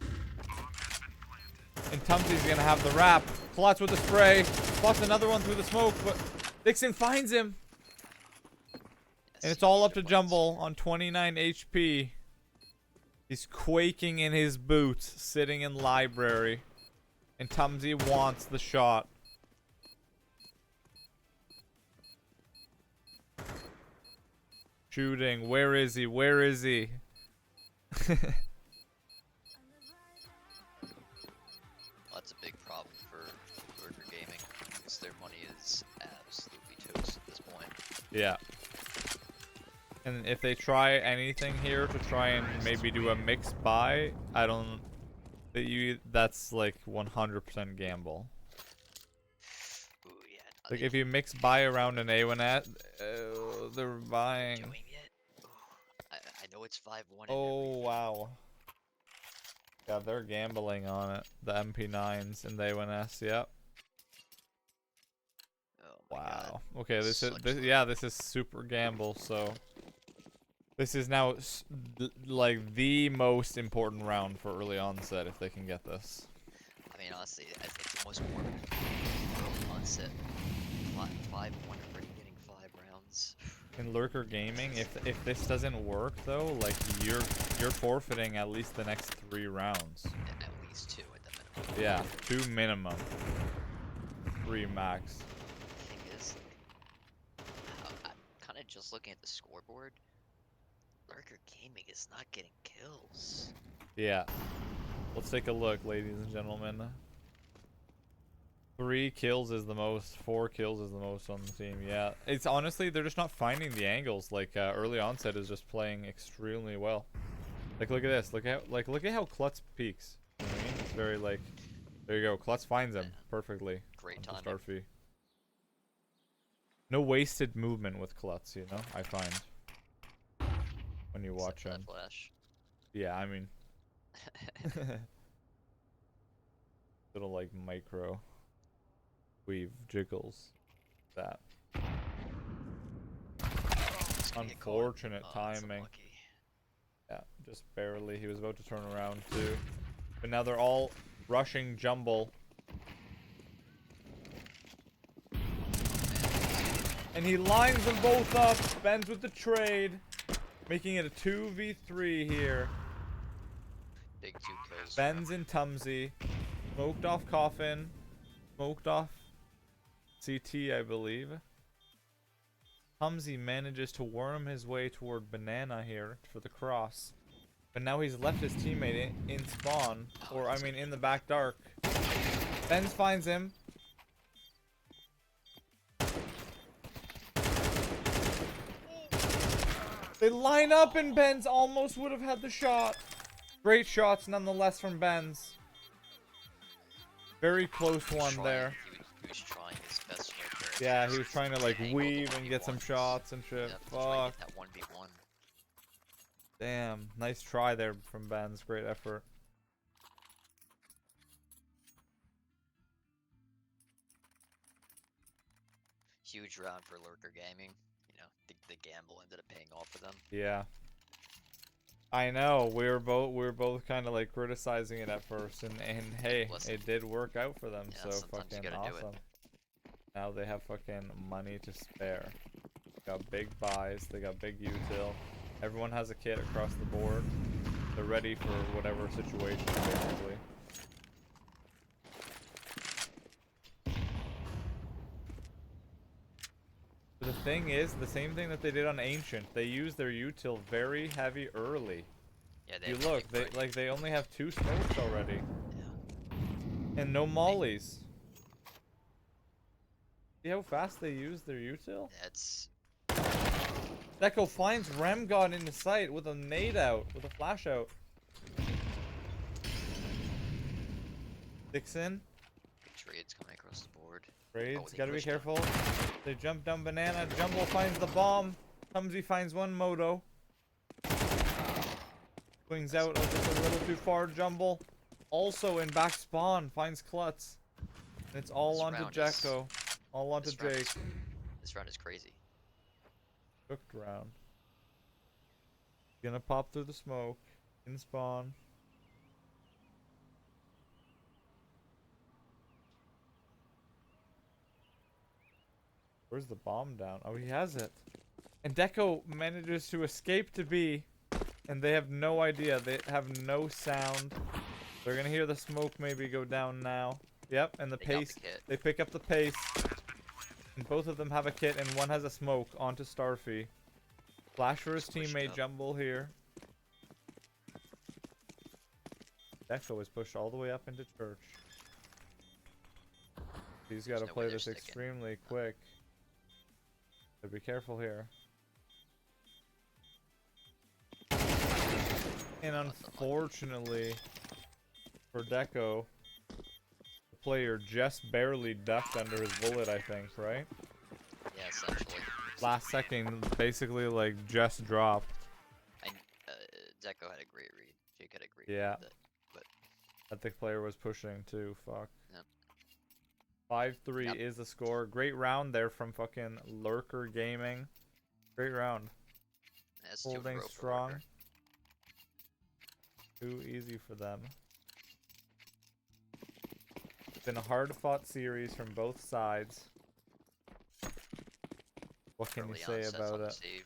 And Tumsy's gonna have the wrap. Klutz with the spray. Plus another one through the smoke, but Dixon finds him. And it's all up to Jumble on 29 HP. He's quaking in his boots, sitting in library. And Tumsy wants the shot. Shooting. Where is he? Where is he? That's a big problem for Lurker Gaming, because their money is absolutely toast at this point. Yeah. And if they try anything here to try and maybe do a mix buy, I don't... That's like 100% gamble. Ooh, yeah. Like if you mix buy around an A1 they're buying. Doing it? Ooh, I know it's 5-1. Oh wow. Yeah, they're gambling on it. The MP9s and the A1S, yep. Oh my Wow. God. Okay, this is super gamble, so this is now like the most important round for early onset if they can get this. I mean, honestly, it's the most important early onset. 5-1 already getting 5 rounds. In Lurker Gaming, if this doesn't work though, like you're forfeiting at least the next 3 rounds. At least 2 at the minimum. Yeah, 2 minimum. 3 max. The thing is, I'm kind of just looking at the scoreboard. Lurker Gaming is not getting kills. Yeah. Let's take a look, ladies and gentlemen. 3 kills is the most, 4 kills is the most on the team. Yeah, it's honestly they're just not finding the angles. Like early onset is just playing extremely well. Like look at this. Look at how Klutz peaks. You know what I mean? It's very like, there you go. Klutz finds him perfectly. Great onto timing. Starfy. No wasted movement with Klutz, you know. I find when you watch him. Flash. Yeah, I mean, little like micro weave jiggles. That unfortunate timing. Yeah, just barely. He was about to turn around too, but now they're all rushing Jumble, and he lines them both up. Bends with the trade, making it a 2v3 here. Big 2 kills. Benz and Tumsy. Smoked off Coffin. Smoked off CT, I believe. Tumsy manages to worm his way toward Banana here for the cross. But now he's left his teammate in spawn. Or, I mean, in the back dark. Benz finds him. They line up and Benz almost would have had the shot. Great shots nonetheless from Benz. Very close one there. He was trying his best right there. Yeah, he was trying to like Angle the weave and get some 1v1s. shots and shit. Yep, trying Fuck. to get that 1v1. Damn. Nice try there from Benz. Great effort. Huge round for Lurker Gaming. You know, the gamble ended up paying off for them. Yeah. I know. We were both kind of like criticizing it at first, and hey, Listen. it did work out for them. Yeah, So sometimes you fucking gotta do it. awesome. Now they have fucking money to spare. They got big buys. They got big util. Everyone has a kit across the board. They're ready for whatever situation, basically. The thing is, the same thing that they did on Ancient. They use their util very heavy early. Yeah, You look, they only have 2 smokes already. Yeah. And no mollies. See how fast they use their util? That's Deco finds Remgod in the sight with a nade out, with a flash out. Dixon. trades coming across the board. Raids, they gotta be pushed him. careful. They jump down banana. Jumbo finds the bomb. Tumsy finds one moto. Swings out just a little too far. Jumble. Also in back spawn finds Klutz. And it's all This onto round is- Jacko. All onto this round Jake. is- This round is crazy. Cooked round. Gonna pop through the smoke. In spawn. Where's the bomb down? Oh, he has it. And Deco manages to escape to B. And they have no idea. They have no sound. They're gonna hear the smoke maybe go down now. Yep, and the They got the pace. kit. They pick up the pace. And both of them have a kit, and one has a smoke onto Starfy. Flash for his Just push it teammate up. Jumble here. Deco is pushed all the way up into church. He's got to no way play they're this sticking. extremely quick. So be careful here. And unfortunately for Deco, the player just barely ducked under his bullet, I think, right? Yeah, essentially. Last second, basically like just dropped. I, Deco had a great read. Jake had a great Yeah. read. That the player was pushing too. Fuck. Yep. 5-3 Yep. is the score. Great round there from fucking Lurker Gaming. Great round. That's too Holding pro for strong. Lurker. Too easy for them. It's been a hard fought series from both sides. What can Early you say onsets about on the it? save.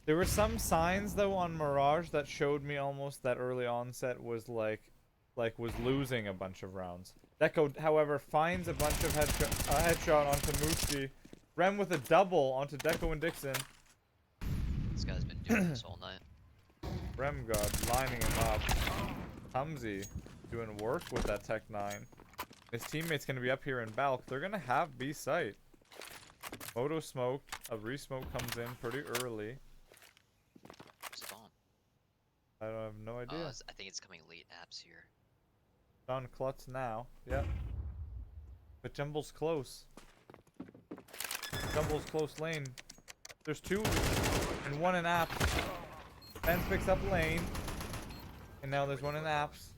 There were some signs though on Mirage that showed me almost that early onset was like was losing a bunch of rounds. Deco, however, finds a bunch of headshot onto Moochie. Rem with a double onto Deco and Dixon. This guy's been doing this all night. Remgod lining him up. Tumsy doing work with that Tech 9. His teammate's gonna be up here in Balk. They're gonna have B site. Moto smoke. A re-smoke comes in pretty early. Where's the bomb? I don't have no idea. I think it's coming late apps here. On Klutz now. Yep. But Jumble's close. Jumble's close lane. There's 2 and 1 in apps. Ben picks up lane. And now there's 1 in apps.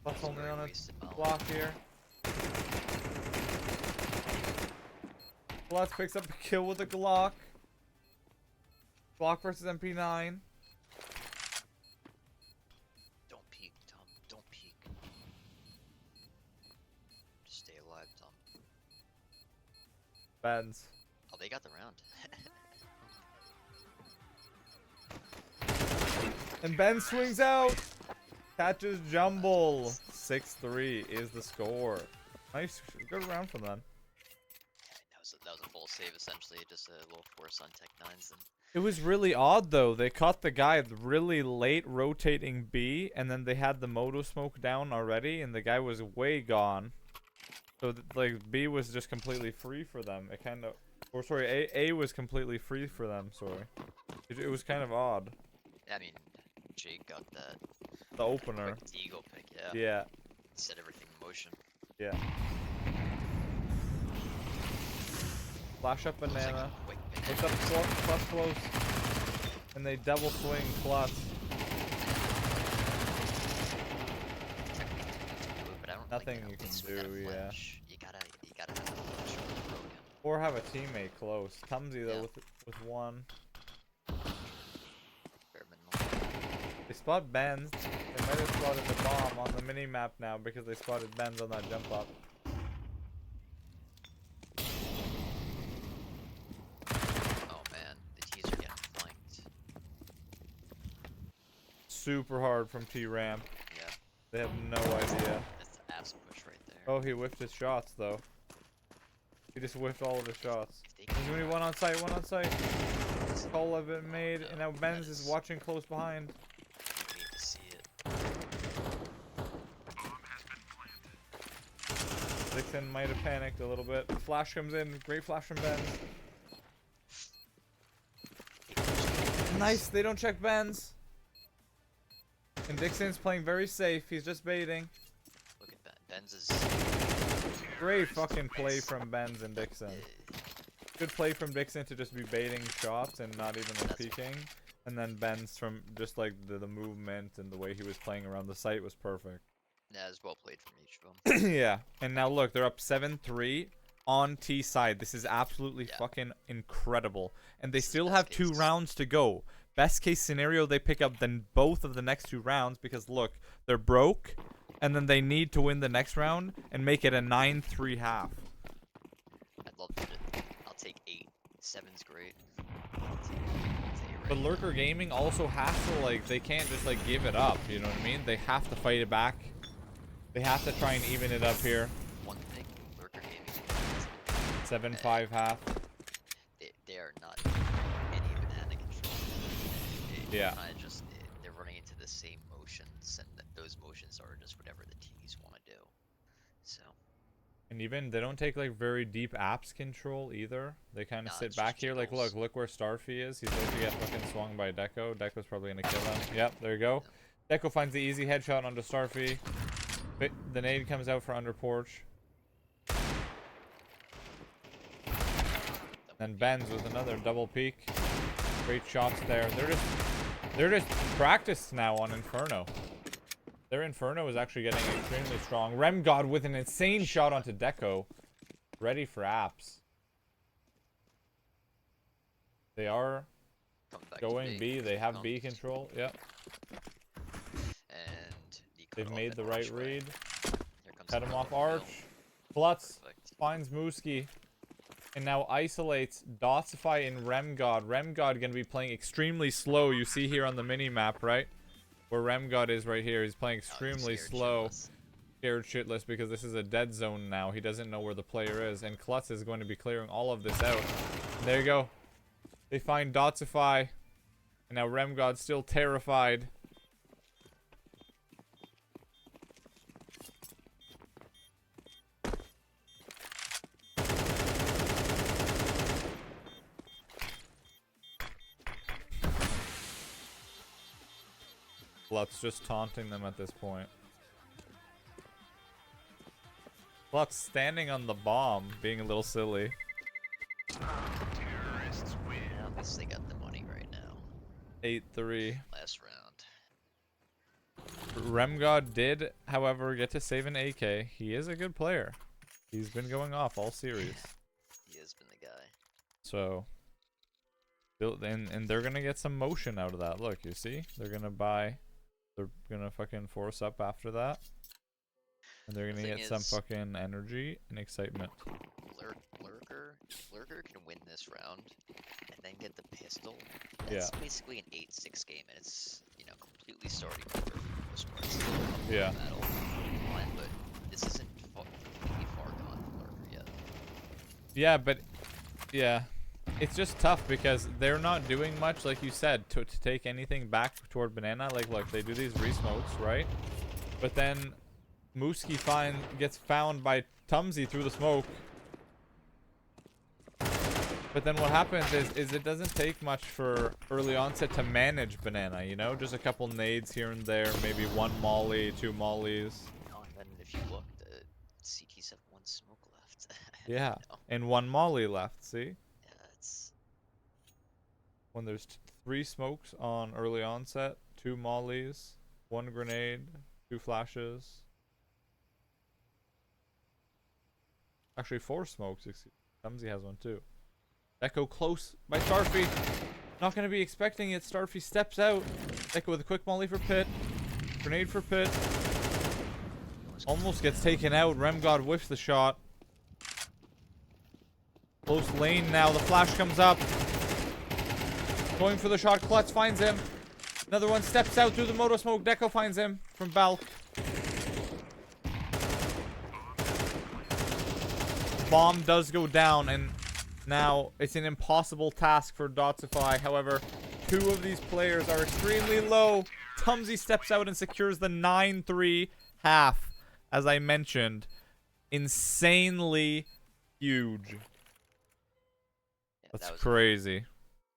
Klutz It's a only very on a wasted mount. block here. Klutz picks up a kill with a Glock. Glock versus MP9. Don't peek, Tom. Don't peek. Just stay alive, Tom. Benz. Oh, they got the round. And Ben swings out. Catches Jumble. 6-3 is the score. Nice, good round from them. That was a full save essentially, just a little force on Tech 9s. And It was really odd though. They caught the guy really late rotating B, and then they had the moto smoke down already, and the guy was way gone. So like B was just completely free for them. It kind of, or sorry, A was completely free for them. Sorry, it was kind of odd. I mean, Jake got that The opener. quick eagle pick, yeah. Yeah. Set everything in motion. Yeah. Flash up Looks like a banana. quick What's banana. up plus close? And they double swing plus. But I don't Nothing think you at can least with that do, yeah. flinch, You gotta have the flinch broken. Or have a teammate close. Tumsy though Yeah. with one. Bare minimum. They spot Benz. They might have spotted the bomb on the mini map now because they spotted Benz on that jump up. Oh man, the T's are getting flanked. Super hard from T ramp. Yeah, They have no idea. that's the ass push right there. Oh, he whiffed his shots though. He just whiffed all of his shots. If they can There's gonna be one on site, one on site. Call of it made, and now Benz is watching close behind. you need to see it. Dixon might have panicked a little bit. Flash comes in, great flash from Benz. Nice, they don't check Benz. And Dixon's playing very safe, he's just baiting. Look at Ben. Benz is. Great fucking play from Benz and Dixon. Good play from Dixon to just be baiting shots and not even like peeking. And then Benz from just like the movement and the way he was playing around the site was perfect. Yeah, it's well played from each of them. Yeah. And now look, they're up 7-3 on T side. This is absolutely Yeah. fucking incredible. And they This is still best have 2 case. rounds to go. Best case scenario, they pick up then both of the next 2 rounds because look, they're broke. And then they need to win the next round and make it a 9-3 half. I'd love to. I'll take 8. 7's great. I'll take 8 But right Lurker Gaming also has to, like, they can't just, like, give it up, you know what I mean? They have to fight it back. They have to try and even it up here. now. One thing, Lurker Gaming. 7-5 half. They are not any banana control. Yeah. They're running into the same motions, and those motions are just whatever the T's want to do. So. And even, they don't take, like, very deep apps control either. They kind of Nah, sit it's back just here, like, jiggles. look where Starfy is. He's about to get fucking swung by Deco. Deco's probably gonna kill him. Yep, there you go. Deco finds the easy headshot onto Starfy. The nade comes out for under porch. Then Benz with another double peek. Great shots there. They're just practiced now on Inferno. Their Inferno is actually getting extremely strong. Remgod with an insane shot onto Deco. Ready for apps. They are Coming back to going B. They have B Comes. control. Yep. And the They've cutoff made at the right arch read. Here comes Cut the him cutoff off middle. arch. Klutz Perfect. finds Mooski. And now isolates Dotsify and Remgod. Remgod gonna be playing extremely slow. You see here on the mini map, right? Where Remgod is right here. He's playing Oh, he's extremely scared slow. shitless. Scared shitless because this is a dead zone now. He doesn't know where the player is. And Klutz is going to be clearing all of this out. There you go. They find Dotsify. And now Remgod's still terrified. Klutz just taunting them at this point. Klutz standing on the bomb, being a little silly. Yeah, at least they got the money right now. 8-3. Last round. Remgod did, however, get to save an AK. He is a good player. He's been going off all series. He has been the guy. So, and they're gonna get some motion out of that. Look, you see? They're gonna buy. They're gonna fucking force up after that. And they're gonna thing get some is- fucking energy and excitement. Lurker can win this round and then get the pistol. Yeah. That's basically an 8-6 game, and it's, you know, completely starting over for the most part. It's still a Yeah. battle, but this isn't completely far gone for Lurker yet. Yeah, but yeah, it's just tough because they're not doing much, like you said, to take anything back toward banana. Like, look, they do these re-smokes, right? But then Mooski gets found by Tumsy through the smoke. But then what happens is it doesn't take much for early onset to manage Banana, you know? Just a couple nades here and there, maybe 1 molly, 2 mollies. Oh, and then if you look, the CTs have 1 smoke left. Yeah, You know? and 1 molly left, see? Yeah, it's When there's 3 smokes on early onset, 2 mollies, 1 grenade, 2 flashes. Actually, 4 smokes, excuse me. Tumsy has 1 too. Echo close by Starfy. Not going to be expecting it. Starfy steps out. Echo with a quick molly for Pit. Grenade for Pit. Almost gets taken out. Remgod whiffs the shot. Close lane now. The flash comes up. Going for the shot. Klutz finds him. Another one steps out through the moto smoke. Deco finds him from Balk. Bomb does go down, and now it's an impossible task for Dotsify. However, 2 of these players are extremely low. Tumsy steps out and secures the 9-3 half. As I mentioned, insanely huge. yeah, That's crazy.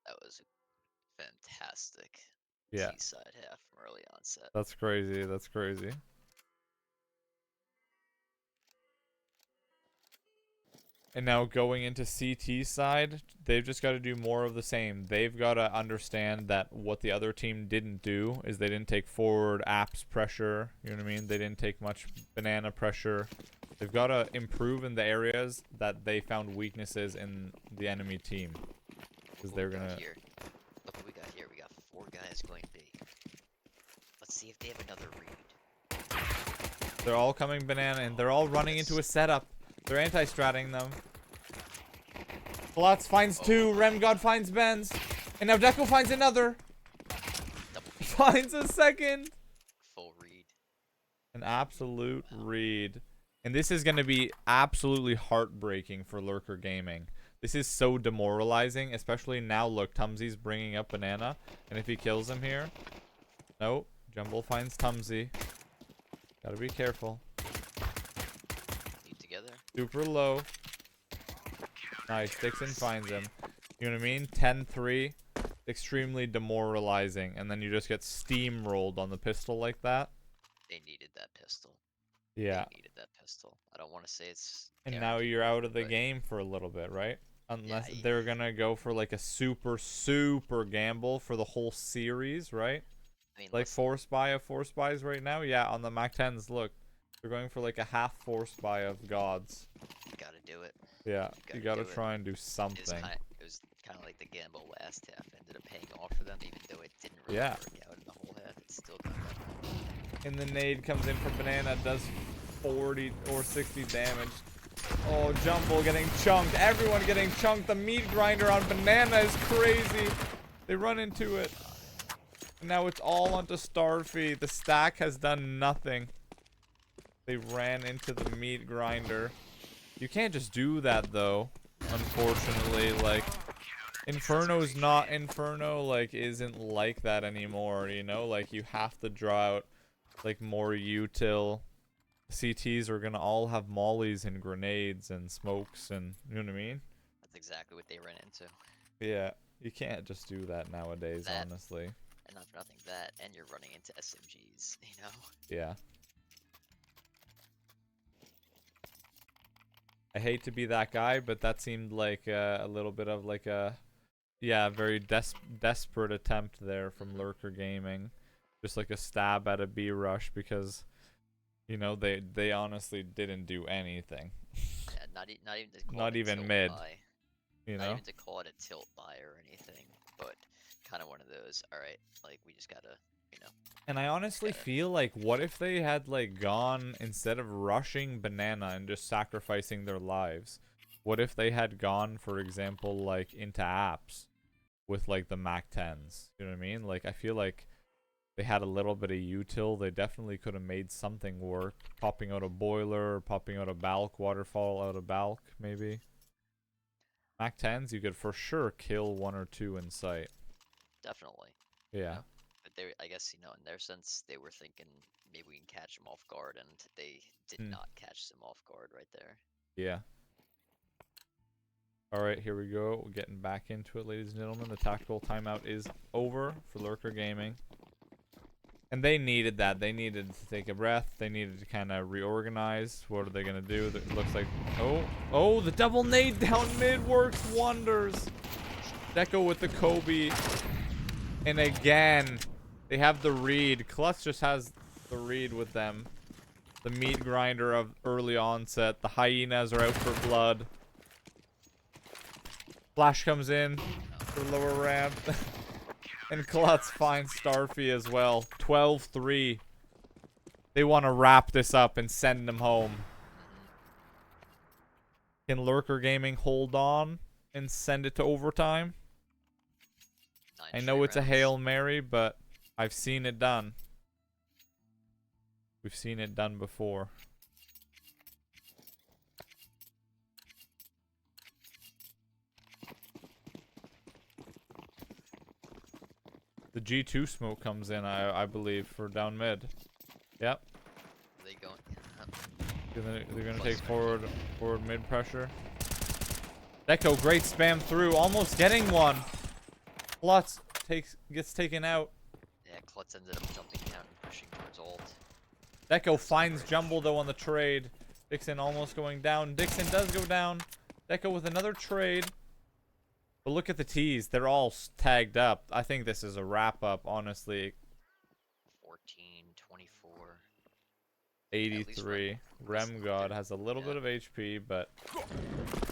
That was a fantastic Yeah, T-side half from early onset. that's crazy. That's crazy. And now going into CT side, they've just got to do more of the same. They've got to understand that what the other team didn't do is they didn't take forward apps pressure. You know what I mean? They didn't take much banana pressure. They've got to improve in the areas that they found weaknesses in the enemy team. Because they're going to... Look what we got here. We got 4 guys going B. Let's see if they have another read. They're all coming banana, and they're all running into a setup. They're anti-stratting them. Klutz finds 2. Remgod finds Benz. And now Deco finds another. Finds a second. Full read. An absolute read. And this is going to be absolutely heartbreaking for Lurker Gaming. This is so demoralizing, especially now. Look, Tumsy's bringing up Banana. And if he kills him here... Nope. Jumble finds Tumsy. Gotta be careful. Together. Super low. Nice. Dixon finds him. You know what I mean? 10-3. Extremely demoralizing. And then you just get steamrolled on the pistol like that. They needed that pistol. Yeah. They needed that pistol. I don't want to say it's... And now you're out of the game for a little bit, right? Unless they're going to go for like a super, super gamble for the whole series, right? I mean, Like force buy of force buys right now? Yeah, on the Mac 10s, look. They're going for like a half force buy of gods. You gotta do it. Yeah, you gotta try and do something. It was kind of like the gamble last half. Ended up paying off for them, even though it didn't really work out in the whole half. It still got that. And the nade comes in from Banana, does 40 or 60 damage. Oh, Jumbo getting chunked. Everyone getting chunked. The meat grinder on Banana is crazy. They run into it. And now it's all onto Starfy. The stack has done nothing. They ran into the meat grinder. You can't just do that though, unfortunately. Like, Inferno's not Inferno, like, isn't like that anymore, you know? Like, you have to draw out like more util. CTs are gonna all have mollies and grenades and smokes, and you know what I mean? That's exactly what they ran into. Yeah, you can't just do that nowadays, honestly. And not for nothing, that, and you're running into SMGs, you know? Yeah. I hate to be that guy, but that seemed like a little bit of like a, yeah, very desperate attempt there from Lurker Gaming. Just like a stab at a B rush because, you know, they honestly didn't do anything. Yeah, not even mid. You know? Not even to call it a tilt buy or anything, but kind of one of those, alright, like, we just gotta, you know. And I honestly feel like, what if they had, like, gone, instead of rushing Banana and just sacrificing their lives, what if they had gone, for example, like, into apps with, like, the Mac 10s? You know what I mean? Like, I feel like they had a little bit of util. They definitely could have made something work. Popping out a boiler, popping out a Balk, waterfall out of Balk, maybe. Mac 10s, you could for sure kill 1 or 2 in sight. Definitely. Yeah. But they, I guess, you know, in their sense, they were thinking maybe we can catch them off guard, and they did Hmm. not catch them off guard right there. Yeah. Alright, here we go. We're getting back into it, ladies and gentlemen. The tactical timeout is over for Lurker Gaming. And they needed that. They needed to take a breath. They needed to kind of reorganize. What are they going to do? It looks like... Oh, the double nade down mid works wonders. Deco with the Kobe. And again, they have the read. Klutz just has the read with them. The meat grinder of early onset. The hyenas are out for blood. Flash comes in for lower ramp. And Klutz finds Starfy as well. 12-3. They want to wrap this up and send him home. Can Lurker Gaming hold on and send it to overtime? I know it's a Hail Mary, but I've seen it done. We've seen it done before. The G2 smoke comes in, I believe, for down mid. Yep. Are they going? They're gonna take forward mid pressure. Deco, great spam through, almost getting one. Klutz gets taken out. Yeah, Klutz ended up jumping down and pushing towards ult. Deco finds Jumble though on the trade. Dixon almost going down. Dixon does go down. Deco with another trade. But look at the T's. They're all tagged up. I think this is a wrap up, honestly. 14, 24. 83. Remgod has a little bit of HP, but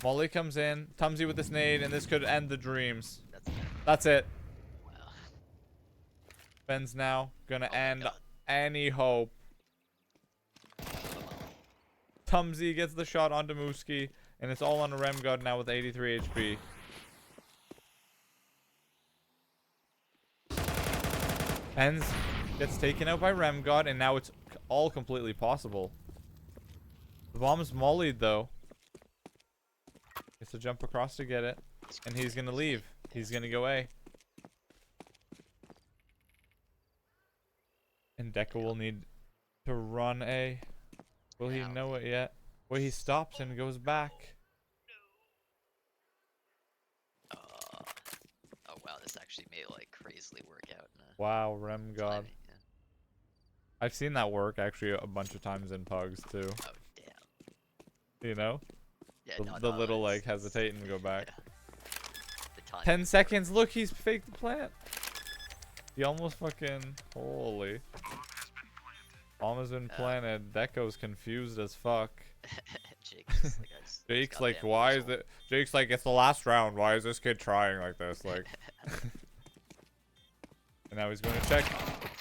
Molly comes in. Tumsy with this nade, and this could end the dreams. That's it. Wow. Ben's now gonna end God. any hope. Tumsy gets the shot onto Mooski, and it's all on Remgod now with 83 HP. Benz gets taken out by Remgod, and now it's all completely possible. The bomb's mollied though. Gets to jump across to get it, and he's gonna leave. He's gonna go A. And Deco will need to run A. Will he know it yet? Well, he stops and goes back. Oh wow, this actually may like crazily work out. Wow, Remgod. Timing, yeah. I've seen that work actually a bunch of times in pugs too. Oh damn. You know? Yeah, The little like hesitate and go back. Yeah. The time 10 seconds. Look, he's faked the plant. He almost fucking... Holy. Bomb has been planted. Deco's confused as fuck. Jake's like, why is it? Jake's like, it's the last round. Why is this kid trying like this? Like... And now he's going to check.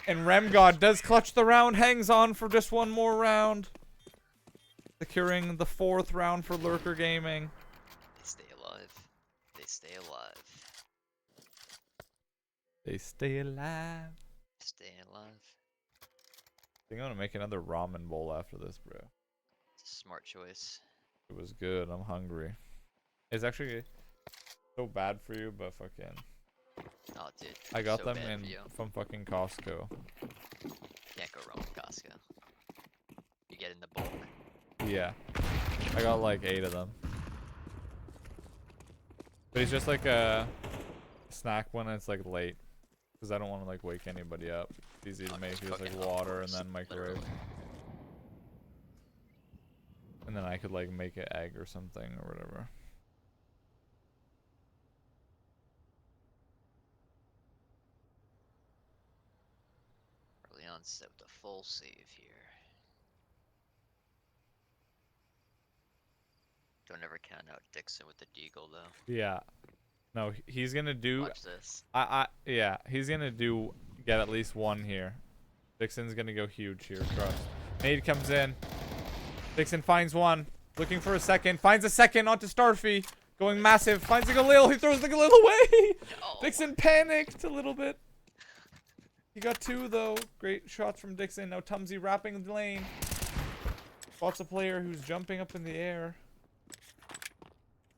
And Remgod does clutch the round. Hangs on for just one more round. Securing the 4th round for Lurker Gaming. They stay alive. They stay alive. They stay alive. Stay alive. I think I'm going to make another ramen bowl after this, bro. It's a smart choice. It was good. I'm hungry. It's actually so bad for you, but fucking... Oh, dude. I got so them bad in for you. from fucking Costco. Can't go wrong with Costco. You get in the bulk. Yeah. I got like 8 of them. But it's just like a snack when it's like late. Because I don't want to like wake anybody up. It's easy to make. Just like water and then microwave. Literally. And then I could like make an egg or something or whatever. Early onset with a full save here. Don't ever count out Dixon with the deagle though. Yeah. No, he's gonna do... Watch this. Yeah, he's gonna get at least one here. Dixon's gonna go huge here, trust. Nade comes in. Dixon finds one. Looking for a second. Finds a second onto Starfy. Going massive. Finds the Galil. He throws the Galil away. No. Dixon panicked a little bit. He got 2 though. Great shots from Dixon. Now Tumsy wrapping the lane. Spots a player who's jumping up in the air.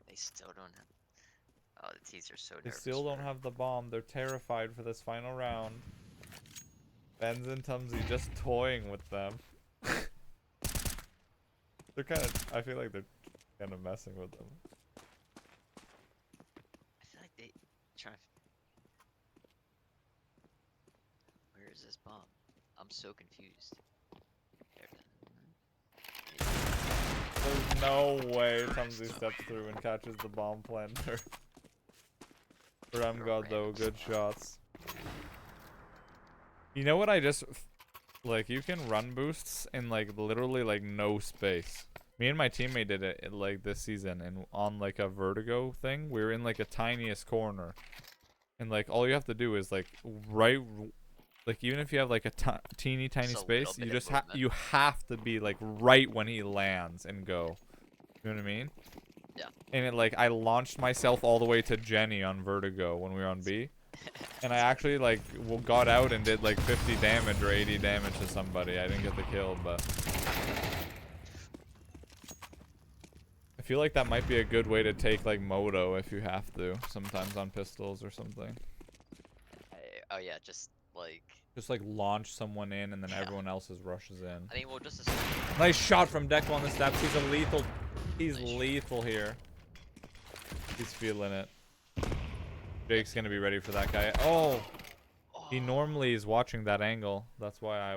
They still don't have... Oh, the T's are so They nervous. still don't have the bomb. They're terrified for this final round. Benz and Tumsy just toying with them. They're kind of. I feel like they're kind of messing with them. I feel like they trying to. Where is this bomb? I'm so confused. There it is. There's no way Tumsy steps through and catches the bomb planter. God though, good shots. You know what I just like? You can run boosts in like literally like no space. Me and my teammate did it like this season, and on like a vertigo thing, we were in like a tiniest corner, and like all you have to do is like like even if you have like a teeny tiny Just a space, little you bit of just movement. you have to be like right when he lands and go. You know what I mean? Yeah. And it like I launched myself all the way to Jenny on vertigo when we were on B. And I actually like got out and did like 50 damage or 80 damage to somebody. I didn't get the kill, but I feel like that might be a good way to take like Moto if you have to, sometimes on pistols or something. Oh yeah, just like. Just like launch someone in and then Yeah. everyone else's rushes in. I mean, we'll just assume. Nice shot from Deco on the steps. He's a lethal. He's Nice shot. lethal here. He's feeling it. Jake's gonna be ready for that guy. Oh! He normally is watching that angle. That's why I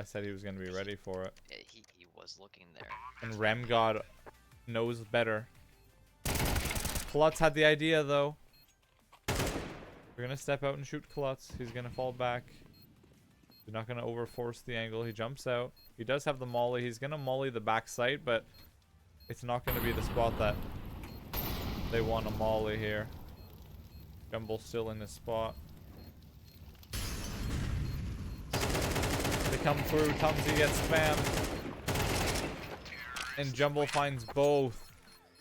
said he was gonna be ready for it. Yeah, he was looking there. And Remgod knows better. Klutz had the idea though. We're gonna step out and shoot Klutz. He's gonna fall back. He's not gonna overforce the angle. He jumps out. He does have the molly. He's gonna molly the back sight, but it's not gonna be the spot that they want to molly here. Jumble's still in his spot. They come through. Tumsy gets spammed. And Jumble finds both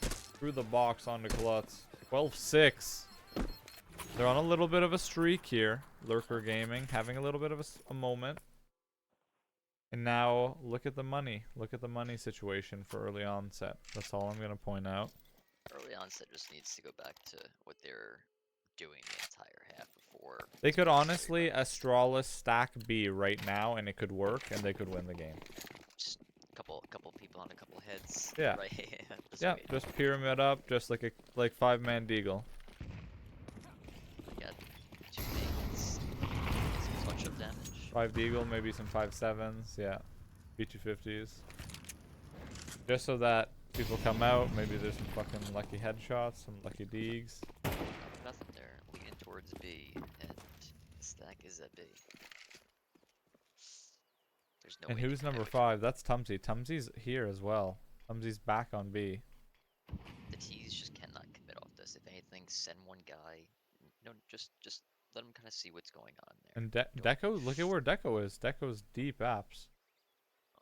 through the box onto Klutz. 12-6. They're on a little bit of a streak here. Lurker Gaming having a little bit of a moment. And now look at the money. Look at the money situation for early onset. That's all I'm going to point out. Early onset just needs to go back to what they're doing the entire half before. They could honestly Astralis stack B right now and it could work and they could win the game. Just couple people on a couple heads. Yeah. Right. Yeah, wait. just pyramid up, just like a 5-man deagle. I got 2 things. As much of damage. 5 deagle, maybe some 5-7s, yeah. B250s. Just so that people come out, maybe there's some fucking lucky headshots, some lucky deegs. Nothing there. Leaning towards B, and the stack is at B. There's no And way to who's commit number with 5? That's Tumsy. Tumsy's here as well. Tumsy's back on B. the T's just cannot commit off this. If anything, send one guy. No, just let him kind of see what's going on there. And Deco, look at where Deco is. Deco's deep apps.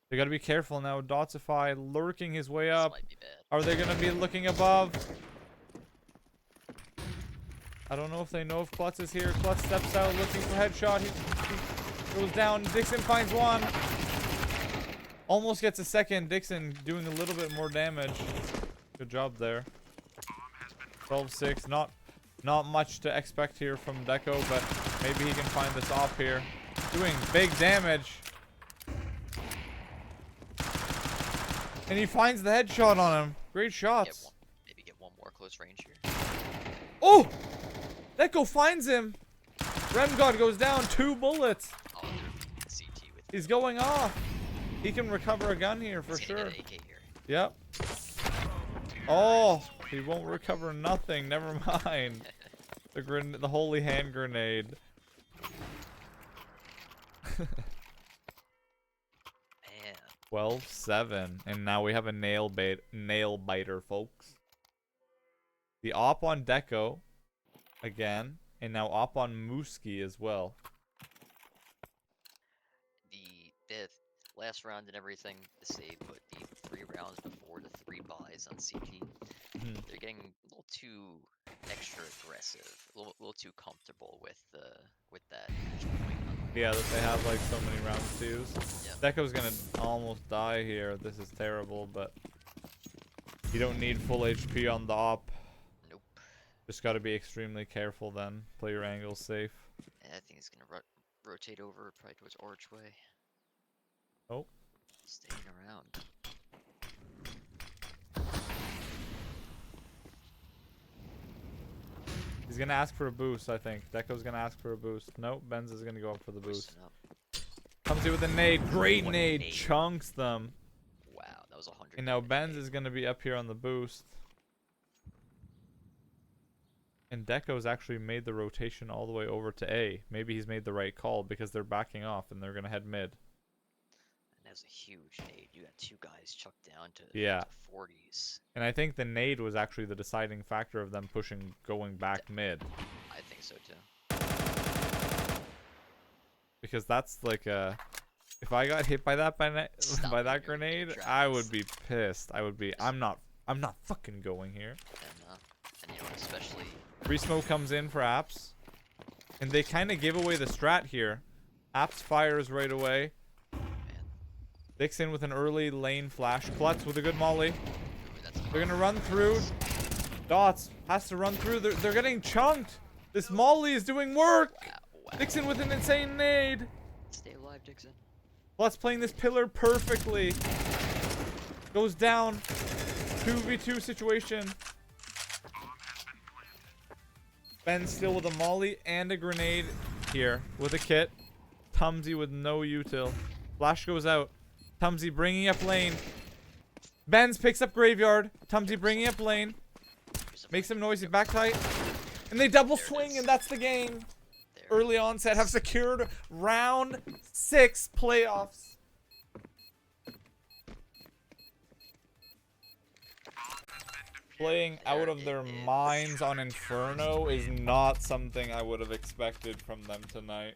They gotta be careful now. Dotsify lurking his way This up. might be bad. Are they gonna be looking above? I don't know if they know if Klutz is here. Klutz steps out looking for headshot. He goes down. Dixon finds one. Almost gets a second. Dixon doing a little bit more damage. Good job there. 12-6. Not much to expect here from Deco, but maybe he can find this off here. Doing big damage. And he finds the headshot on him. Great shots. Maybe get one more close range here. Oh! Deco finds him. Remgod goes down. 2 bullets. Oh, they're CT with. He's going off. He can recover a gun here for He's gonna sure. get an AK here. Yep. Oh, he won't recover nothing. Never mind. The holy hand grenade. Man. 12-7, and now we have a nail biter, folks. The op on Deco again, and now op on Mooski as well. The last round and everything, the save, but the 3 rounds before the 3 buys on CT, they're getting a little too extra aggressive, a little too comfortable with that. Yeah, that they have like so many rounds to use. Yeah. Deco's gonna almost die here. This is terrible, but you don't need full HP on the op. Nope. Just gotta be extremely careful then. Play your angles safe. And I think he's gonna rotate over probably towards Archway. Oh. Staying around. He's gonna ask for a boost, I think. Deco's gonna ask for a boost. Nope, Benz is gonna go up for the boost. Boosting up. Comes in with a nade. Great What nade. nade. Chunks them. Wow, that was 100. And now Benz is gonna be up here on the boost. And Deco's actually made the rotation all the way over to A. Maybe he's made the right call because they're backing off and they're gonna head mid. And that's a huge nade. You got 2 guys chucked down to, Yeah. to 40s. And I think the nade was actually the deciding factor of them pushing, going back mid. I think so too. Because that's like a... If I got hit by that Stop by it, that you're grenade, dragons. I would be pissed. I would be... I'm not fucking going here. And you know, especially... Free smoke comes in for Apps. And they kind of give away the strat here. Apps fires right away. Man. Dixon with an early lane flash. Klutz with a good molly. Ooh, that's They're gonna run through. Dots has to run through. They're getting chunked. This molly is doing work. Wow. Dixon with an insane nade. Stay alive, Dixon. Klutz playing this pillar perfectly. Goes down. 2v2 situation. Ben still with a molly and a grenade here with a kit. Tumsy with no util. Flash goes out. Tumsy bringing up lane. Benz picks up graveyard. Tumsy bringing up lane. Makes some noisy back tight. And they double swing and that's the game. There. Early onset have secured round 6 playoffs. Playing out of their minds on Inferno is not something I would have expected from them tonight.